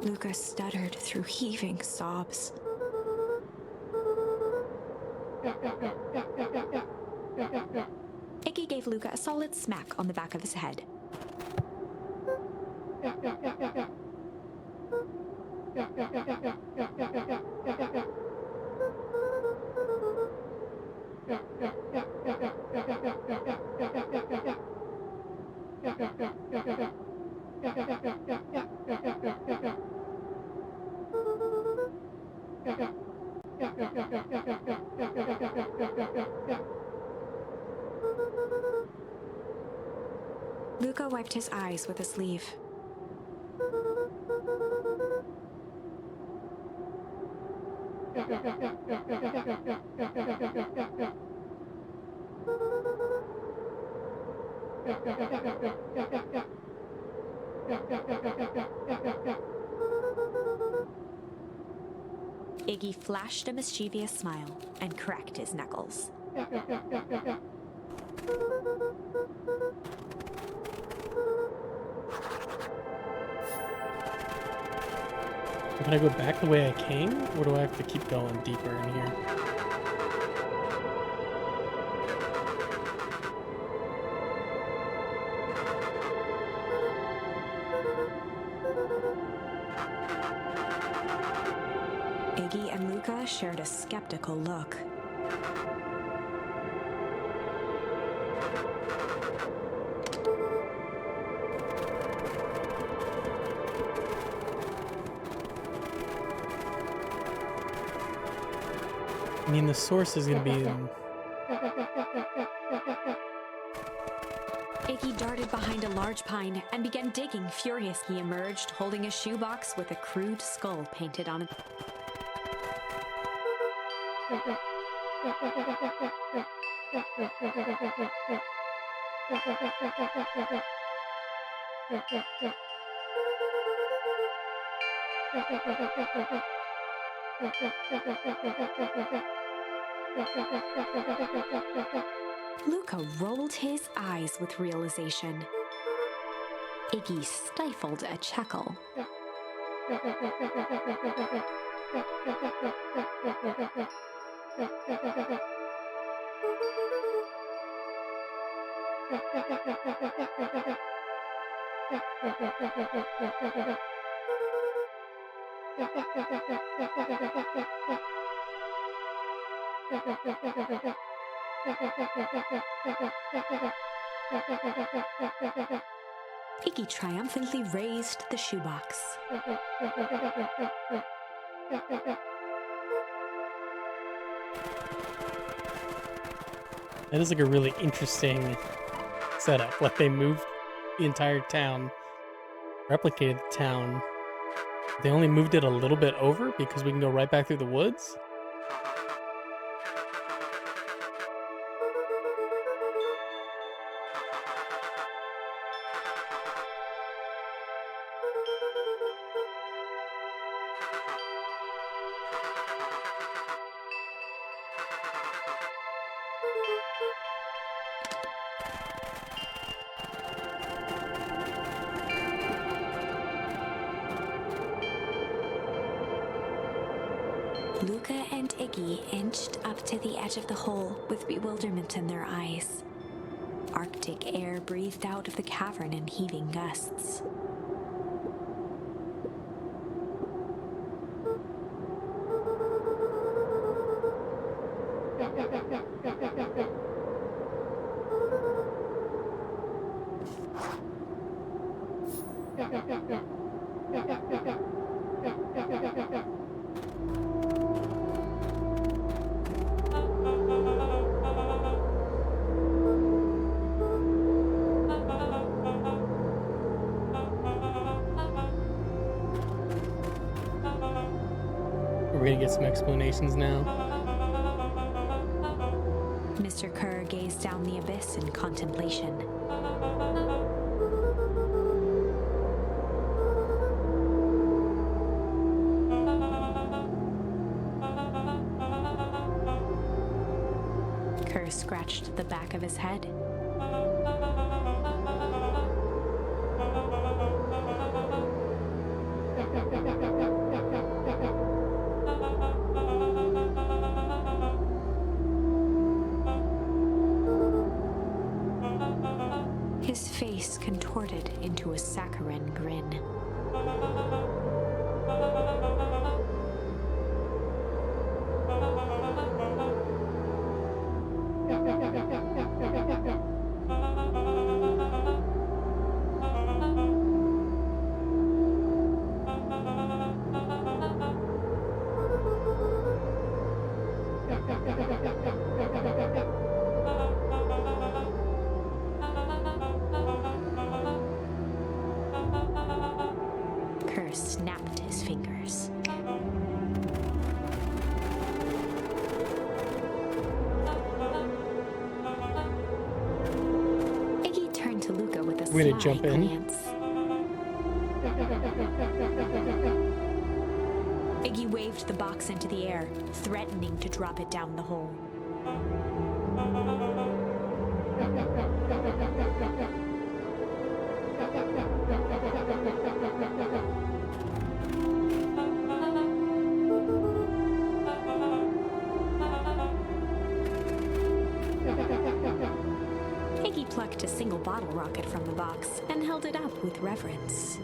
Luca stuttered through heaving sobs. Iggy gave Luca a solid smack on the back of his head. Luca wiped his eyes with a sleeve. Iggy flashed a mischievous smile and cracked his knuckles. Can I go back the way I came, or do I have to keep going deeper in here? Iggy and Luca shared a skeptical look. I mean, the source is gonna be in... Iggy darted behind a large pine and began digging. Furious, he emerged, holding a shoebox with a crude skull painted on it. Luca rolled his eyes with realization. Iggy stifled a chuckle. Iggy triumphantly raised the shoebox. That is like a really interesting setup. Like they moved the entire town, replicated the town. They only moved it a little bit over because we can go right back through the woods. Luca and Iggy inched up to the edge of the hole with bewilderment in their eyes. Arctic air breathed out of the cavern in heaving gusts. We're gonna get some explanations now. Mr. Kerr gazed down the abyss in contemplation. Kerr scratched the back of his head. His face contorted into a saccharine grin. Kerr snapped his fingers. Iggy turned to Luca with a We're gonna sly jump in. glance. Iggy waved the box into the air, threatening to drop it down the hole. Iggy plucked a single bottle rocket from the box and held it up with reverence.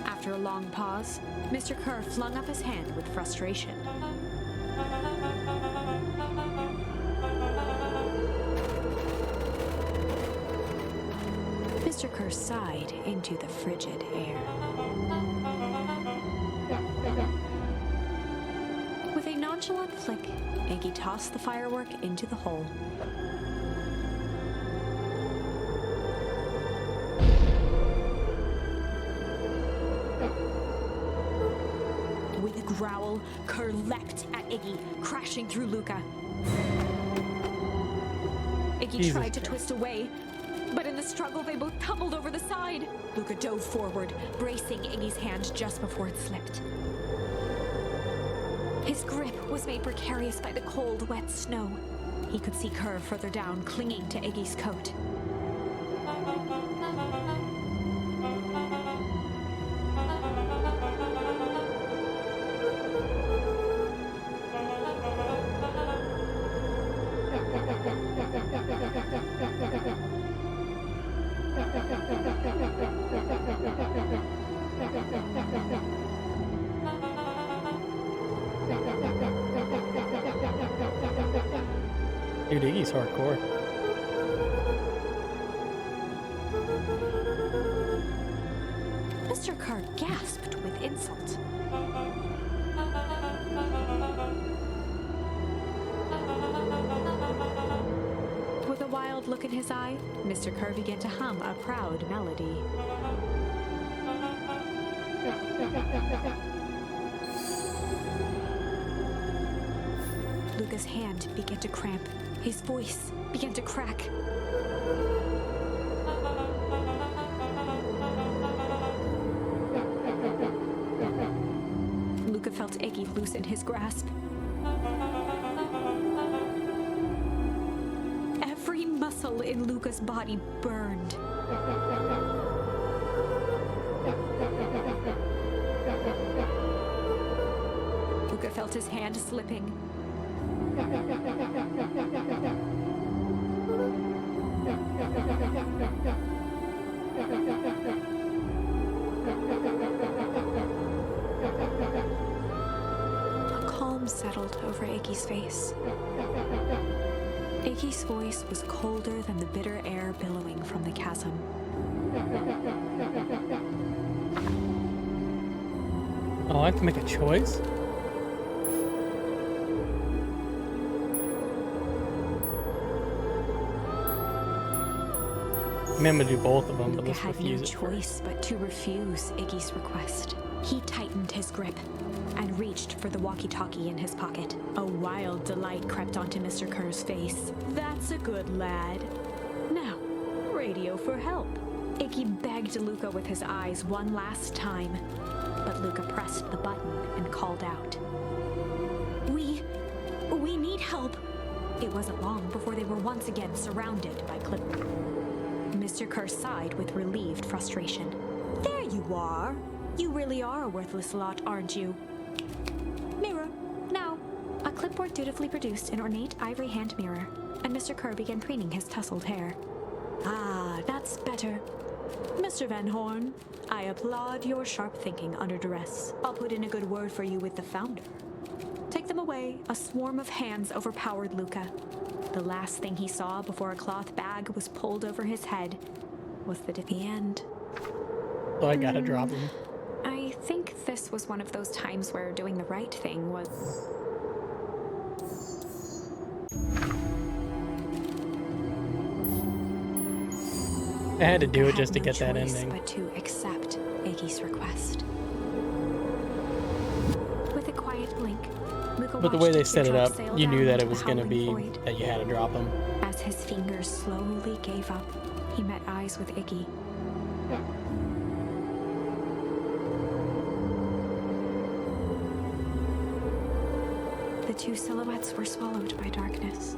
After a long pause, Mr. Kerr flung up his hand with frustration. Mr. Kerr sighed into the frigid air. nonchalant flick, Iggy tossed the firework into the hole. With a growl, Kerr leapt at Iggy, crashing through Luca. Iggy tried to twist away, but in the struggle they both tumbled over the side. Luca dove forward, bracing Iggy's hand just before it slipped. His grip was made precarious by the cold, wet snow. He could see Kerr further down, clinging to Iggy's coat. Dude, Iggy's hardcore. Mr. Kerr gasped with insult. With a wild look in his eye, Mr. Kerr began to hum a proud melody. Luca's hand began to cramp. His voice began to crack. Luca felt Iggy loosen his grasp. Every muscle in Luca's body burned. Luca felt his hand slipping. A calm settled over Iggy's face. Iggy's voice was colder than the bitter air billowing from the chasm. Oh, I have to make a choice? I mean, I'm gonna do both of them, but Luca let's had no refuse it choice but to refuse Iggy's request. He tightened his grip and reached for the walkie-talkie in his pocket. A wild delight crept onto Mr. Kerr's face. That's a good lad. Now, radio for help. Iggy begged Luca with his eyes one last time, but Luca pressed the button and called out. We need help. It wasn't long before they were once again surrounded by clippers. Mr. Kerr sighed with relieved frustration. There you are. You really are a worthless lot, aren't you? Mirror, now. A clipboard dutifully produced an ornate ivory hand mirror, and Mr. Kerr began preening his tousled hair. Ah, that's better. Mr. Van Horn, I applaud your sharp thinking under duress. I'll put in a good word for you with the founder. Take them away. A swarm of hands overpowered Luca. The last thing he saw before a cloth bag was pulled over his head was that at the end. So I gotta drop him. I think this was one of those times where doing the right thing was... I had to do it Luca just to had get no that choice ending. but to accept Iggy's request. With a quiet blink, Luca But the watched way they the set it truck up, sail you knew down that it into was the gonna howling be void. that you had to drop him. As his fingers slowly gave up, he met eyes with Iggy. The two silhouettes were swallowed by darkness.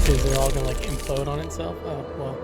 Is it all gonna like implode on itself? Oh, well.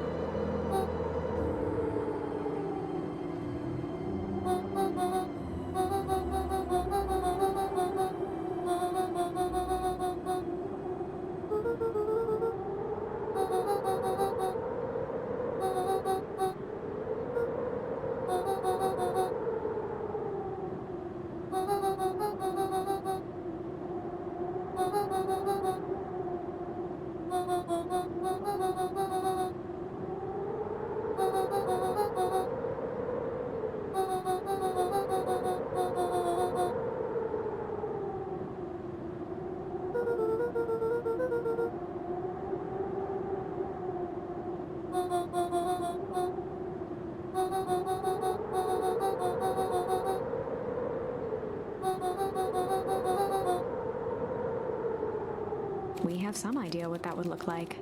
We have some idea what that would look like.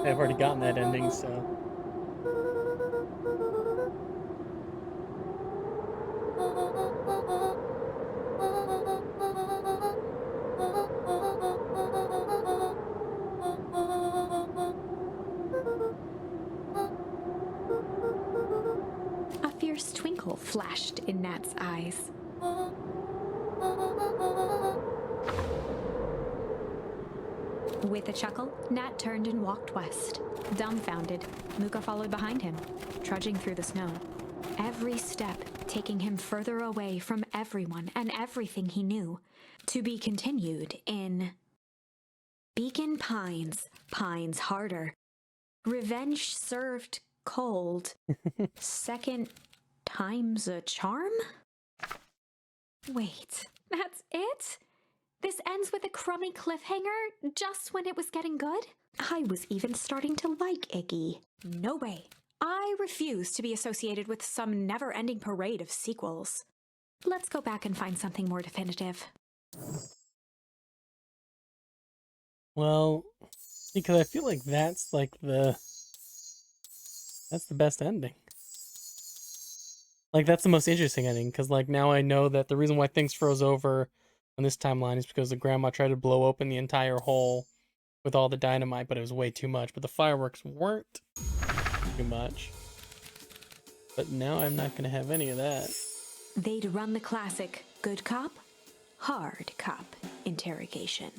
I've already gotten that ending, so. A fierce twinkle flashed in Nat's eyes. With a chuckle, Nat turned and walked west. Dumbfounded, Luca followed behind him, trudging through the snow. Every step taking him further away from everyone and everything he knew. To be continued in Beacon Pines, Pines Harder. Revenge served cold. Second time's a charm? Wait, that's it? This ends with a crummy cliffhanger just when it was getting good? I was even starting to like Iggy. No way. I refuse to be associated with some never-ending parade of sequels. Let's go back and find something more definitive. Well, because I feel like that's like that's the best ending. Like, that's the most interesting ending, because like now I know that the reason why things froze over on this timeline is because the grandma tried to blow open the entire hole with all the dynamite, but it was way too much. But the fireworks weren't too much. But now I'm not going to have any of that. They'd run the classic good cop, hard cop interrogation.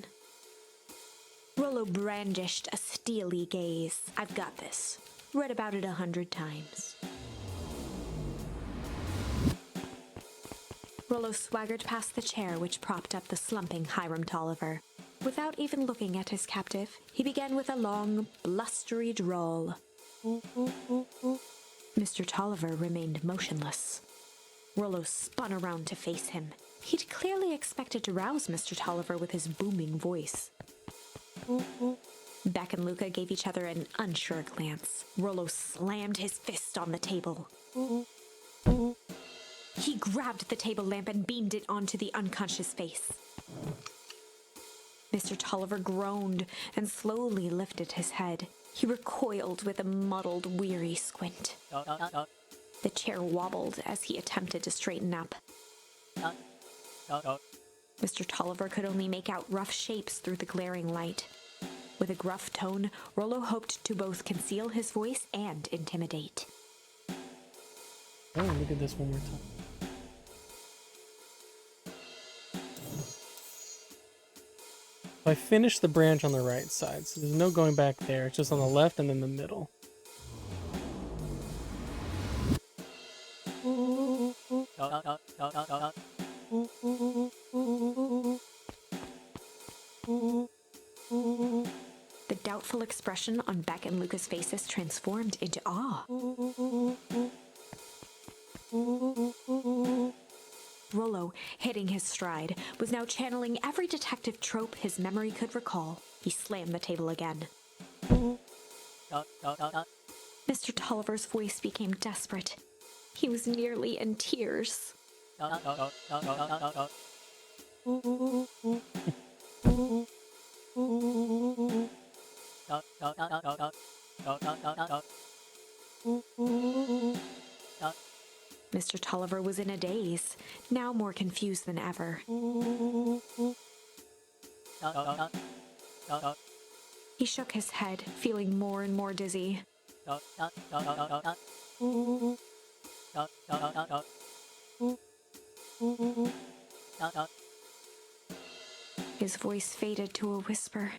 Rollo brandished a steely gaze. I've got this. Read about it 100 times. Rollo swaggered past the chair which propped up the slumping Hiram Tolliver. Without even looking at his captive, he began with a long, blustery drawl. Mr. Tolliver remained motionless. Rollo spun around to face him. He'd clearly expected to rouse Mr. Tolliver with his booming voice. Beck and Luca gave each other an unsure glance. Rollo slammed his fist on the table. He grabbed the table lamp and beamed it onto the unconscious face. Mr. Tolliver groaned and slowly lifted his head. He recoiled with a muddled, weary squint. The chair wobbled as he attempted to straighten up. Mr. Tolliver could only make out rough shapes through the glaring light. With a gruff tone, Rollo hoped to both conceal his voice and intimidate. Oh, look at this one more time. I finished the branch on the right side, so there's no going back there. It's just on the left and then the middle. The doubtful expression on Beck and Luca's faces transformed into awe. Rollo, hitting his stride, was now channeling every detective trope his memory could recall. He slammed the table again. Mr. Tolliver's voice became desperate. He was nearly in tears. Mr. Tolliver was in a daze, now more confused than ever. He shook his head, feeling more and more dizzy. His voice faded to a whisper.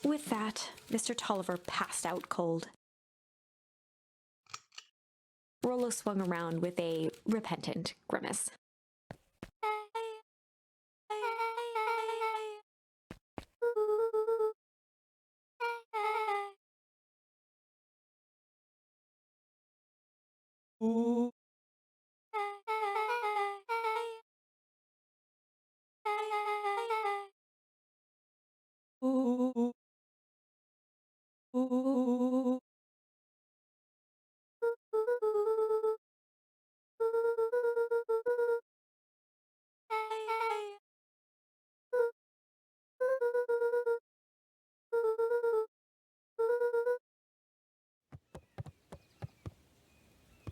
With that, Mr. Tolliver passed out cold. Rollo swung around with a repentant grimace. Ooh. Ooh. Ooh.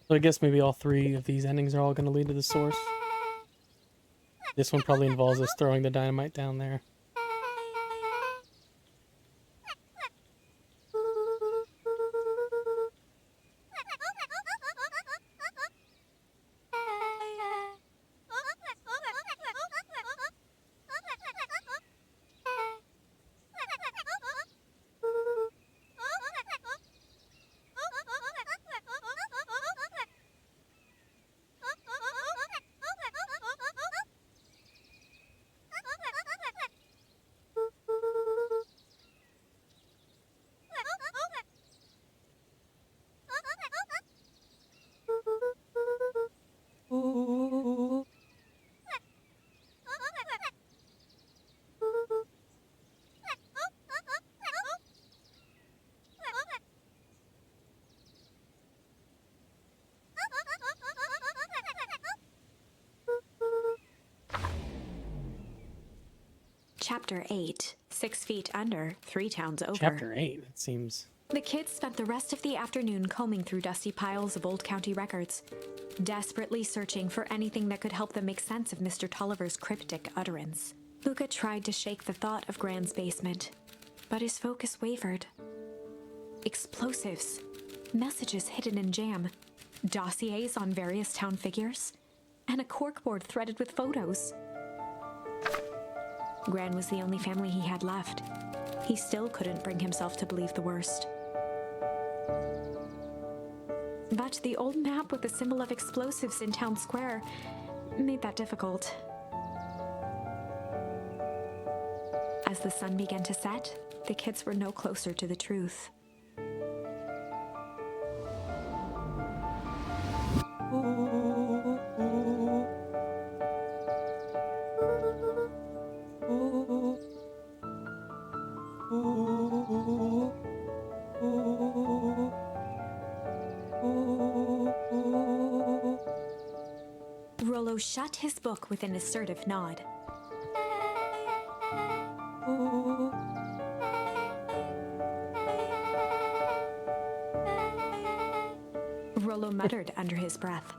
So I guess maybe all three of these endings are all going to lead to the source. This one probably involves us throwing the dynamite down there. Chapter 8. 6 feet under, 3 towns over. Chapter 8, it seems. The kids spent the rest of the afternoon combing through dusty piles of old county records, desperately searching for anything that could help them make sense of Mr. Tolliver's cryptic utterance. Luca tried to shake the thought of Gran's basement, but his focus wavered. Explosives, messages hidden in jam, dossiers on various town figures, and a corkboard threaded with photos. Gran was the only family he had left. He still couldn't bring himself to believe the worst. But the old map with the symbol of explosives in town square made that difficult. As the sun began to set, the kids were no closer to the truth. Rollo shut his book with an assertive nod. Rollo muttered under his breath.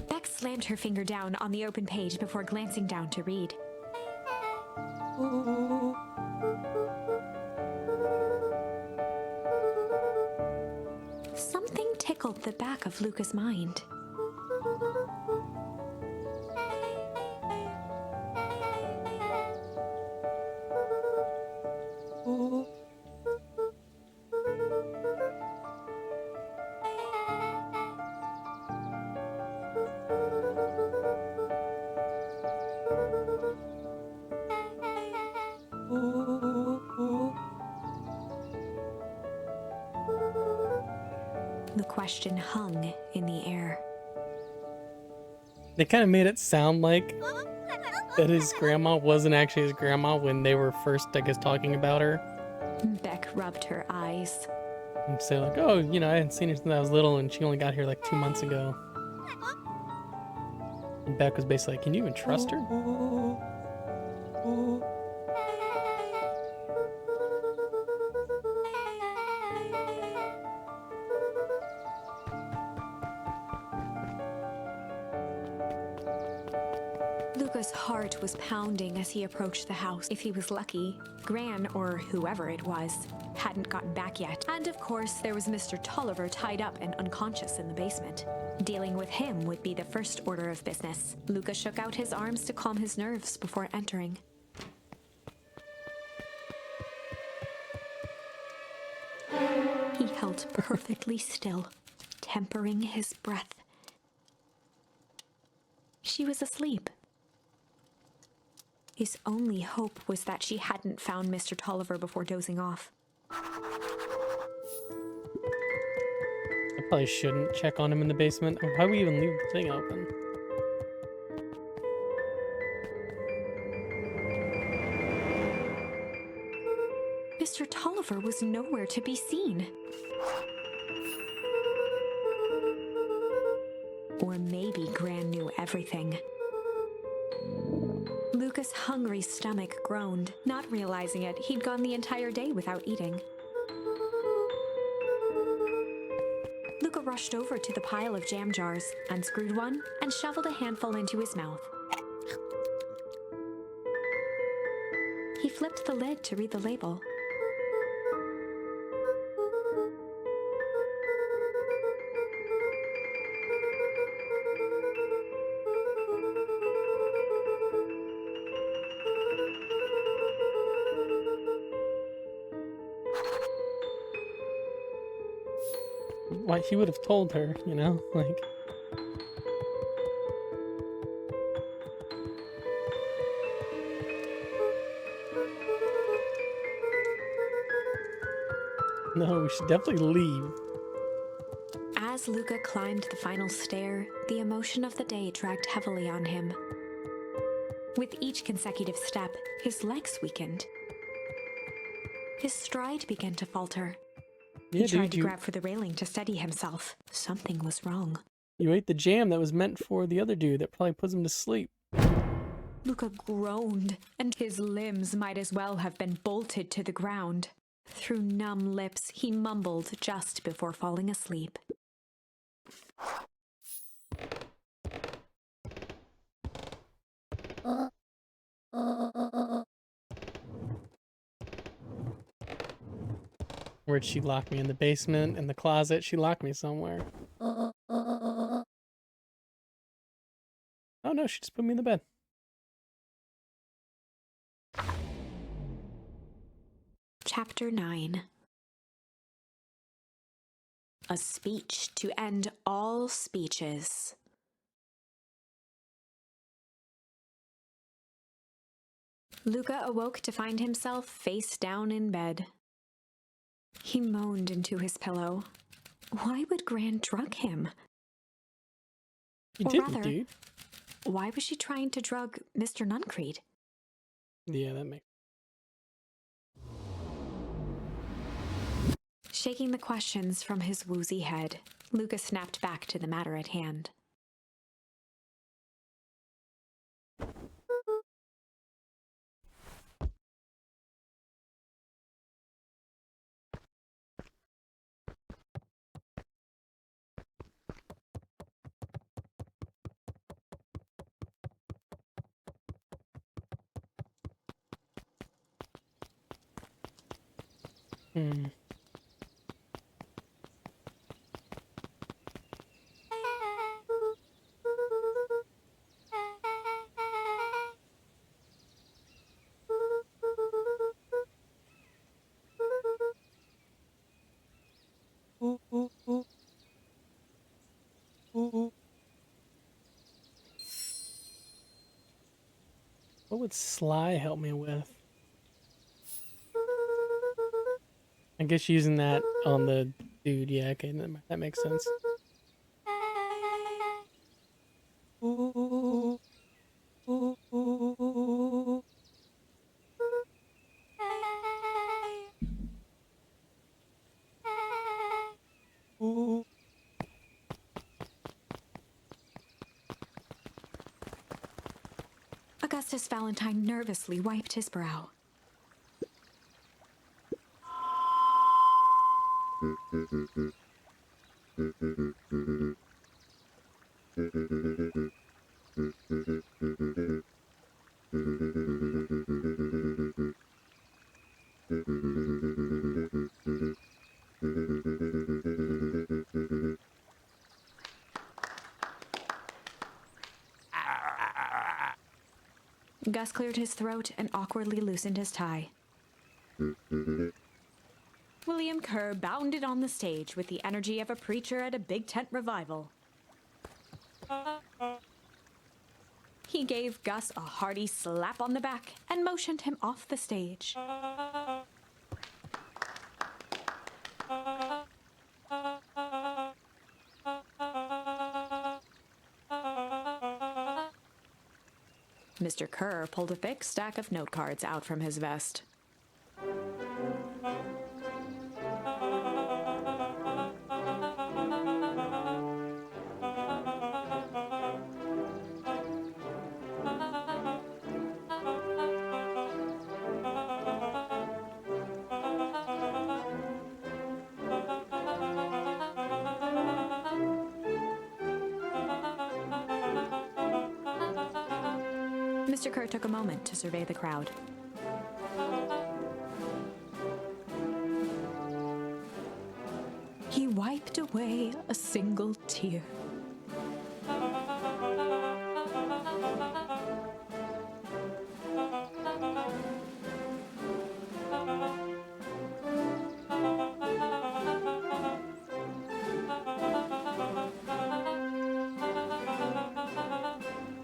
Beck slammed her finger down on the open page before glancing down to read. Something tickled the back of Luca's mind. The question hung in the air. They kind of made it sound like that his grandma wasn't actually his grandma when they were first, I guess, talking about her. Beck rubbed her eyes. And say like, oh, you know, I hadn't seen her since I was little and she only got here like 2 months ago. And Beck was basically like, can you even trust her? Luca's heart was pounding as he approached the house. If he was lucky, Gran, or whoever it was, hadn't gotten back yet. And of course, there was Mr. Tolliver tied up and unconscious in the basement. Dealing with him would be the first order of business. Luca shook out his arms to calm his nerves before entering. He held perfectly still, tempering his breath. She was asleep. His only hope was that she hadn't found Mr. Tolliver before dozing off. I probably shouldn't check on him in the basement. Oh, why would we even leave the thing open? Mr. Tolliver was nowhere to be seen. Or maybe Gran knew everything. Luca's hungry stomach groaned. Not realizing it, he'd gone the entire day without eating. Luca rushed over to the pile of jam jars, unscrewed one, and shoveled a handful into his mouth. He flipped the lid to read the label. Why, he would have told her, you know? Like... No, we should definitely leave. As Luca climbed the final stair, the emotion of the day dragged heavily on him. With each consecutive step, his legs weakened. His stride began to falter. Yeah, He tried dude, to grab for the railing to steady himself. Something was wrong. you ate the jam that was meant for the other dude that probably puts him to sleep. Luca groaned, and his limbs might as well have been bolted to the ground. Through numb lips, he mumbled just before falling asleep. Where'd she lock me? In the basement? In the closet? She locked me somewhere. Oh no, she just put me in the bed. Chapter 9. A speech to end all speeches. Luca awoke to find himself face down in bed. He moaned into his pillow. Why would Gran drug him? You Or didn't, rather, dude. why was she trying to drug Mr. Nuncreed? Yeah, that makes... Shaking the questions from his woozy head, Luca snapped back to the matter at hand. What would Sly help me with? I guess using that on the dude. Yeah, okay, that makes sense. Augustus Valentine nervously wiped his brow. Gus cleared his throat and awkwardly loosened his tie. William Kerr bounded on the stage with the energy of a preacher at a big tent revival. He gave Gus a hearty slap on the back and motioned him off the stage. Mr. Kerr pulled a thick stack of note cards out from his vest. Mr. Kerr took a moment to survey the crowd. He wiped away a single tear.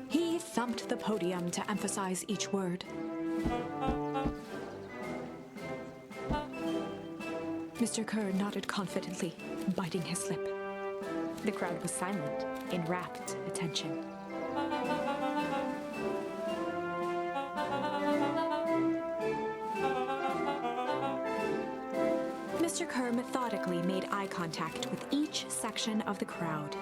He thumped the podium to emphasize each word. Mr. Kerr nodded confidently, biting his lip. The crowd was silent, in rapt attention. Mr. Kerr methodically made eye contact with each section of the crowd.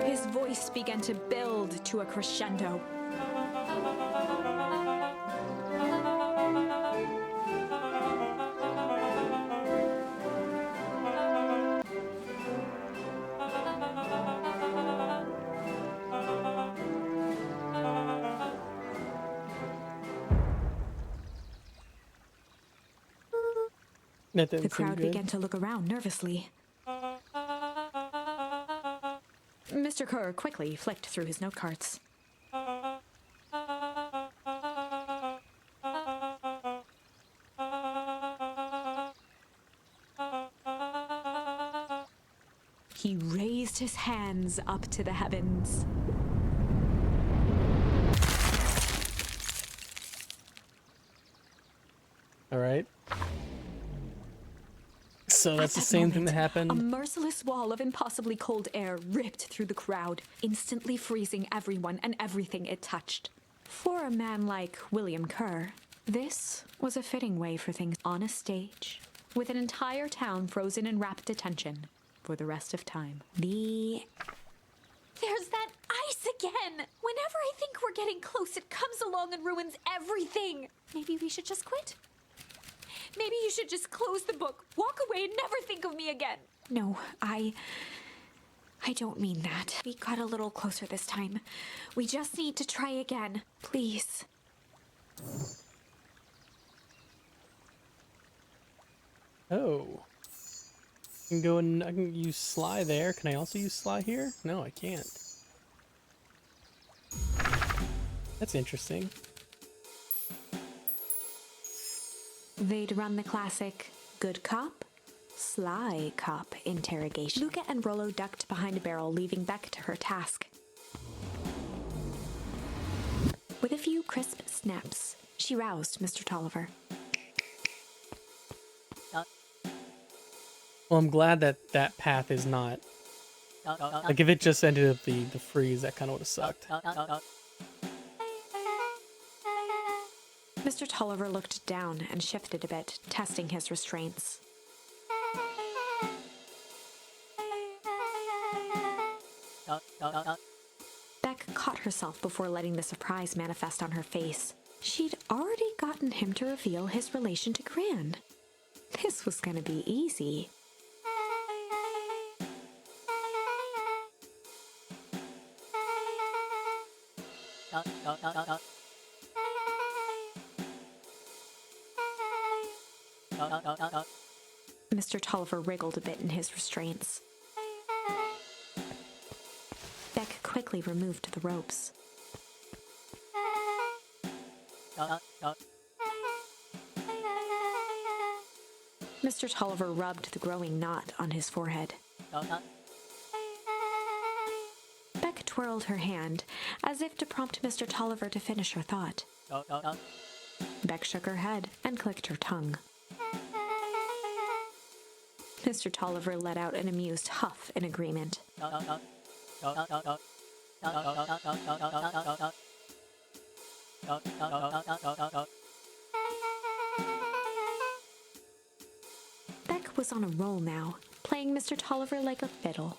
His voice began to build to a crescendo. The crowd began to look around nervously. Mr. Kerr quickly flicked through his note cards. He raised his hands up to the heavens. All right. So that's the same thing that happened. A merciless wall of impossibly cold air ripped through the crowd, instantly freezing everyone and everything it touched. For a man like William Kerr, this was a fitting way for things on a stage, with an entire town frozen in rapt attention for the rest of time. There's that ice again! Whenever I think we're getting close, it comes along and ruins everything! Maybe we should just quit? Maybe you should just close the book, walk away, and never think of me again. No, I don't mean that. We got a little closer this time. We just need to try again. Please. Oh. I can go and I can use Sly there. Can I also use Sly here? No, I can't. That's interesting. They'd run the classic good cop, sly cop interrogation. Luca and Rollo ducked behind a barrel, leaving Beck to her task. With a few crisp snaps, she roused Mr. Tolliver. Well, I'm glad that that path is not... Like, if it just ended up the freeze, that kind of would have sucked. Mr. Tolliver looked down and shifted a bit, testing his restraints. Beck caught herself before letting the surprise manifest on her face. She'd already gotten him to reveal his relation to Gran. This was gonna be easy. Mr. Tolliver wriggled a bit in his restraints. Beck quickly removed the ropes. Mr. Tolliver rubbed the growing knot on his forehead. Beck twirled her hand, as if to prompt Mr. Tolliver to finish her thought. Beck shook her head and clicked her tongue. Mr. Tolliver let out an amused huff in agreement. Beck was on a roll now, playing Mr. Tolliver like a fiddle.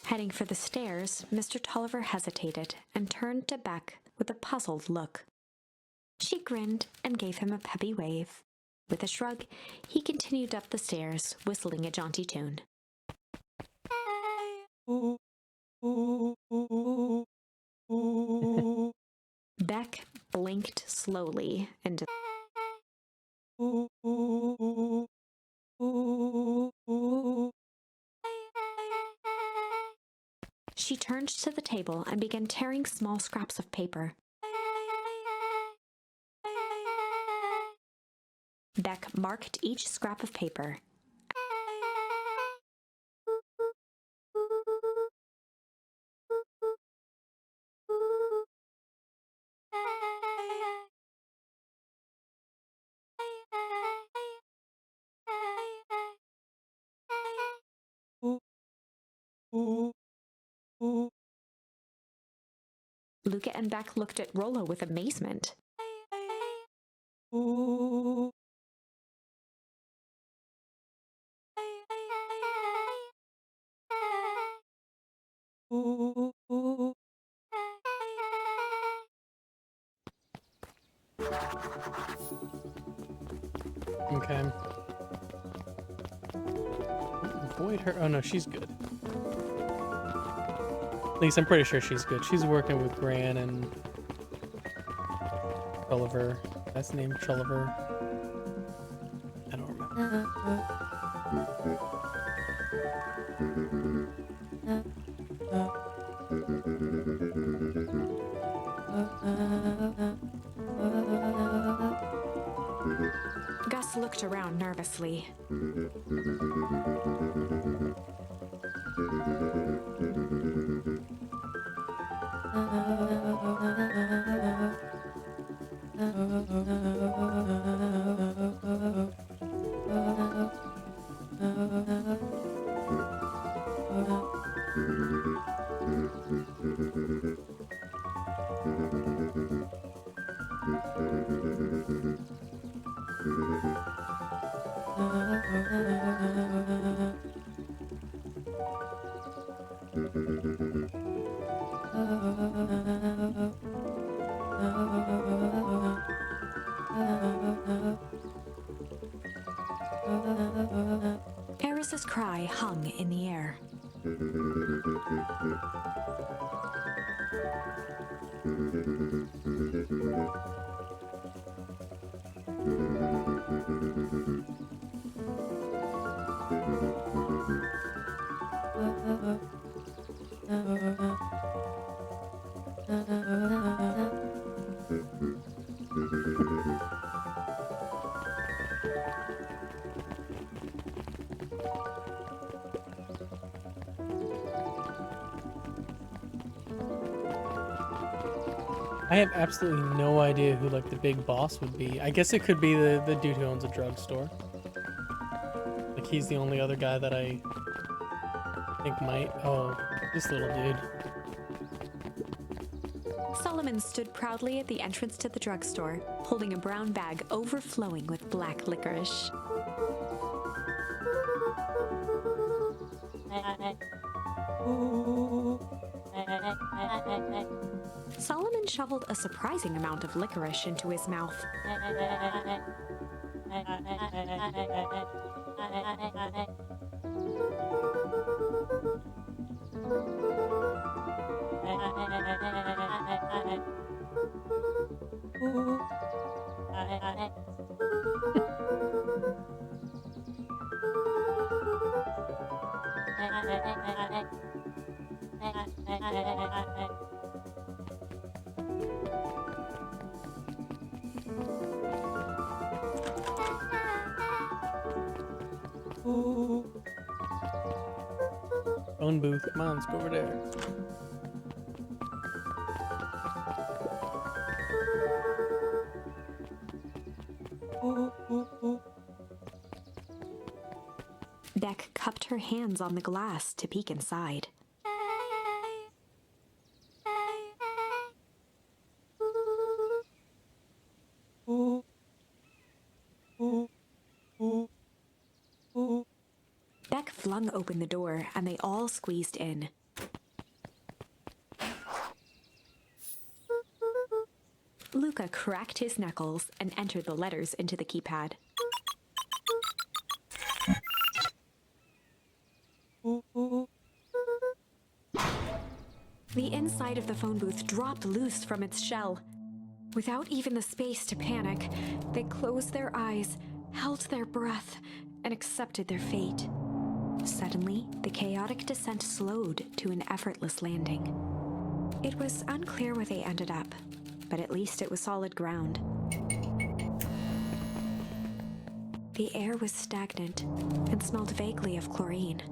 Heading for the stairs, Mr. Tolliver hesitated and turned to Beck with a puzzled look. She grinned and gave him a peppy wave. With a shrug, he continued up the stairs, whistling a jaunty tune. Beck blinked slowly and she turned to the table and began tearing small scraps of paper. Beck marked each scrap of paper. Luca and Beck looked at Rollo with amazement. Okay. Avoid her. Oh no, she's good. At least I'm pretty sure she's good. She's working with Gran and Chulliver. That's the name, Chulliver. I don't remember. Gus looked around nervously. Eris's cry hung in the air. I have absolutely no idea who like the big boss would be. I guess it could be the dude who owns a drugstore. Like he's the only other guy that I think might. Oh, this little dude. Solomon stood proudly at the entrance to the drugstore, holding a brown bag overflowing with black licorice. Solomon shoveled a surprising amount of licorice into his mouth. Phone booth. Come on, let's go over there. Beck cupped her hands on the glass to peek inside. Beck flung open the door, and they all squeezed in. Luca cracked his knuckles and entered the letters into the keypad. The inside of the phone booth dropped loose from its shell. Without even the space to panic, they closed their eyes, held their breath, and accepted their fate. Suddenly, the chaotic descent slowed to an effortless landing. It was unclear where they ended up, but at least it was solid ground. The air was stagnant and smelled vaguely of chlorine.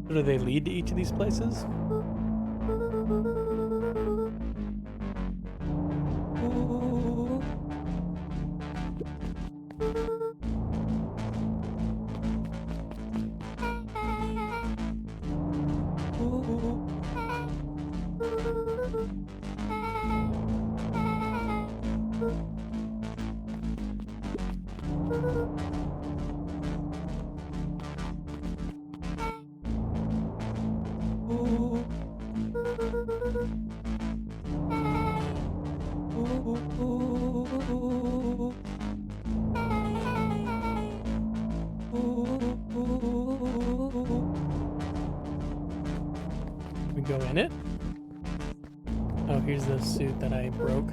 Do they lead to each of these places? We go in it? Oh, here's the suit that I broke.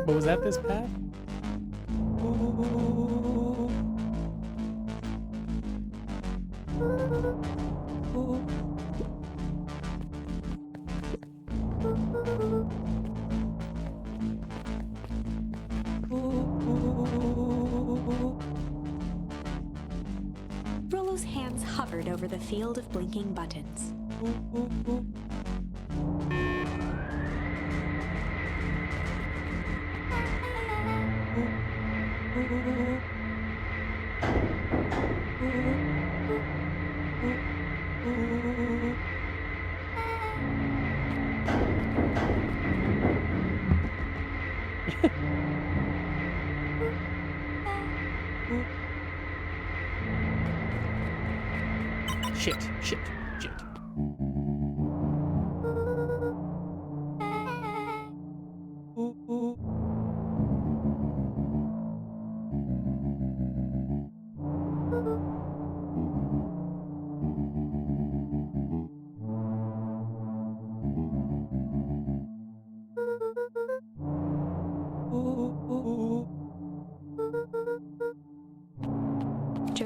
But was that this path? Rollo's hands hovered over the field of blinking buttons. Shit.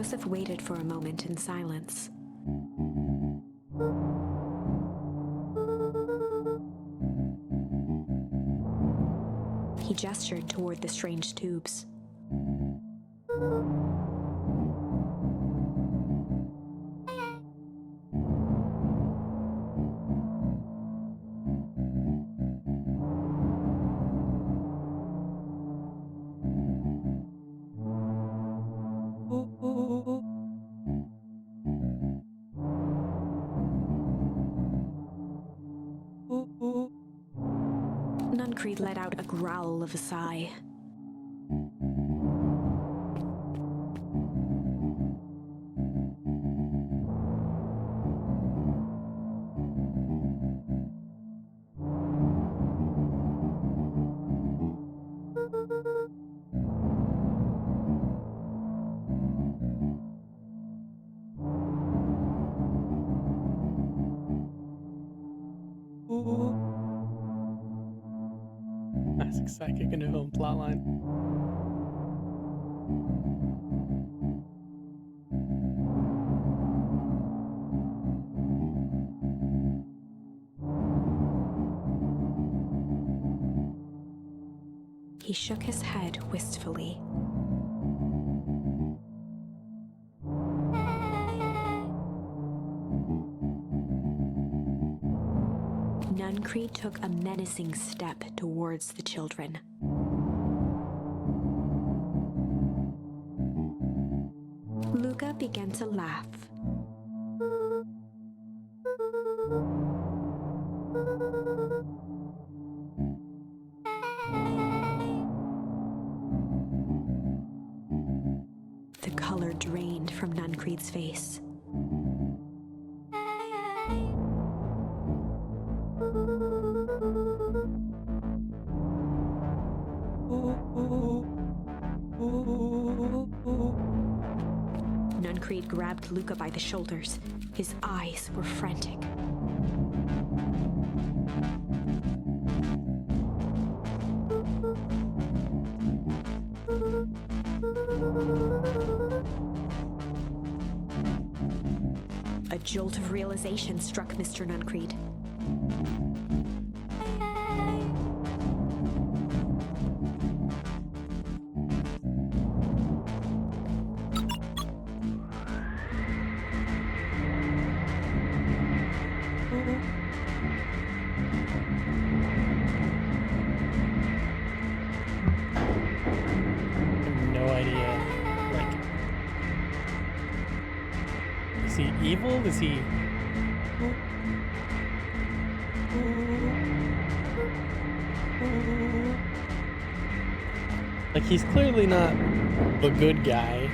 Joseph waited for a moment in silence. He gestured toward the strange tubes. Nuncreed let out a growl of a sigh. Classic psychic into film plotline. He shook his head wistfully. Nuncreed took a menacing step towards the children. Luca began to laugh. The color drained from Nuncreed's face. Nuncreed grabbed Luca by the shoulders. His eyes were frantic. A jolt of realization struck Mr. Nuncreed. Is he evil? Is he... Like, he's clearly not the good guy.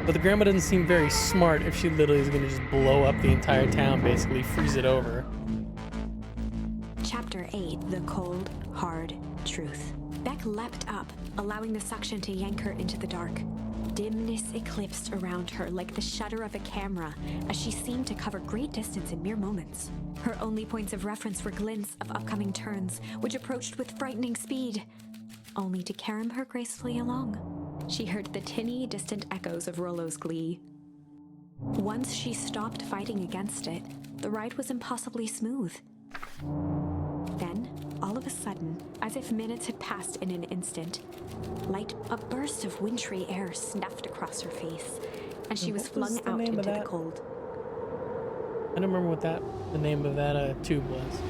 But the grandma doesn't seem very smart if she literally is going to just blow up the entire town, basically freeze it over. Chapter 8, The Cold, Hard Truth. Beck leapt up, allowing the suction to yank her into the dark. Dimness eclipsed around her like the shutter of a camera, as she seemed to cover great distance in mere moments. Her only points of reference were glints of upcoming turns, which approached with frightening speed, only to carom her gracefully along. She heard the tinny, distant echoes of Rollo's glee. Once she stopped fighting against it, the ride was impossibly smooth. Then, all of a sudden, as if minutes had passed in an instant, a burst of wintry air snuffed across her face, and she was flung out into the cold. I don't remember what the name of that tube was.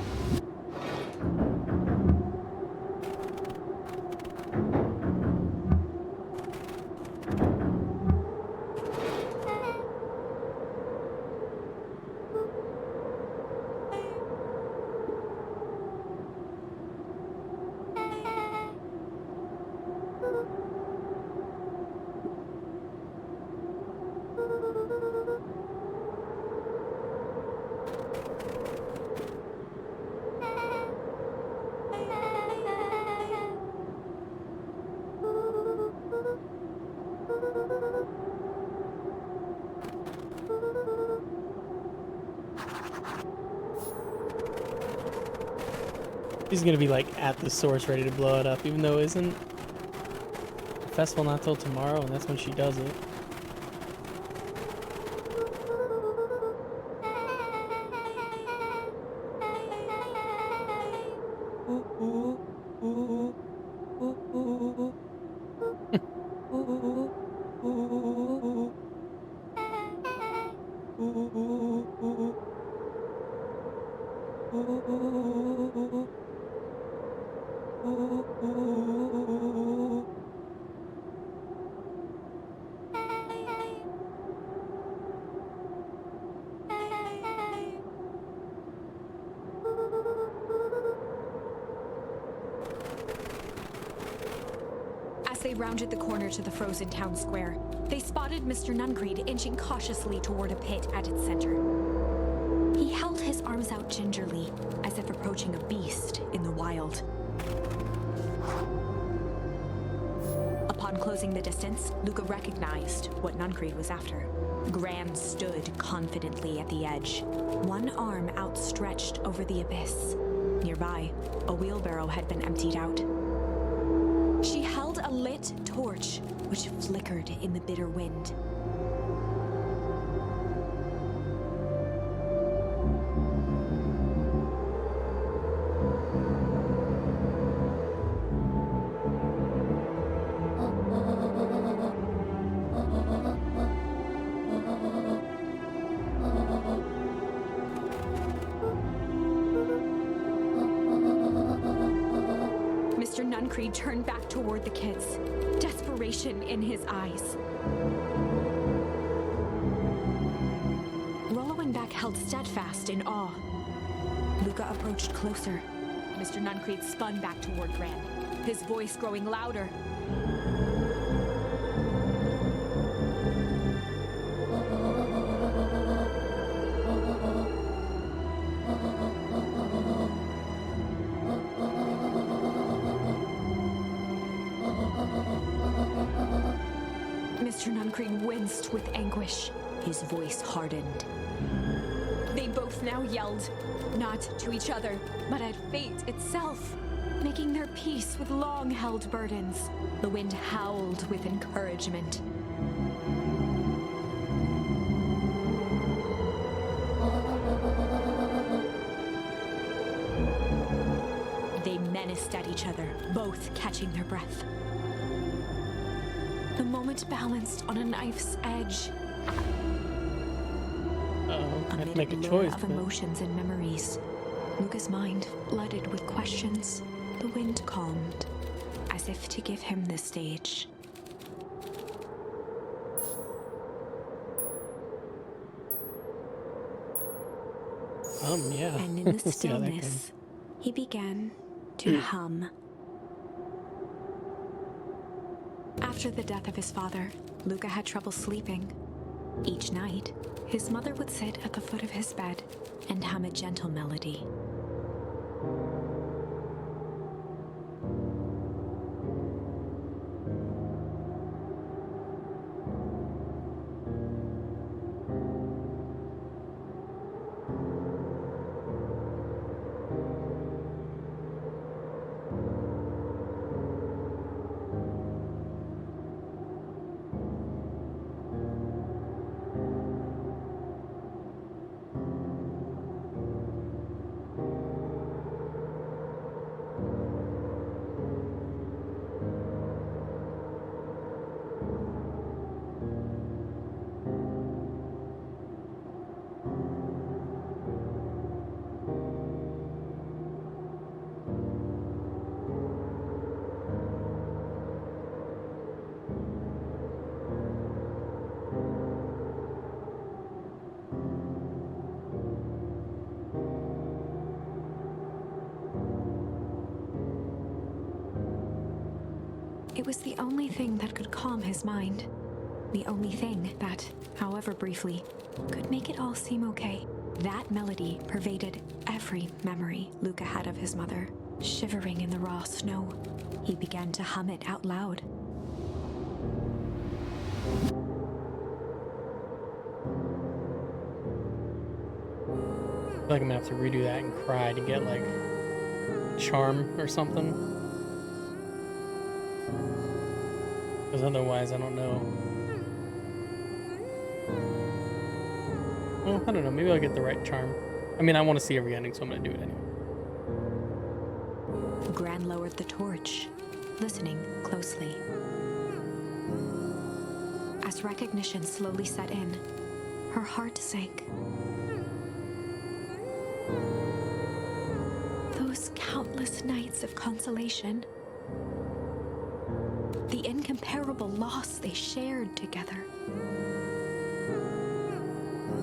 He's gonna be like at the source ready to blow it up, even though it isn't. festival not till tomorrow, and that's when she does it. As they rounded the corner to the frozen town square, they spotted Mr. Nuncreed inching cautiously toward a pit at its center. He held his arms out gingerly, as if approaching a beast in the wild. Upon closing the distance, Luca recognized what Nuncreed was after. Gran stood confidently at the edge, one arm outstretched over the abyss. Nearby, a wheelbarrow had been emptied out. She held a lit torch, which flickered in the bitter wind. Mr. Nuncreed turned back toward the kids, desperation in his eyes. Rollo and Beck held steadfast in awe. Luca approached closer. Mr. Nuncreed spun back toward Gran, his voice growing louder. Mr. Nuncreed winced with anguish. His voice hardened. They both now yelled, not to each other, but at fate itself, making their peace with long-held burdens. The wind howled with encouragement. They menaced at each other, both catching their breath. The moment balanced on a knife's edge. I have to Amid make a a blur choice. of but- emotions and memories, Luca's mind flooded with questions. The wind calmed, as if to give him the stage. Yeah. And in the We'll see how that goes. stillness, he began to hum. After the death of his father, Luca had trouble sleeping. Each night, his mother would sit at the foot of his bed and hum a gentle melody. It was the only thing that could calm his mind. The only thing that, however briefly, could make it all seem okay. That melody pervaded every memory Luca had of his mother. Shivering in the raw snow, he began to hum it out loud. I feel like I'm gonna have to redo that and cry to get like charm or something. Because otherwise, I don't know. Well, I don't know. Maybe I'll get the right charm. I mean, I want to see every ending, so I'm going to do it anyway. Gran lowered the torch, listening closely. As recognition slowly set in, her heart sank. Those countless nights of consolation, the incomparable loss they shared together.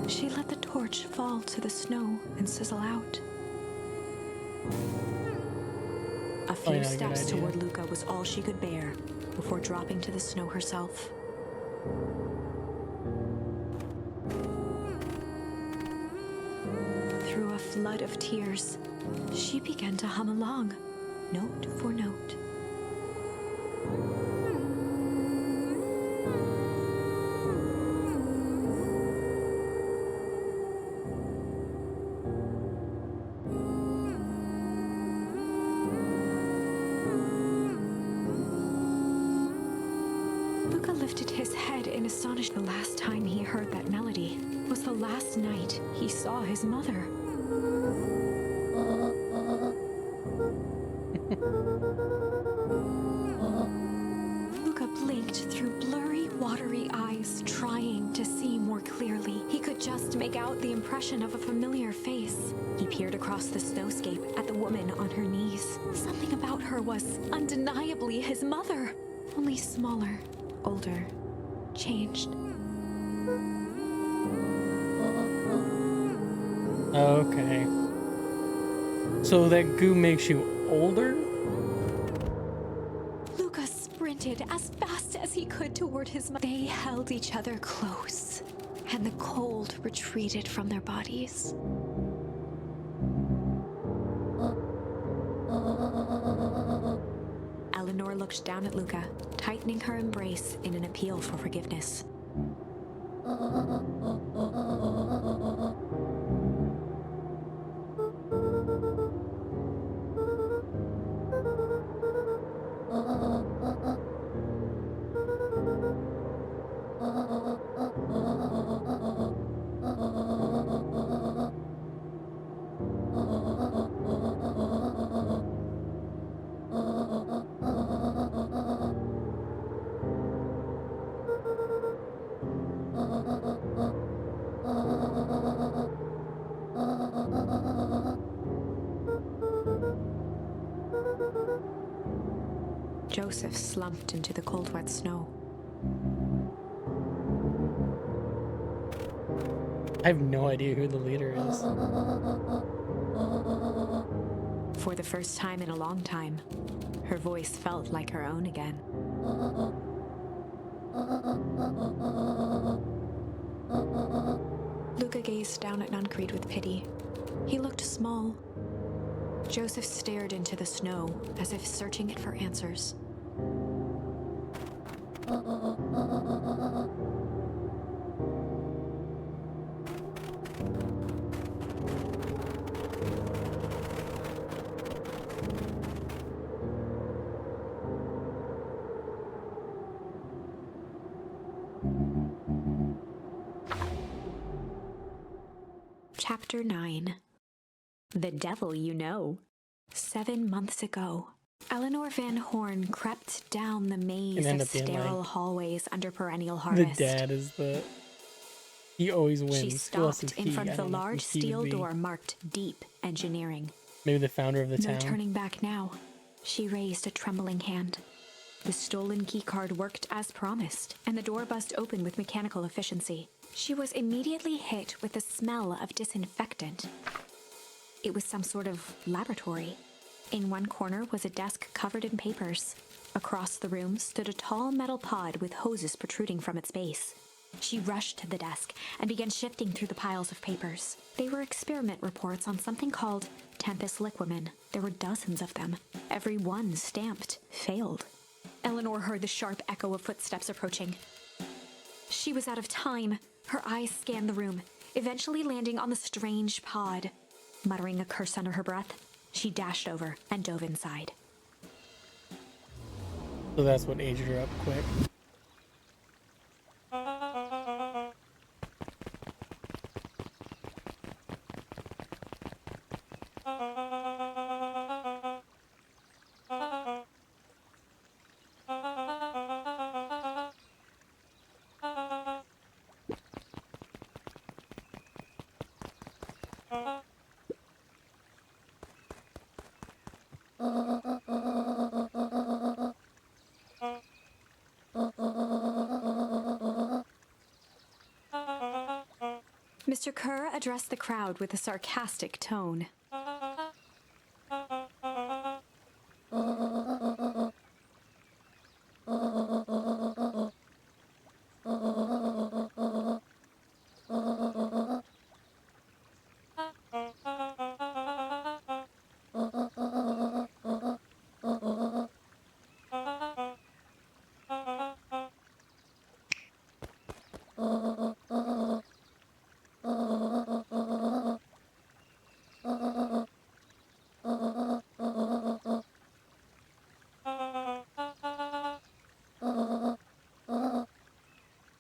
She let the torch fall to the snow and sizzle out. A few steps toward Luca was all she could bear before dropping to the snow herself. Through a flood of tears, she began to hum along, note for note. Luca lifted his head in astonishment. The last time he heard that melody was the last night he saw his mother. Luca blinked through blurry, watery eyes, trying to see more clearly. He could just make out the impression of a familiar face. He peered across the snowscape at the woman on her knees. Something about her was undeniably his mother, only smaller, older, changed. Okay. So that goo makes you older? Luca sprinted as fast as he could toward his mother. They held each other close, and the cold retreated from their bodies. Eleanor looked down at Luca, tightening her embrace in an appeal for forgiveness. Joseph slumped into the cold, wet snow. I have no idea who the leader is. For the first time in a long time, her voice felt like her own again. Luca gazed down at Nuncreed with pity. He looked small. Joseph stared into the snow as if searching it for answers. Chapter 9. The Devil You Know. 7 months ago, Eleanor Van Horn crept down the maze of sterile hallways under perennial harvest. The dad is the... He always wins. She stopped in front of the large steel door marked Deep Engineering. Maybe the founder of the town. No turning back now. She raised a trembling hand. The stolen keycard worked as promised, and the door buzzed open with mechanical efficiency. She was immediately hit with the smell of disinfectant. It was some sort of laboratory. In one corner was a desk covered in papers. Across the room stood a tall metal pod with hoses protruding from its base. She rushed to the desk and began shifting through the piles of papers. They were experiment reports on something called Tempest Liquamen. There were dozens of them. Every one stamped failed. Eleanor heard the sharp echo of footsteps approaching. She was out of time. Her eyes scanned the room, eventually landing on the strange pod. Muttering a curse under her breath, she dashed over and dove inside. So that's what aged her up quick. Mr. Kerr addressed the crowd with a sarcastic tone.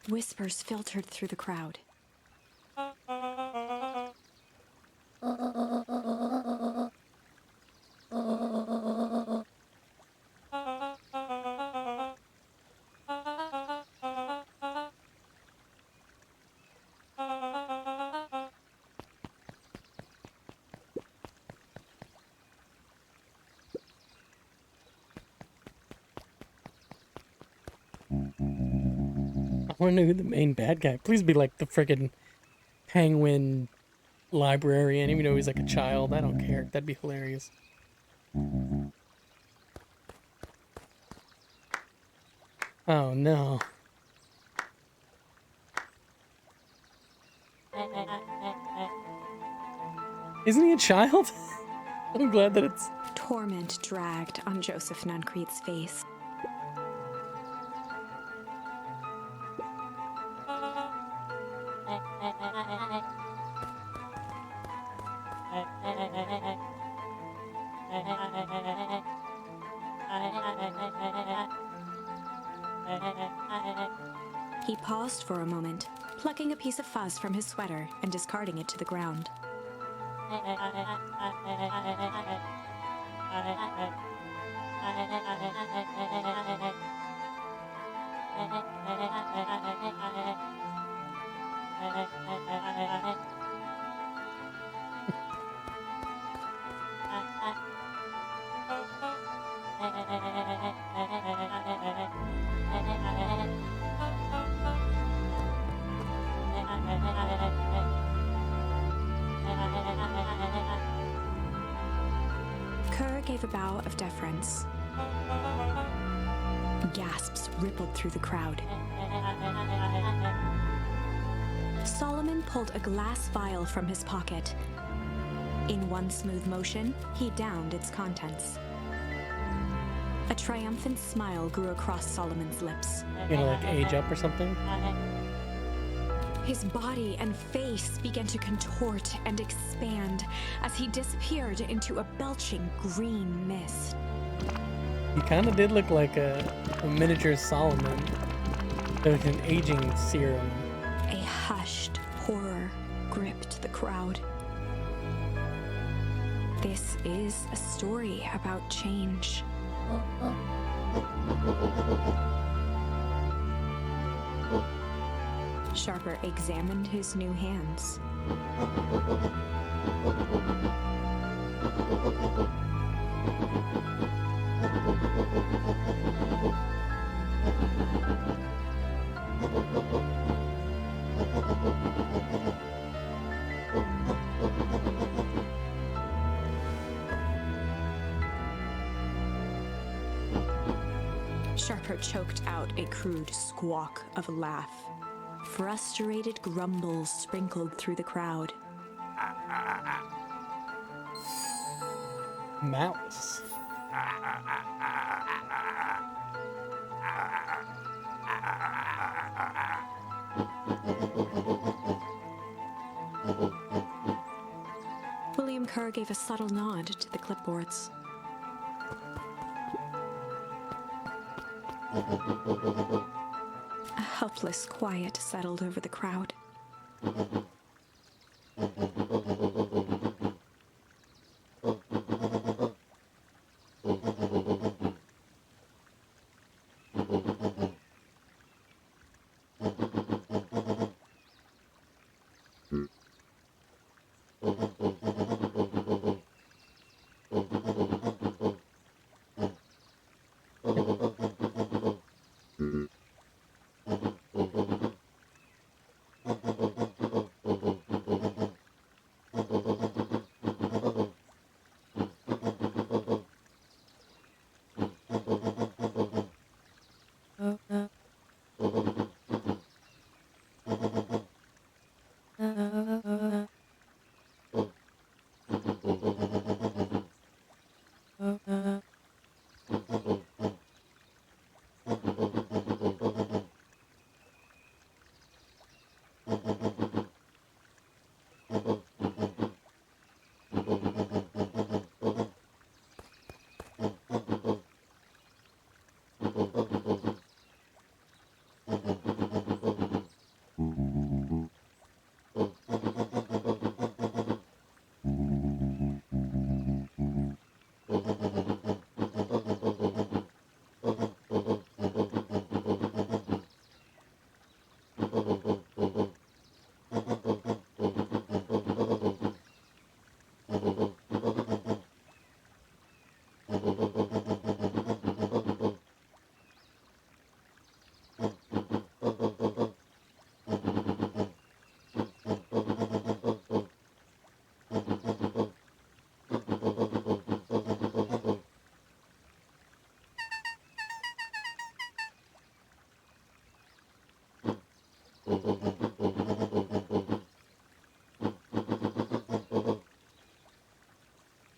Whispers filtered through the crowd. I want to know who the main bad guy. Please be like the friggin' penguin librarian, even though he's like a child. I don't care. That'd be hilarious. Oh no. Isn't he a child? I'm glad that it's... Torment dragged on Joseph Nuncrete's face. He paused for a moment, plucking a piece of fuzz from his sweater and discarding it to the ground. Kerr gave a bow of deference. Gasps rippled through the crowd. Solomon pulled a glass vial from his pocket. In one smooth motion, he downed its contents. A triumphant smile grew across Solomon's lips. You know, like age up or something? His body and face began to contort and expand as he disappeared into a belching green mist. He kind of did look like a miniature Solomon with an aging serum. A hushed horror gripped the crowd. This is a story about change. Sharper examined his new hands. Sharper choked out a crude squawk of a laugh. Frustrated grumbles sprinkled through the crowd. Mouse. William Kerr gave a subtle nod to the clipboards. A helpless quiet settled over the crowd.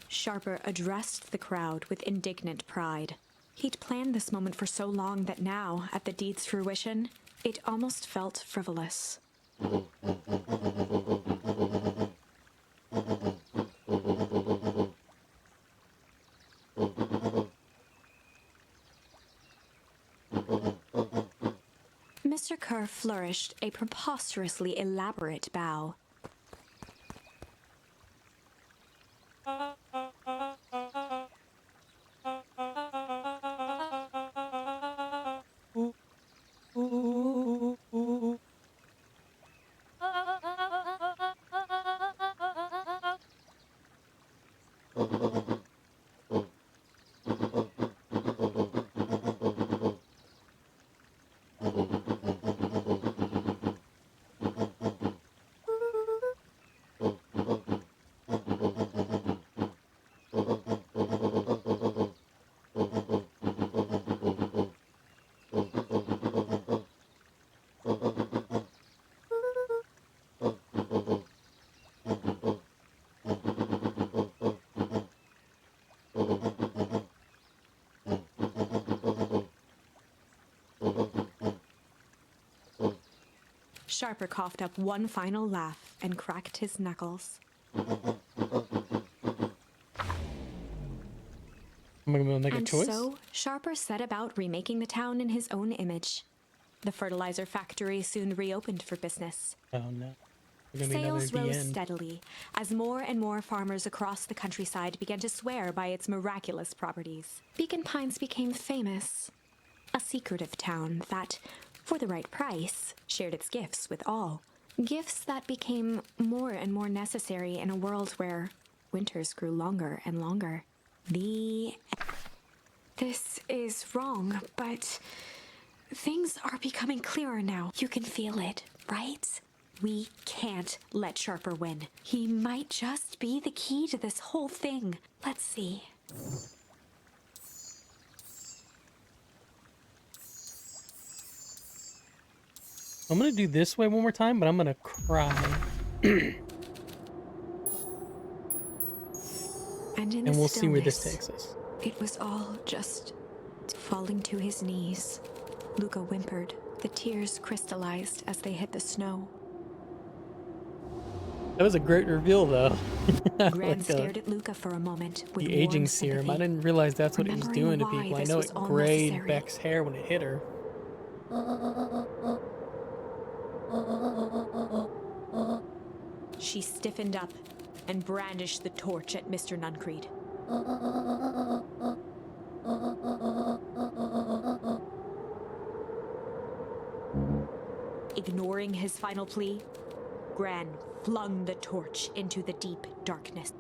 Sharper addressed the crowd with indignant pride. He'd planned this moment for so long that now, at the deed's fruition, it almost felt frivolous. Mr. Kerr flourished a preposterously elaborate bow. Sharper coughed up one final laugh and cracked his knuckles. Am I gonna make a choice? So, Sharper set about remaking the town in his own image. The fertilizer factory soon reopened for business. Oh no. We're gonna be another Sales the rose end. steadily as more and more farmers across the countryside began to swear by its miraculous properties. Beacon Pines became famous, a secretive town that, for the right price, shared its gifts with all. Gifts that became more and more necessary in a world where winters grew longer and longer. This is wrong, but things are becoming clearer now. You can feel it, right? We can't let Sharper win. He might just be the key to this whole thing. Let's see. I'm gonna do this way one more time, but I'm gonna cry. And we'll see where this takes us. It was all just falling to his knees. Luca whimpered. The tears crystallized as they hit the snow. That was a great reveal, though. Gran stared at Luca for a moment with the aging warm serum. I sympathy, didn't realize that's what it was remembering doing to why people. I this know was it all grayed necessary. Beck's hair when it hit her. She stiffened up and brandished the torch at Mr. Nuncreed. Ignoring his final plea, Gran flung the torch into the deep darkness.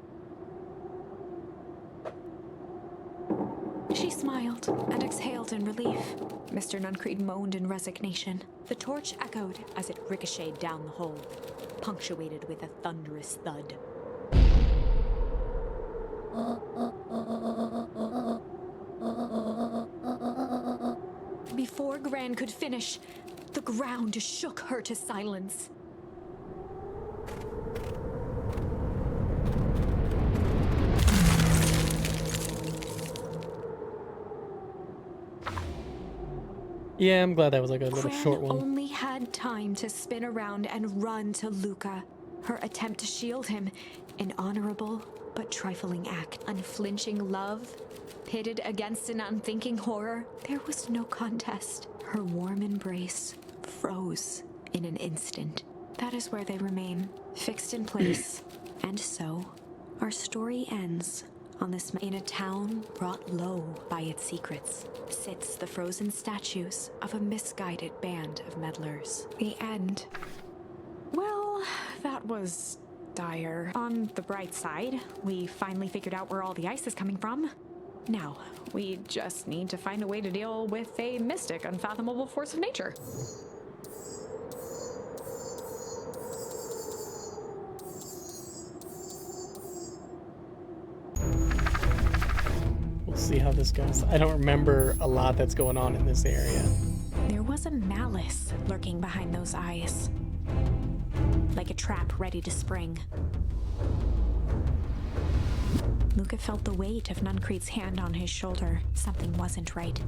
She smiled and exhaled in relief. Mr. Nuncreed moaned in resignation. The torch echoed as it ricocheted down the hole, punctuated with a thunderous thud. Before Gran could finish, the ground shook her to silence. Yeah, I'm glad that was like a little Gran short one. only had time to spin around and run to Luca. Her attempt to shield him, an honorable but trifling act. Unflinching love, pitted against an unthinking horror, there was no contest. Her warm embrace froze in an instant. That is where they remain, fixed in place. And so, our story ends On this in a town brought low by its secrets sits the frozen statues of a misguided band of meddlers. The end. Well, that was dire. On the bright side, we finally figured out where all the ice is coming from. Now, we just need to find a way to deal with a mystic, unfathomable force of nature. We'll see how this goes. I don't remember a lot that's going on in this area. There was a malice lurking behind those eyes, like a trap ready to spring. Luca felt the weight of Nuncreed's hand on his shoulder. Something wasn't right.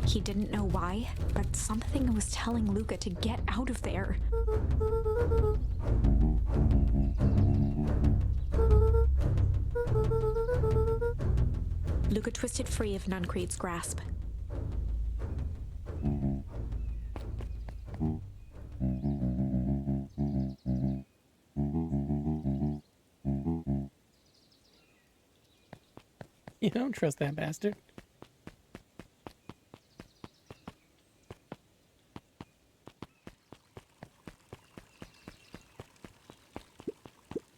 He didn't know why, but something was telling Luca to get out of there. Luca twisted free of Nuncreed's grasp. You don't trust that bastard.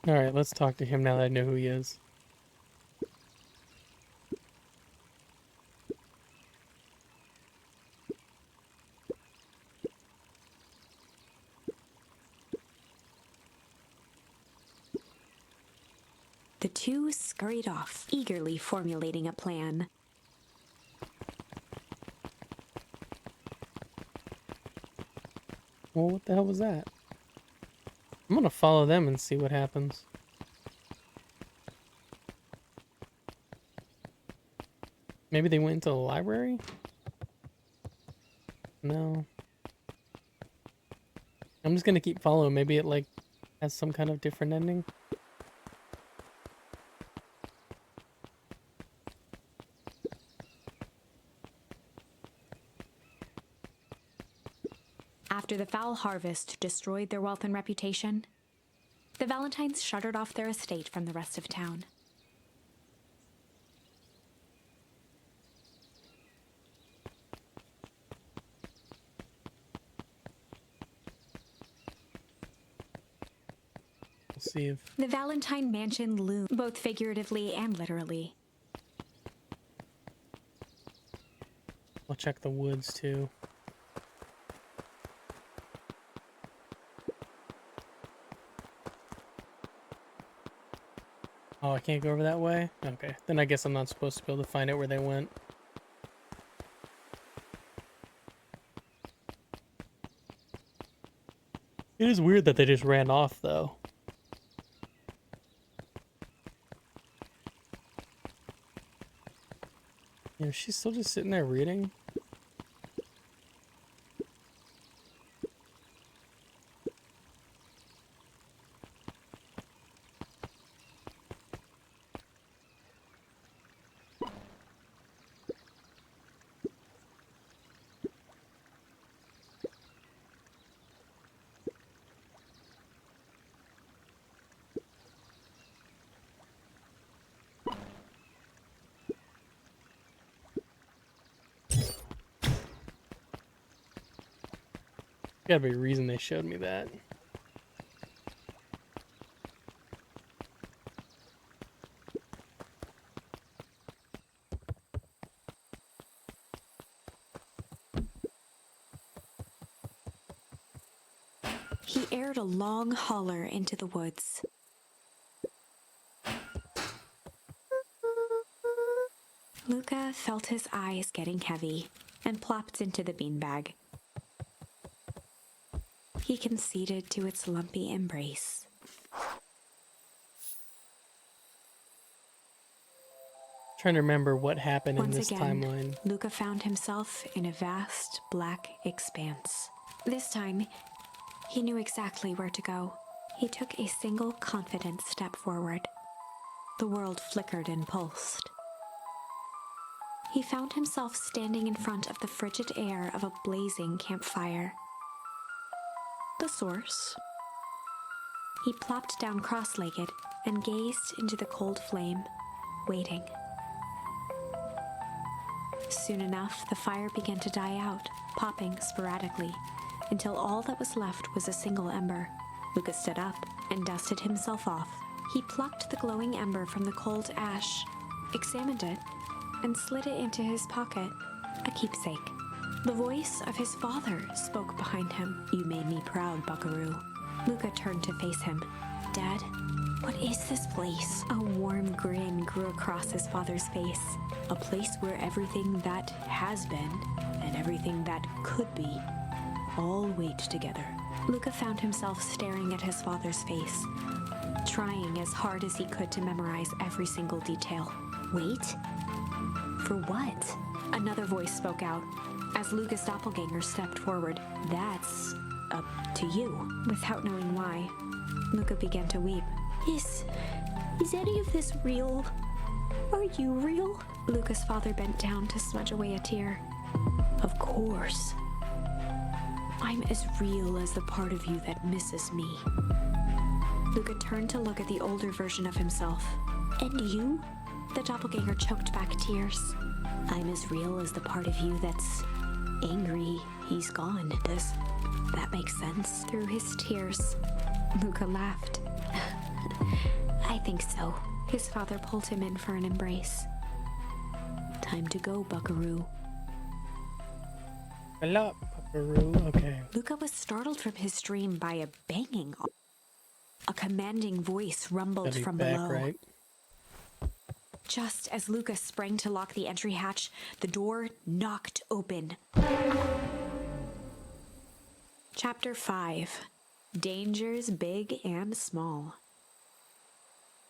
Alright, let's talk to him now that I know who he is. The two scurried off, eagerly formulating a plan. Well, what the hell was that? I'm gonna follow them and see what happens. Maybe they went into the library? No. I'm just gonna keep following. Maybe it, like, has some kind of different ending. After the foul harvest destroyed their wealth and reputation, the Valentines shuttered off their estate from the rest of town. We'll see if... The Valentine mansion loomed, both figuratively and literally. I'll check the woods, too. Oh, I can't go over that way? Okay, then I guess I'm not supposed to be able to find out where they went. It is weird that they just ran off, though. You know, she's still just sitting there reading. Gotta be a reason they showed me that. He aired a long holler into the woods. Luca felt his eyes getting heavy and plopped into the beanbag. He conceded to its lumpy embrace. Trying to remember what happened in Once this again, timeline. Luca found himself in a vast black expanse. This time, he knew exactly where to go. He took a single confident step forward. The world flickered and pulsed. He found himself standing in front of the frigid air of a blazing campfire. The source. He plopped down cross-legged and gazed into the cold flame. waiting. Soon enough, the fire began to die out, popping sporadically, until all that was left was a single ember. Luca stood up and dusted himself off. He plucked the glowing ember from the cold ash, examined it, and slid it into his pocket, a keepsake. The voice of his father spoke behind him. "You made me proud, Buckaroo." Luca turned to face him. "Dad, what is this place?" A warm grin grew across his father's face. "A place where everything that has been and everything that could be all wait together." Luca found himself staring at his father's face, trying as hard as he could to memorize every single detail. Wait? For what? Another voice spoke out as Luca's doppelganger stepped forward. "That's up to you." Without knowing why, Luca began to weep. Is any of this real? Are you real?" Luca's father bent down to smudge away a tear. "Of course. I'm as real as the part of you that misses me." Luca turned to look at the older version of himself. "And you?" The doppelganger choked back tears. "I'm as real as the part of you that's angry he's gone." Does that make sense? Through his tears, Luca laughed. "I think so." His father pulled him in for an embrace. "Time to go, Buckaroo." Hello, Buckaroo. Okay. Luca was startled from his dream by a banging. A commanding voice rumbled Gotta be from back, below. right? Just as Luca sprang to lock the entry hatch, the door knocked open. Chapter 5. Dangers Big and Small.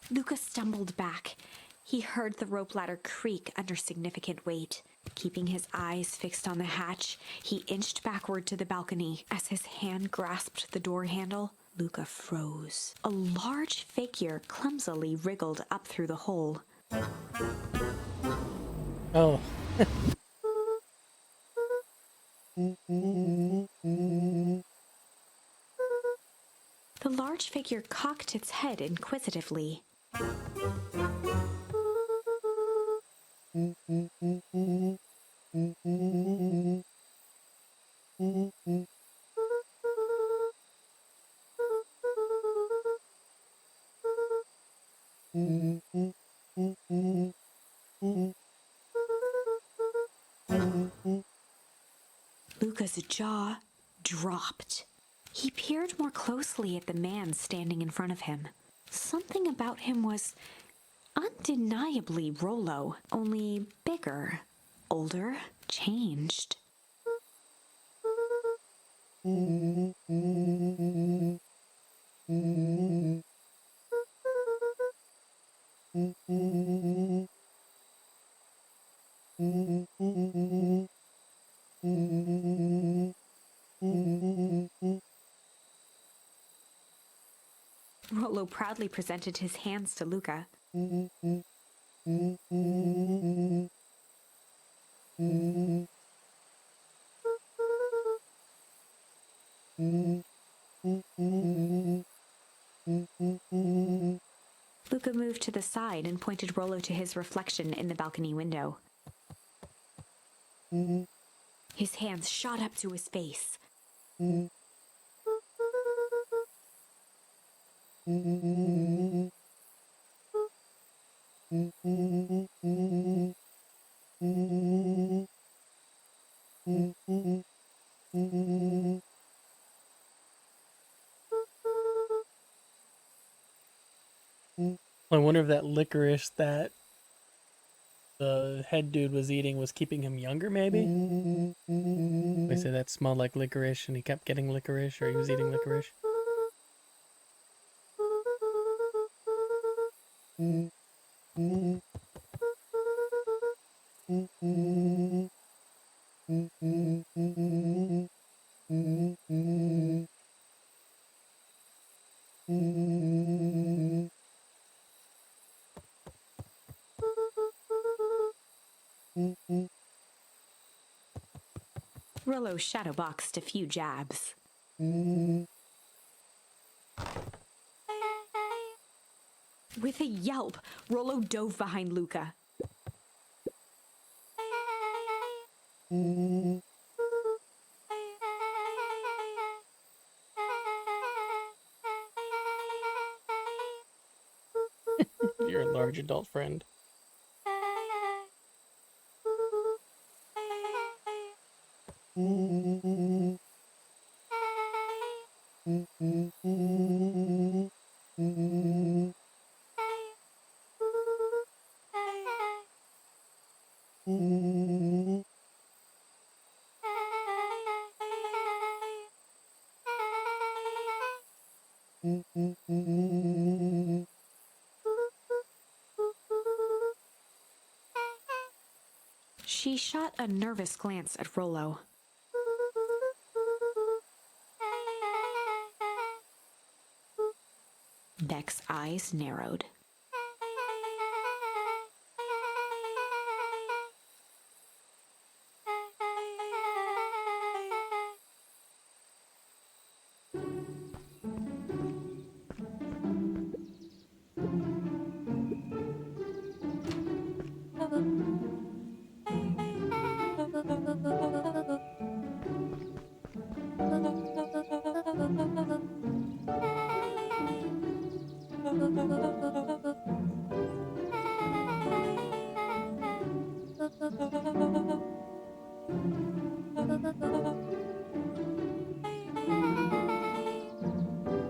Luca stumbled back. He heard the rope ladder creak under significant weight. Keeping his eyes fixed on the hatch, he inched backward to the balcony. As his hand grasped the door handle, Luca froze. A large figure clumsily wriggled up through the hole. Oh. The large figure cocked its head inquisitively. Luca's jaw dropped. He peered more closely at the man standing in front of him. Something about him was undeniably Rollo, only bigger, older, changed. Rollo proudly presented his hands to Luca. Luca moved to the side and pointed Rollo to his reflection in the balcony window. His hands shot up to his face. I wonder if that licorice that the head dude was eating was keeping him younger, maybe? They said that smelled like licorice and he kept getting licorice, or he was eating licorice. Rollo shadowboxed a few jabs. With With a yelp, Rollo dove behind Luca. Your large adult friend. She shot a nervous glance at Rollo. Beck's eyes narrowed.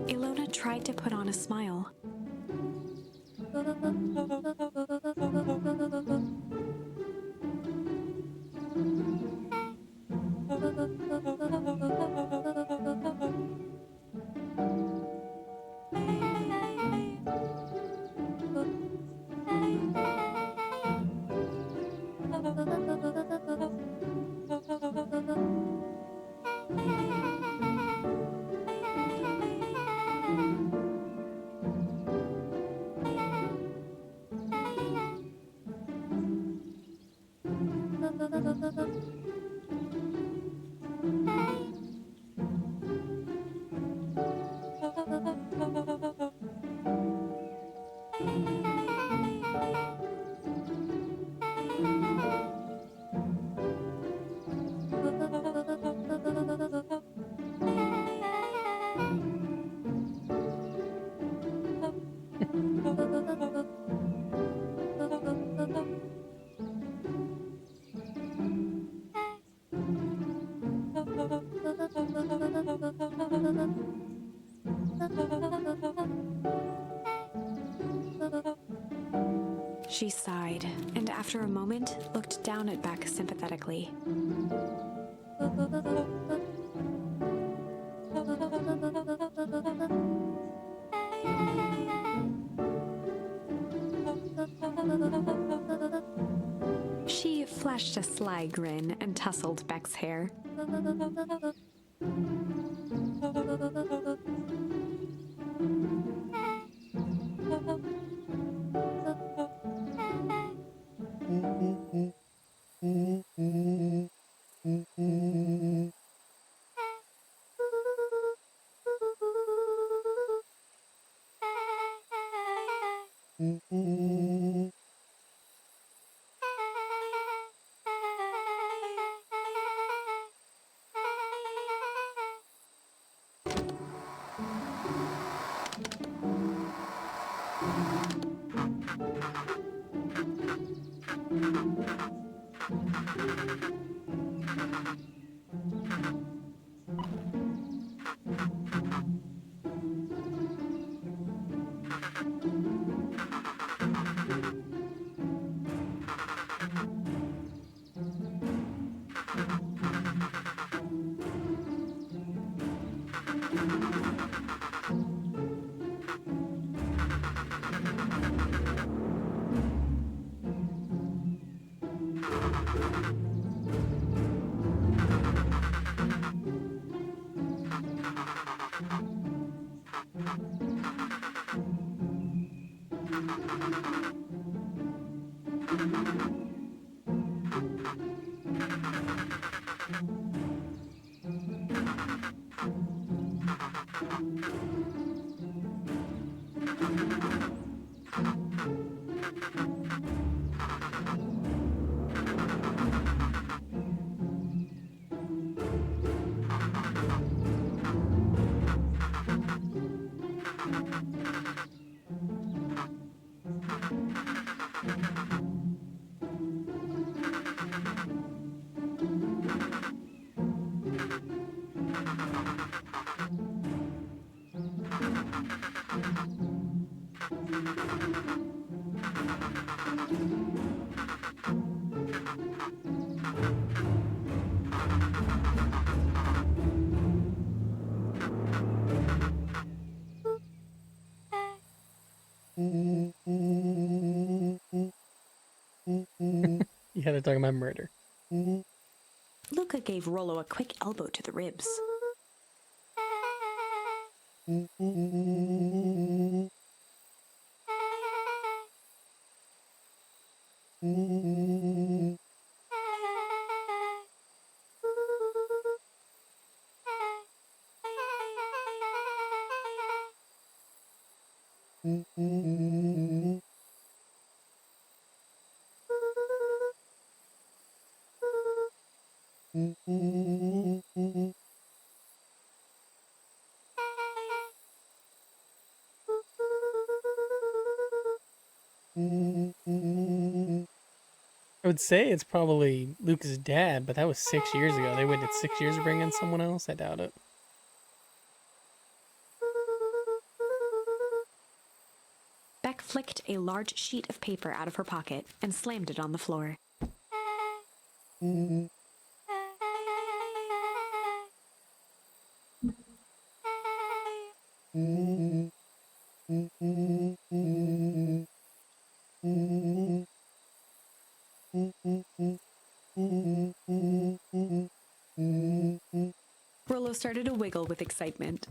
Ilona tried to put on a smile. She sighed, and after a moment, looked down at Beck sympathetically. She flashed a sly grin and tousled Beck's hair. had to talk about murder. Luca gave Rollo a quick elbow to the ribs. I would say it's probably Luca's dad, but that was 6 years ago. They waited 6 years to bring in someone else? I doubt it. Beck flicked a large sheet of paper out of her pocket and slammed it on the floor. Rollo started to wiggle with excitement.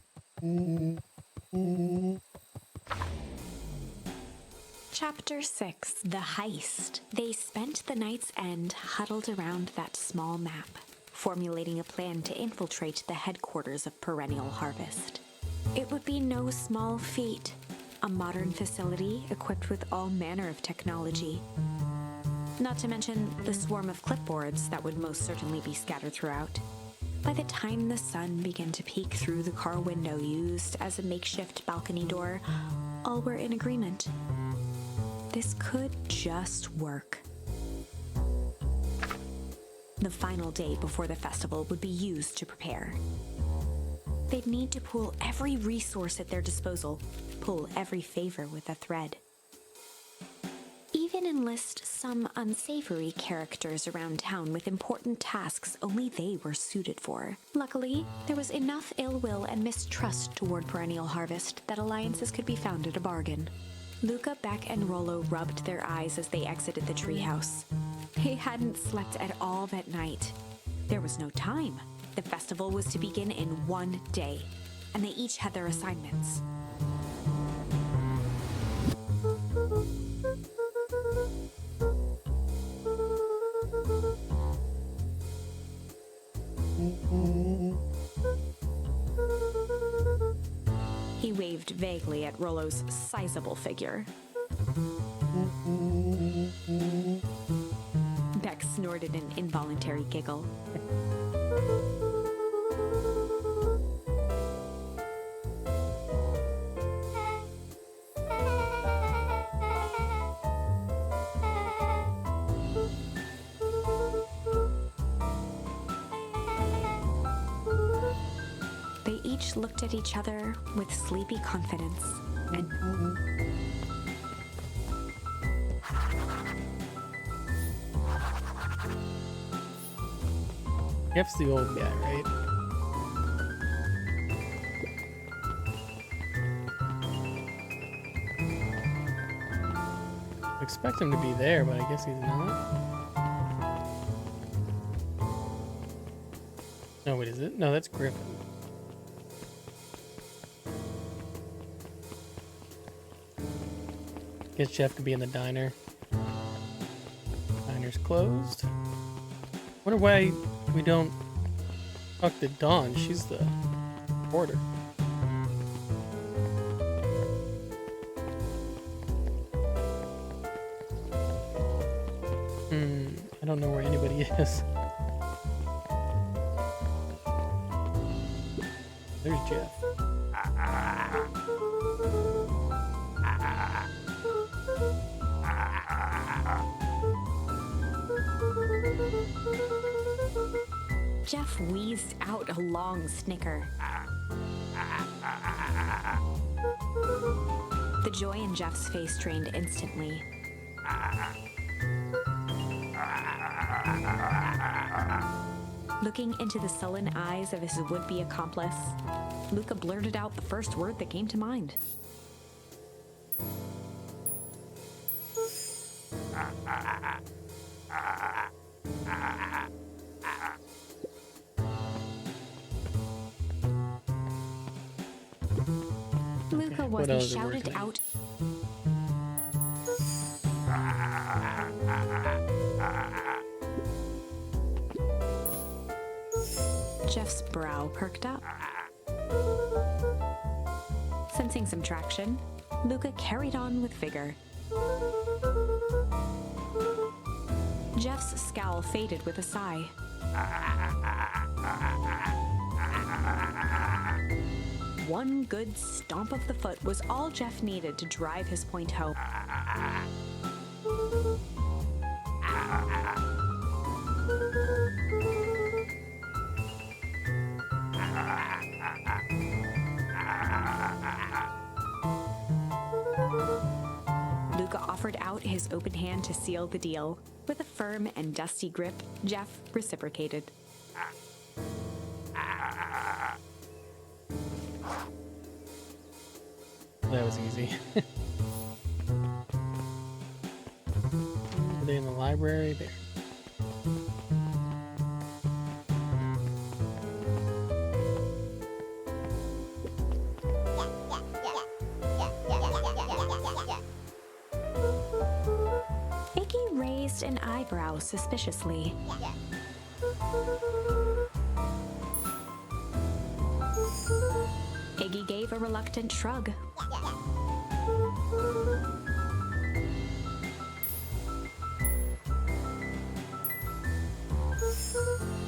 Chapter 6, The Heist. They spent the night's end huddled around that small map, formulating a plan to infiltrate the headquarters of Perennial Harvest. It would be no small feat, a modern facility equipped with all manner of technology. Not to mention the swarm of clipboards that would most certainly be scattered throughout. By the time the sun began to peek through the car window used as a makeshift balcony door, all were in agreement. This could just work. The final day before the festival would be used to prepare. They'd need to pool every resource at their disposal, pull every favor with a thread. Even enlist some unsavory characters around town with important tasks only they were suited for. Luckily, there was enough ill will and mistrust toward Perennial Harvest that alliances could be found at a bargain. Luca, Beck, and Rollo rubbed their eyes as they exited the treehouse. They hadn't slept at all that night. There was no time. The festival was to begin in one day, and they each had their assignments. He waved vaguely at Rollo's sizable figure. Beck snorted an involuntary giggle. They each looked at each other with sleepy confidence and Jeff's the old guy, right? I expect him to be there, but I guess he's not. No, wait, is it? No, that's Griffin. Guess Jeff could be in the diner. Diner's closed. Wonder why we don't talk to Dawn. She's the porter. I don't know where anybody is. There's Jeff. Jeff wheezed out a long snicker. The joy in Jeff's face drained instantly. Looking into the sullen eyes of his would-be accomplice, Luca blurted out the first word that came to mind. Luca what wasn't else is shouted working? out. Jeff's brow perked up. Sensing some traction, Luca carried on with vigor. Jeff's scowl faded with a sigh. One good stomp of the foot was all Jeff needed to drive his point home. Luca offered out his open hand to seal the deal. With a firm and dusty grip, Jeff reciprocated. That was easy. Are they in the library? There. Iggy raised an eyebrow suspiciously. Iggy gave a reluctant shrug.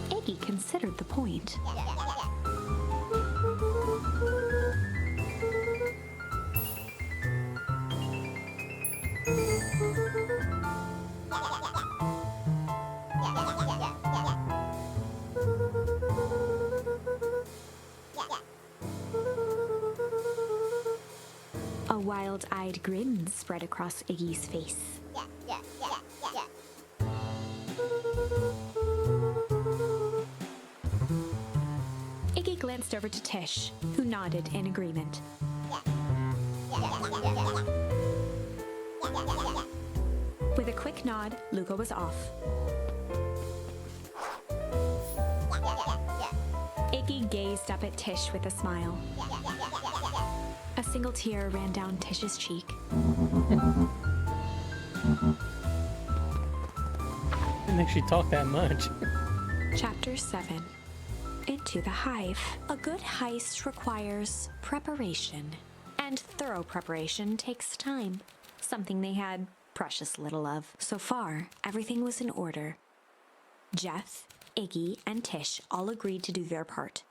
Iggy considered the point. A wild-eyed grin spread across Iggy's face. Iggy glanced over to Tish, who nodded in agreement. With a quick nod, Luca was off. Iggy gazed up at Tish with a smile. A single tear ran down Tish's cheek. Didn't think she talked that much. Chapter 7. Into the Hive. A good heist requires preparation, and thorough preparation takes time, something they had precious little of. So far, everything was in order. Jeff, Iggy, and Tish all agreed to do their part.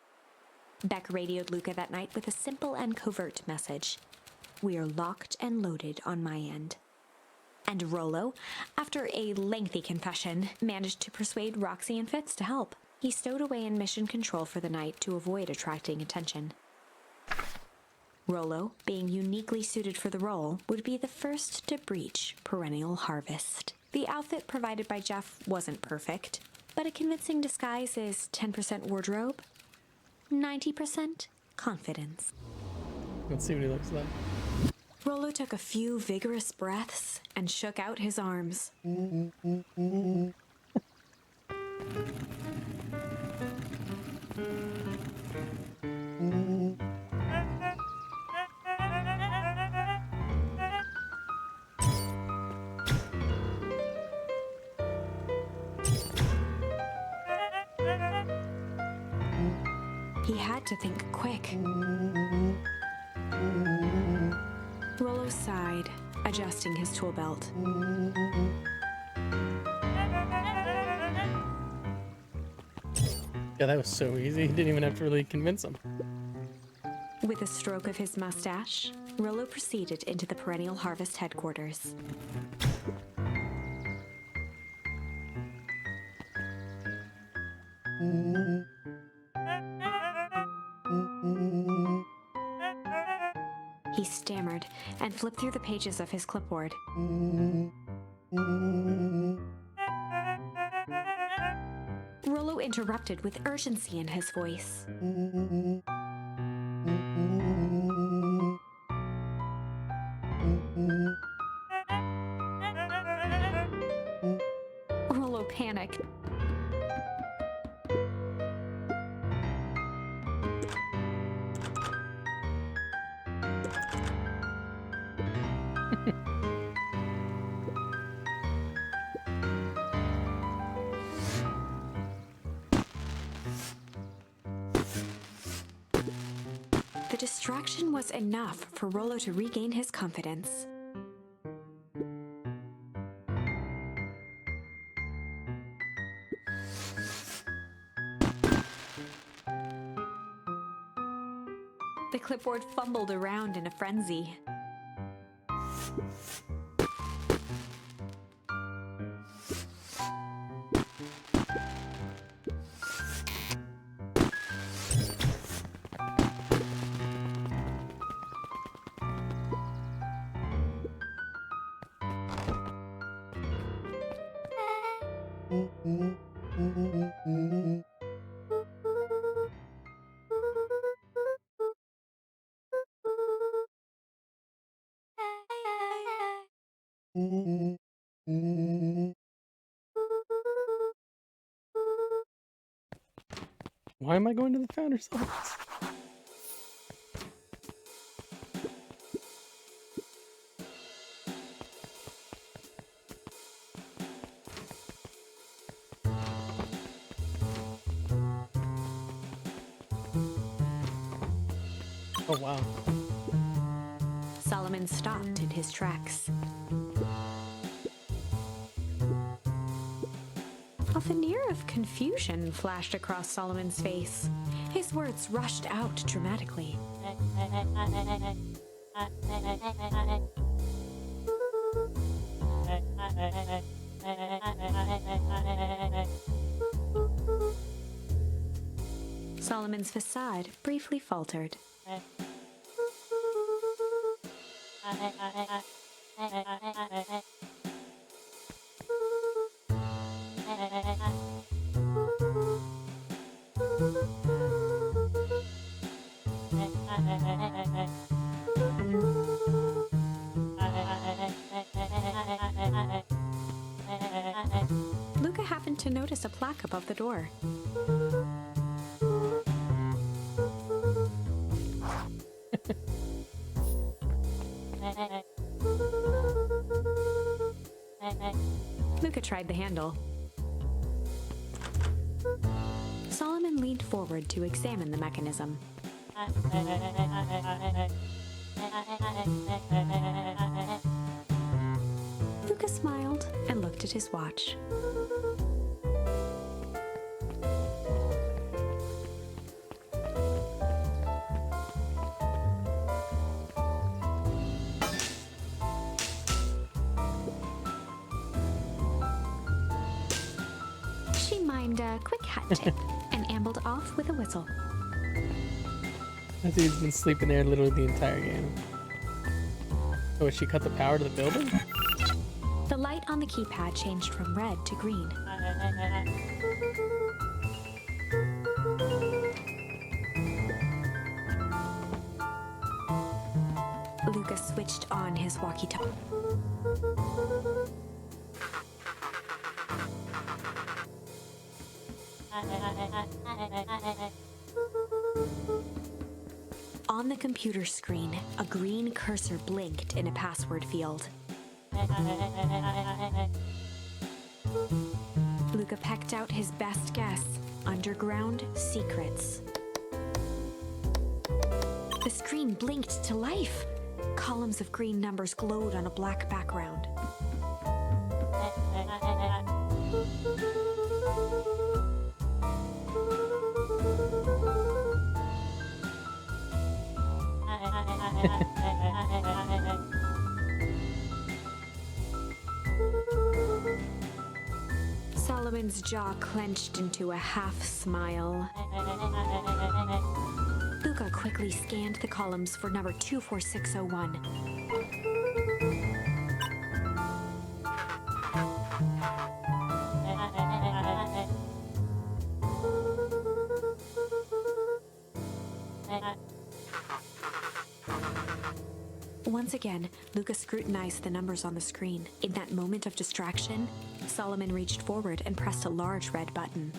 Beck radioed Luca that night with a simple and covert message. "We are locked and loaded on my end." And Rollo, after a lengthy confession, managed to persuade Roxy and Fitz to help. He stowed away in mission control for the night to avoid attracting attention. Rollo, being uniquely suited for the role, would be the first to breach Perennial Harvest. The outfit provided by Jeff wasn't perfect, but a convincing disguise is 10% wardrobe, 90% confidence. Let's see what he looks like. Rollo took a few vigorous breaths and shook out his arms. He had to think quick. Rollo sighed, adjusting his tool belt. Yeah, that was so easy. He didn't even have to really convince him. With a stroke of his mustache, Rollo proceeded into the Perennial Harvest headquarters. He stammered and flipped through the pages of his clipboard. Rollo interrupted with urgency in his voice. Rollo panicked. The distraction was enough for Rollo to regain his confidence. The clipboard fumbled around in a frenzy. Why am I going to the founder's office? Oh, wow. Solomon stopped in his tracks. A veneer of confusion flashed across Solomon's face. His words rushed out dramatically. Solomon's facade briefly faltered. Luca happened to notice a plaque above the door. Luca tried the handle. Solomon leaned forward to examine the mechanism. Luca smiled and looked at his watch. She mimed a quick hat tip and ambled off with a whistle. That dude's been sleeping there literally the entire game. Oh, she cut the power to the building? The light on the keypad changed from red to green. Luca switched on his walkie-talkie. On the computer screen, a green cursor blinked in a password field. Luca pecked out his best guess: underground secrets. The screen blinked to life. Columns of green numbers glowed on a black background. Solomon's jaw clenched into a half smile. Luca quickly scanned the columns for number 24601. Once again, Luca scrutinized the numbers on the screen. In that moment of distraction, Solomon reached forward and pressed a large red button.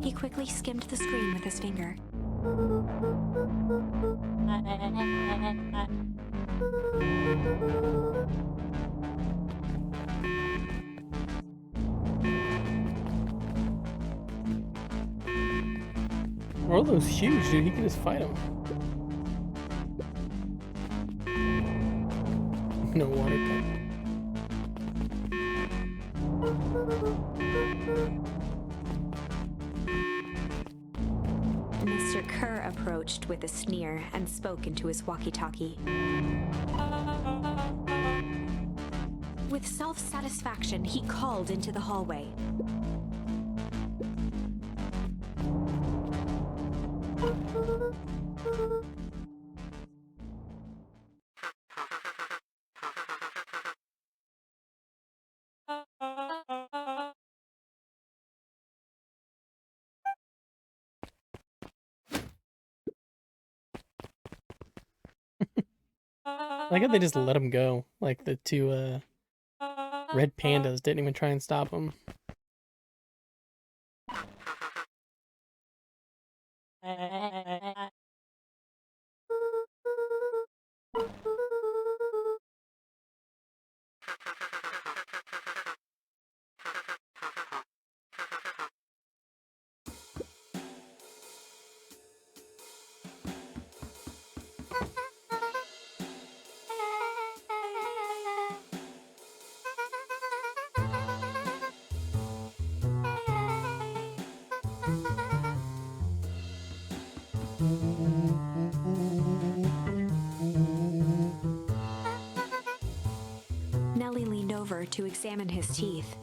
He quickly skimmed the screen with his finger. Orlo's huge, dude. He can just fight him. No water cup. Mr. Kerr approached with a sneer and spoke into his walkie-talkie. With self-satisfaction, he called into the hallway. I like how they just let him go. Like the two red pandas didn't even try and stop him. Nellie leaned over to examine his teeth.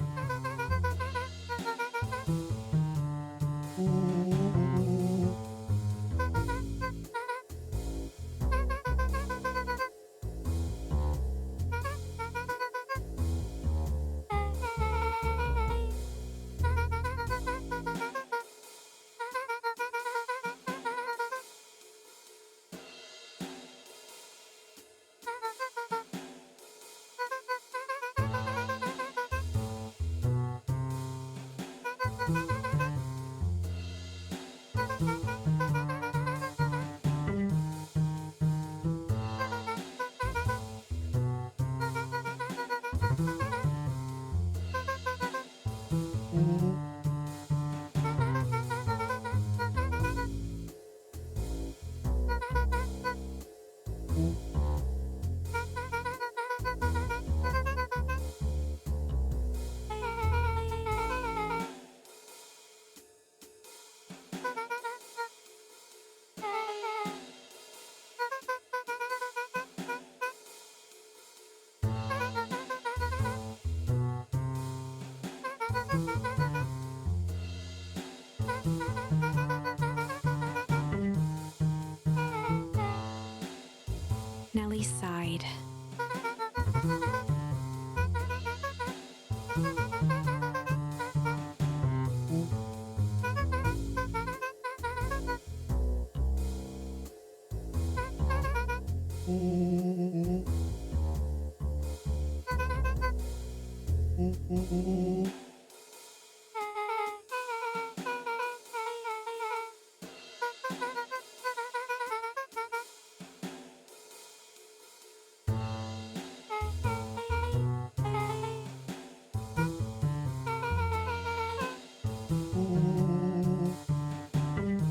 Nellie sighed.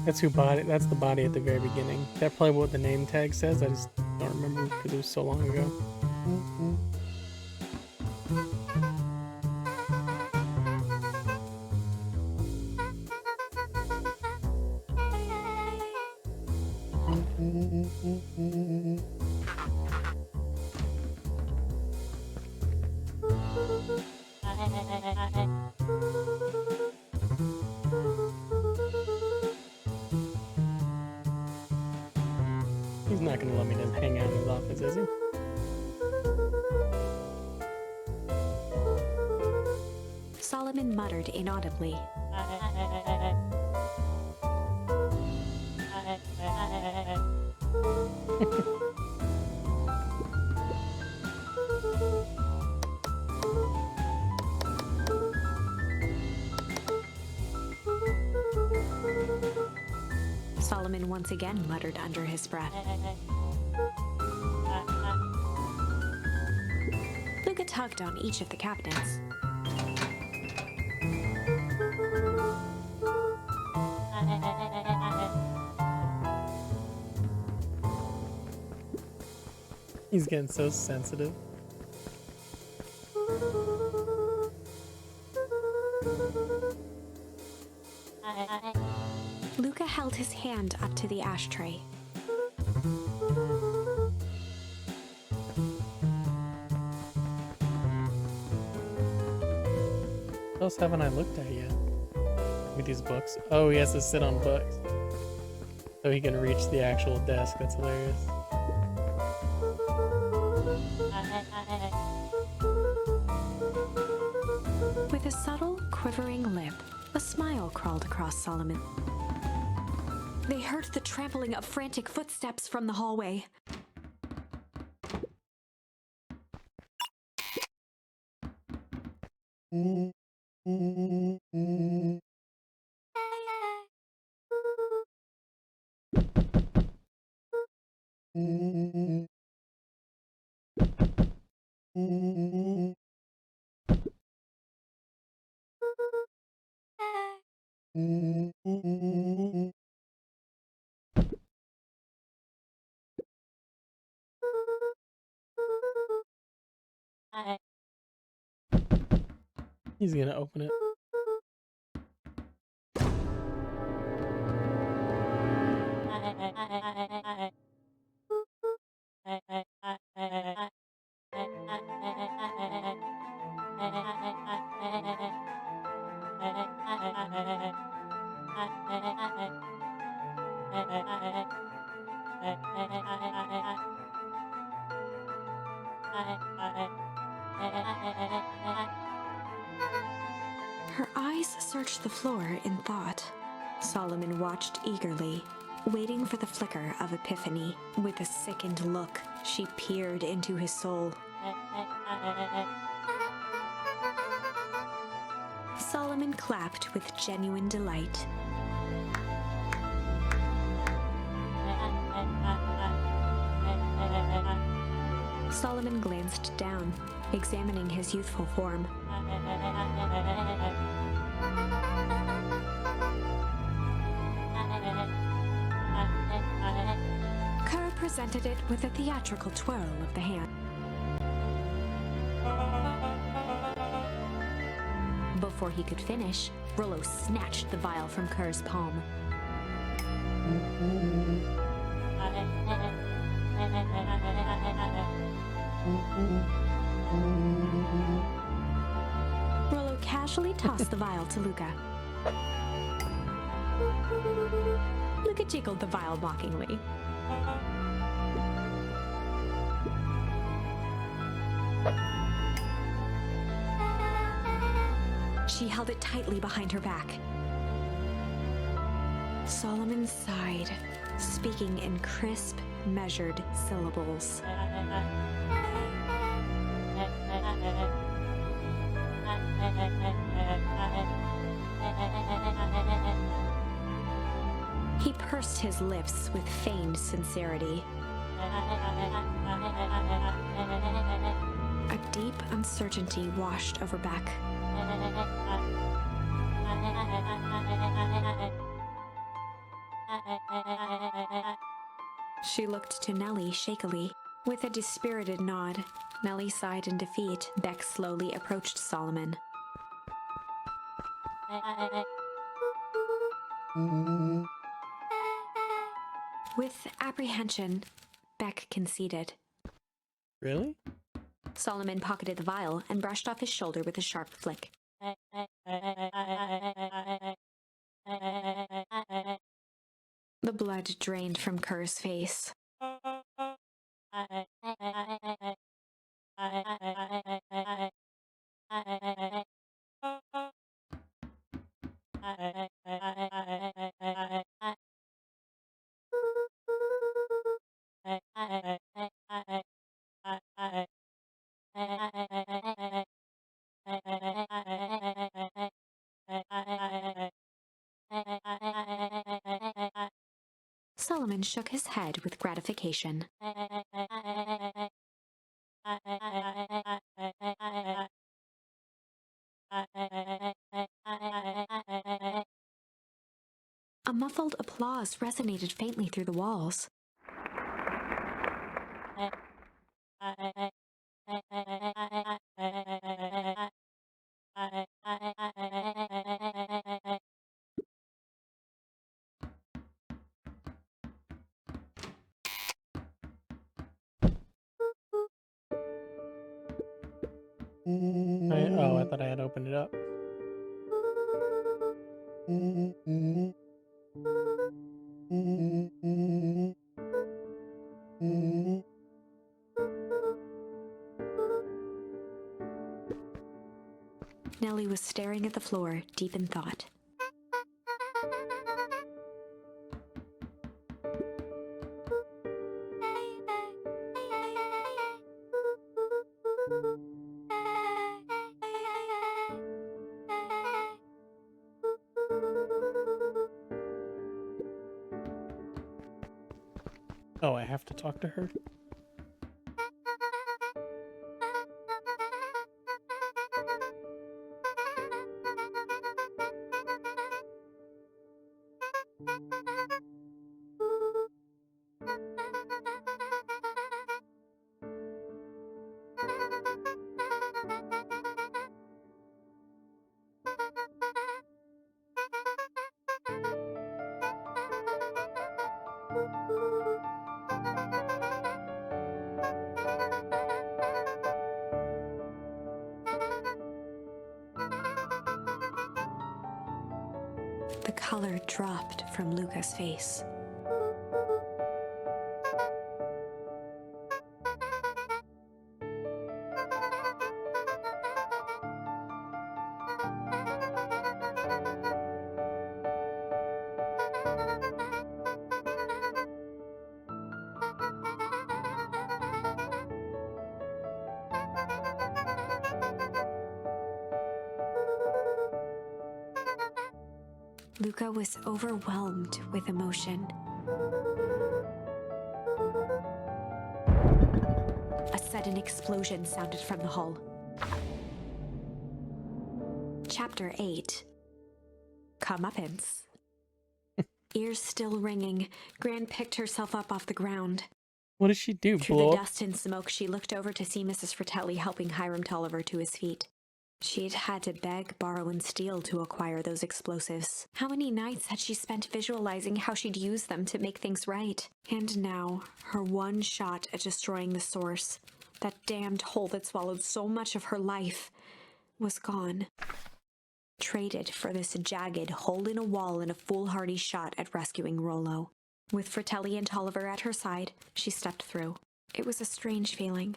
That's who bought it. That's the body at the very beginning. That's probably what the name tag says. I just don't remember because it was so long ago. He's not gonna let me just hang out in his office, is he? Solomon muttered inaudibly. Solomon once again muttered under his breath. Luca tugged on each of the cabinets. He's getting so sensitive. Luca held his hand up to the ashtray. What else haven't I looked at yet? With these books. Oh, he has to sit on books. So he can reach the actual desk. That's hilarious. With a subtle, quivering lip, a smile crawled across Solomon. They heard the trampling of frantic footsteps from the hallway. He's gonna open it. Her eyes searched the floor in thought. Solomon watched eagerly, waiting for the flicker of epiphany. With a sickened look, she peered into his soul. Solomon clapped with genuine delight. Solomon glanced down, examining his youthful form. Kerr presented it with a theatrical twirl of the hand. Before he could finish, Rollo snatched the vial from Kerr's palm. Rollo casually tossed the vial to Luca. Luca jiggled the vial mockingly. She held it tightly behind her back. Solomon sighed, speaking in crisp, measured syllables. He pursed his lips with feigned sincerity. A deep uncertainty washed over Beck. She looked to Nellie shakily. With a dispirited nod, Nellie sighed in defeat. Beck slowly approached Solomon. With apprehension, Beck conceded. Really? Solomon pocketed the vial and brushed off his shoulder with a sharp flick. The blood drained from Kerr's face. Solomon shook his head with gratification. A muffled applause resonated faintly through the walls. Oh, I thought I had opened it up. Nellie was staring at the floor, deep in thought. Oh, I have to talk to her? The color dropped from Luca's face. Luca was overwhelmed with emotion. A sudden explosion sounded from the hull. Chapter 8. Comeuppance. Ears still ringing, Gran picked herself up off the ground. What does she do, Through blow the up? dust and smoke, she looked over to see Mrs. Fratelli helping Hiram Tolliver to his feet. She'd had to beg, borrow, and steal to acquire those explosives. How many nights had she spent visualizing how she'd use them to make things right? And now, her one shot at destroying the source, that damned hole that swallowed so much of her life, was gone. Traded for this jagged hole in a wall and a foolhardy shot at rescuing Rollo. With Fratelli and Tolliver at her side, she stepped through. It was a strange feeling.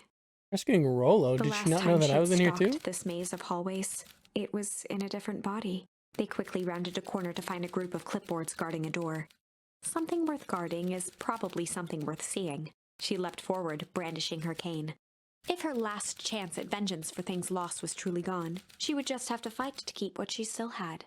Rescuing Rollo? The Did she last not know time that I she'd was in here too? stalked this maze of hallways, it was in a different body. They quickly rounded a corner to find a group of clipboards guarding a door. Something worth guarding is probably something worth seeing. She leapt forward, brandishing her cane. If her last chance at vengeance for things lost was truly gone, she would just have to fight to keep what she still had.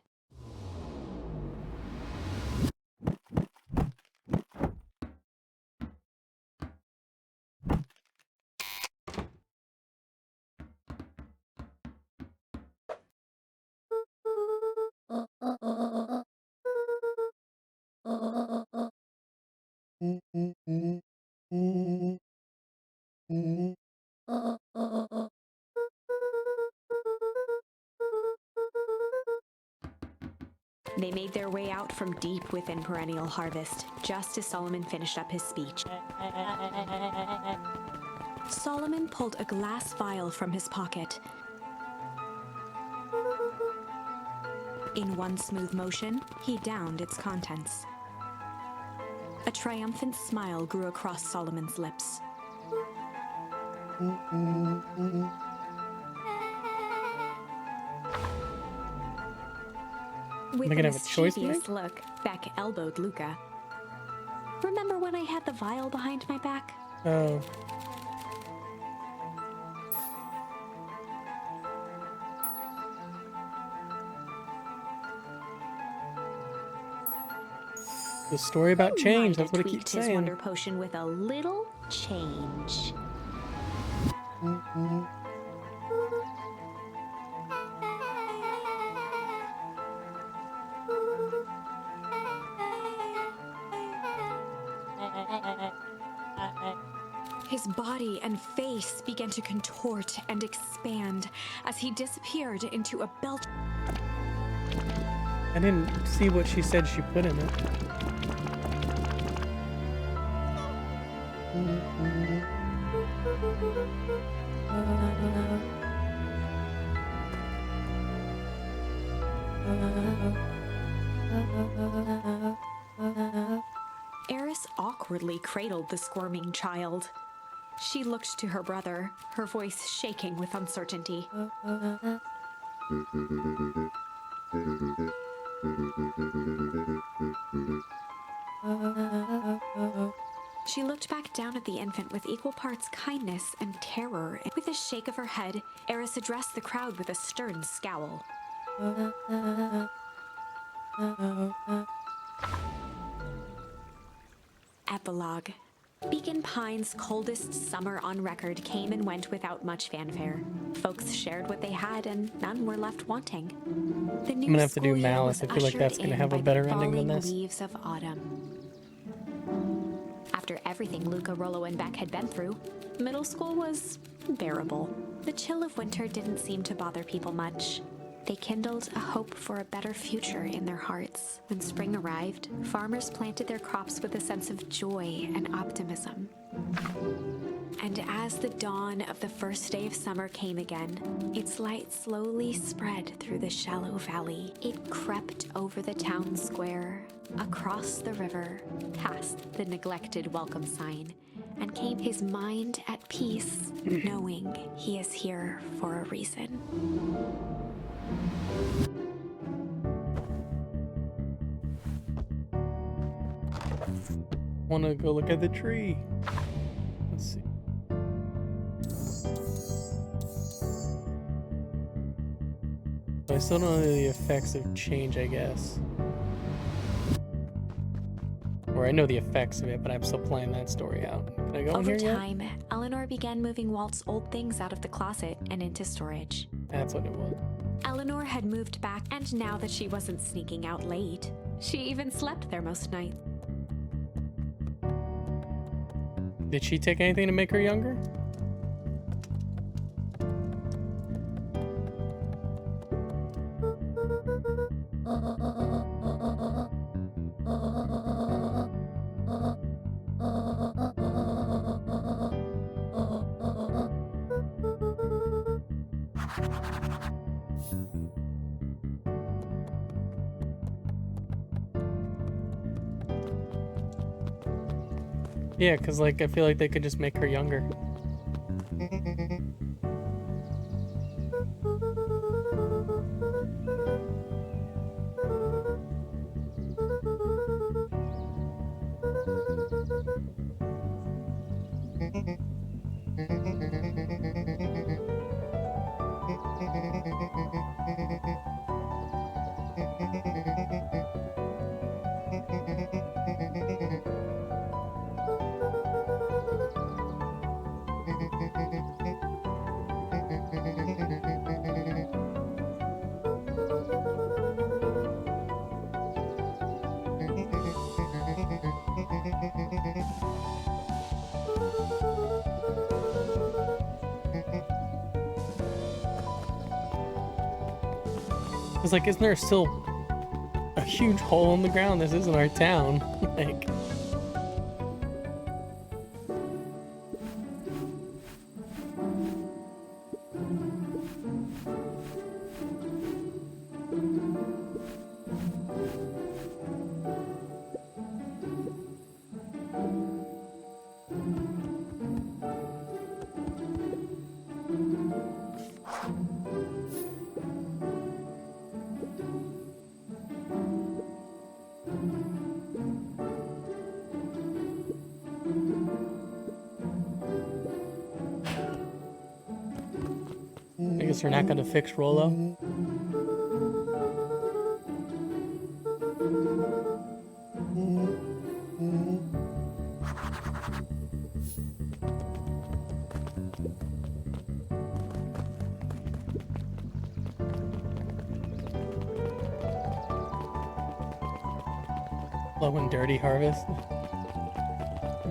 They made their way out from deep within Perennial Harvest, just as Solomon finished up his speech. Solomon pulled a glass vial from his pocket. In one smooth motion, he downed its contents. A triumphant smile grew across Solomon's lips. With Am I a gonna have a choice to mischievous make? look, Beck elbowed Luca. Remember when I had the vial behind my back? Oh. The story about change, that's what it tweaked keeps his saying. wonder potion with a little change. His body and face began to contort and expand as he disappeared into a belt. I didn't see what she said she put in it. Eris awkwardly cradled the squirming child. She looked to her brother, her voice shaking with uncertainty. She looked back down at the infant with equal parts kindness and terror. With a shake of her head, Eris addressed the crowd with a stern scowl. Epilogue. Beacon Pines' coldest summer on record came and went without much fanfare. Folks shared what they had, and none were left wanting. The new I'm gonna have to do school year Malice. was I feel like that's ushered gonna in have a by the better ending than falling this. leaves of autumn. After everything Luca, Rollo, and Beck had been through, middle school was bearable. The chill of winter didn't seem to bother people much. They kindled a hope for a better future in their hearts. When spring arrived, farmers planted their crops with a sense of joy and optimism. And as the dawn of the first day of summer came again, its light slowly spread through the shallow valley. It crept over the town square, across the river, past the neglected welcome sign, and came his mind at peace, knowing he is here for a reason. Wanna go look at the tree? Let's see. I still don't know the effects of change, I guess. Or I know the effects of it, but I'm still playing that story out. Can I go in Over here yet? time, Eleanor began moving Walt's old things out of the closet and into storage. That's what it was. Eleanor had moved back, and now that she wasn't sneaking out late, she even slept there most nights. Did she take anything to make her younger? Yeah, because like I feel like they could just make her younger. It's like, isn't there still a huge hole in the ground? This isn't our town. Like, I guess they're not gonna fix Rollo. Low and dirty harvest.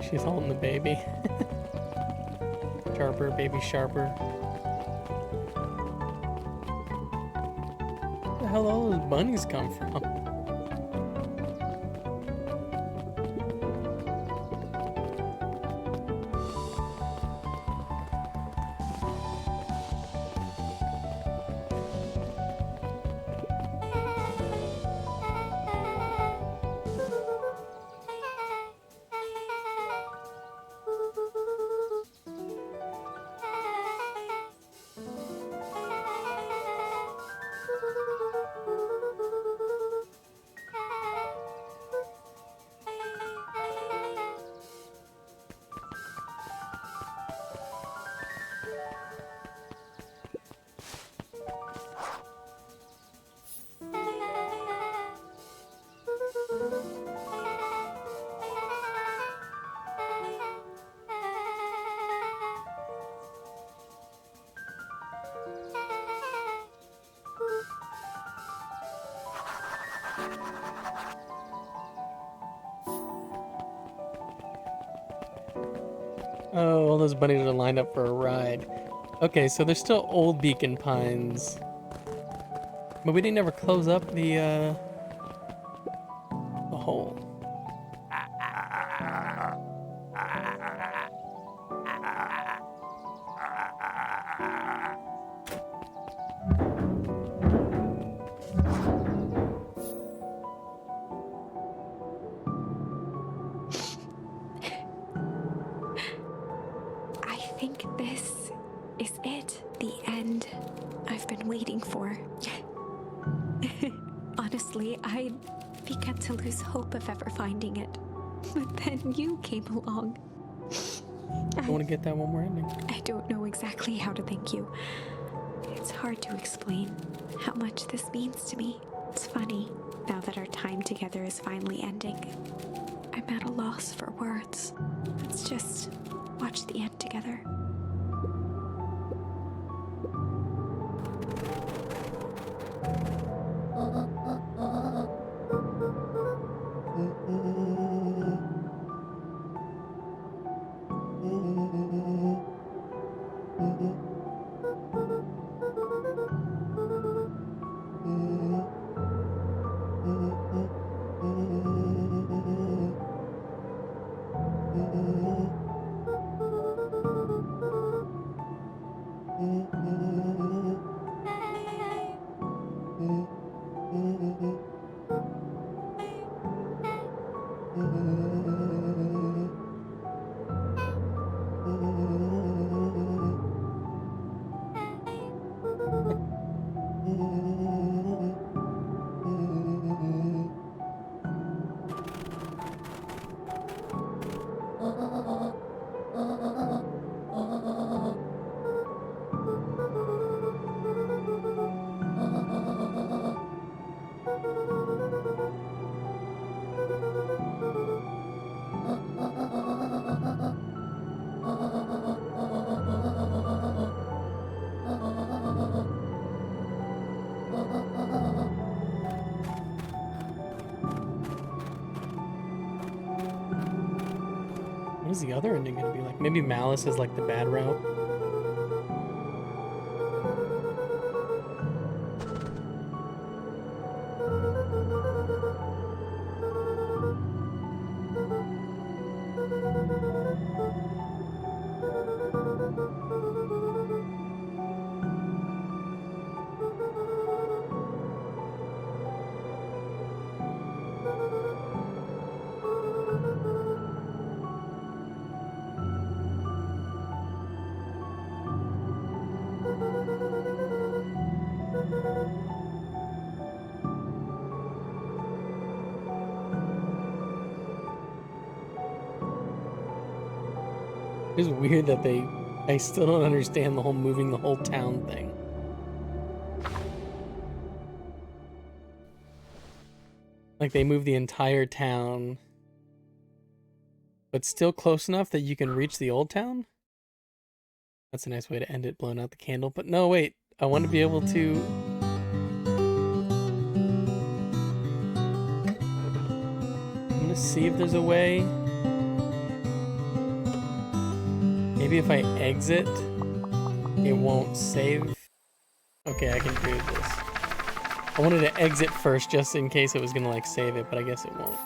She's holding the baby. Sharper, baby Sharper. Where the hell all those bunnies come from? Oh, all those bunnies are lined up for a ride. Okay, so there's still old Beacon Pines. But we didn't ever close up the hole. I think this is it. The end I've been waiting for. Honestly, I began to lose hope of ever finding it. But then you came along. I want to get that one more ending. I don't know exactly how to thank you. It's hard to explain how much this means to me. It's funny, now that our time together is finally ending. I'm at a loss for words. Let's just watch the end together. What is the other ending gonna be like? Maybe Malice is like the bad route. It's weird that I still don't understand the whole moving the whole town thing. Like they move the entire town, but still close enough that you can reach the old town? That's a nice way to end it, blowing out the candle. But no, wait, I want to be able to... I'm gonna see if there's a way. Maybe if I exit, it won't save. Okay, I can do this. I wanted to exit first just in case it was gonna like save it, but I guess it won't.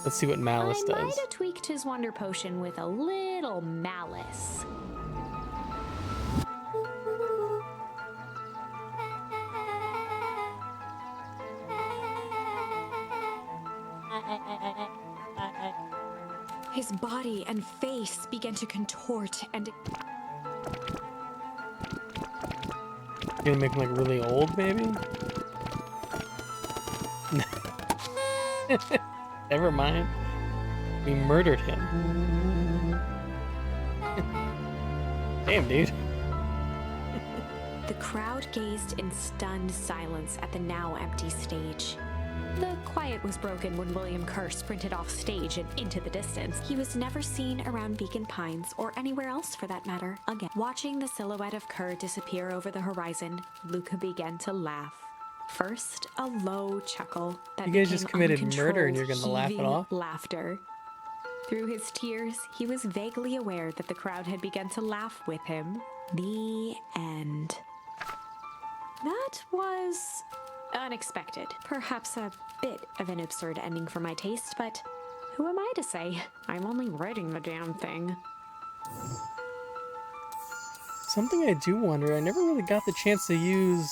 Let's see what Malice I does. might have tweaked his wonder potion with a little malice. His body and face began to contort and... Gonna make him like really old, maybe? Never mind. We murdered him. Damn, dude. The crowd gazed in stunned silence at the now empty stage. The quiet was broken when William Kerr sprinted off stage and into the distance. He was never seen around Beacon Pines, or anywhere else for that matter, again. Watching the silhouette of Kerr disappear over the horizon, Luca began to laugh. First, a low chuckle that You guys became just committed murder and you're uncontrolled, gonna laugh it heaving off? laughter. Through his tears, he was vaguely aware that the crowd had begun to laugh with him. The end. That was unexpected. Perhaps a bit of an absurd ending for my taste, but who am I to say? I'm only writing the damn thing. Something I do wonder, I never really got the chance to use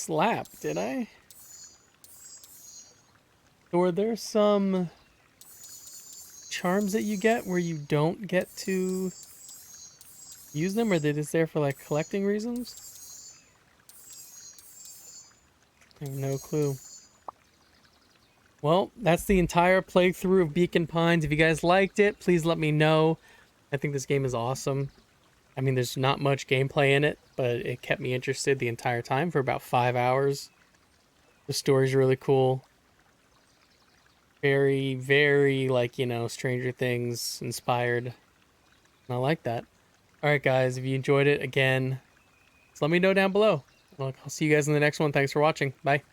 Slap, did I? Or there some charms that you get where you don't get to use them, or they're just there for like collecting reasons? I have no clue. Well, that's the entire playthrough of Beacon Pines. If you guys liked it, please let me know. I think this game is awesome. I mean, there's not much gameplay in it, but it kept me interested the entire time for about 5 hours. The story's really cool. Very, very, like, you know, Stranger Things inspired. And I like that. Alright, guys, if you enjoyed it, again, just let me know down below. Well, I'll see you guys in the next one. Thanks for watching. Bye.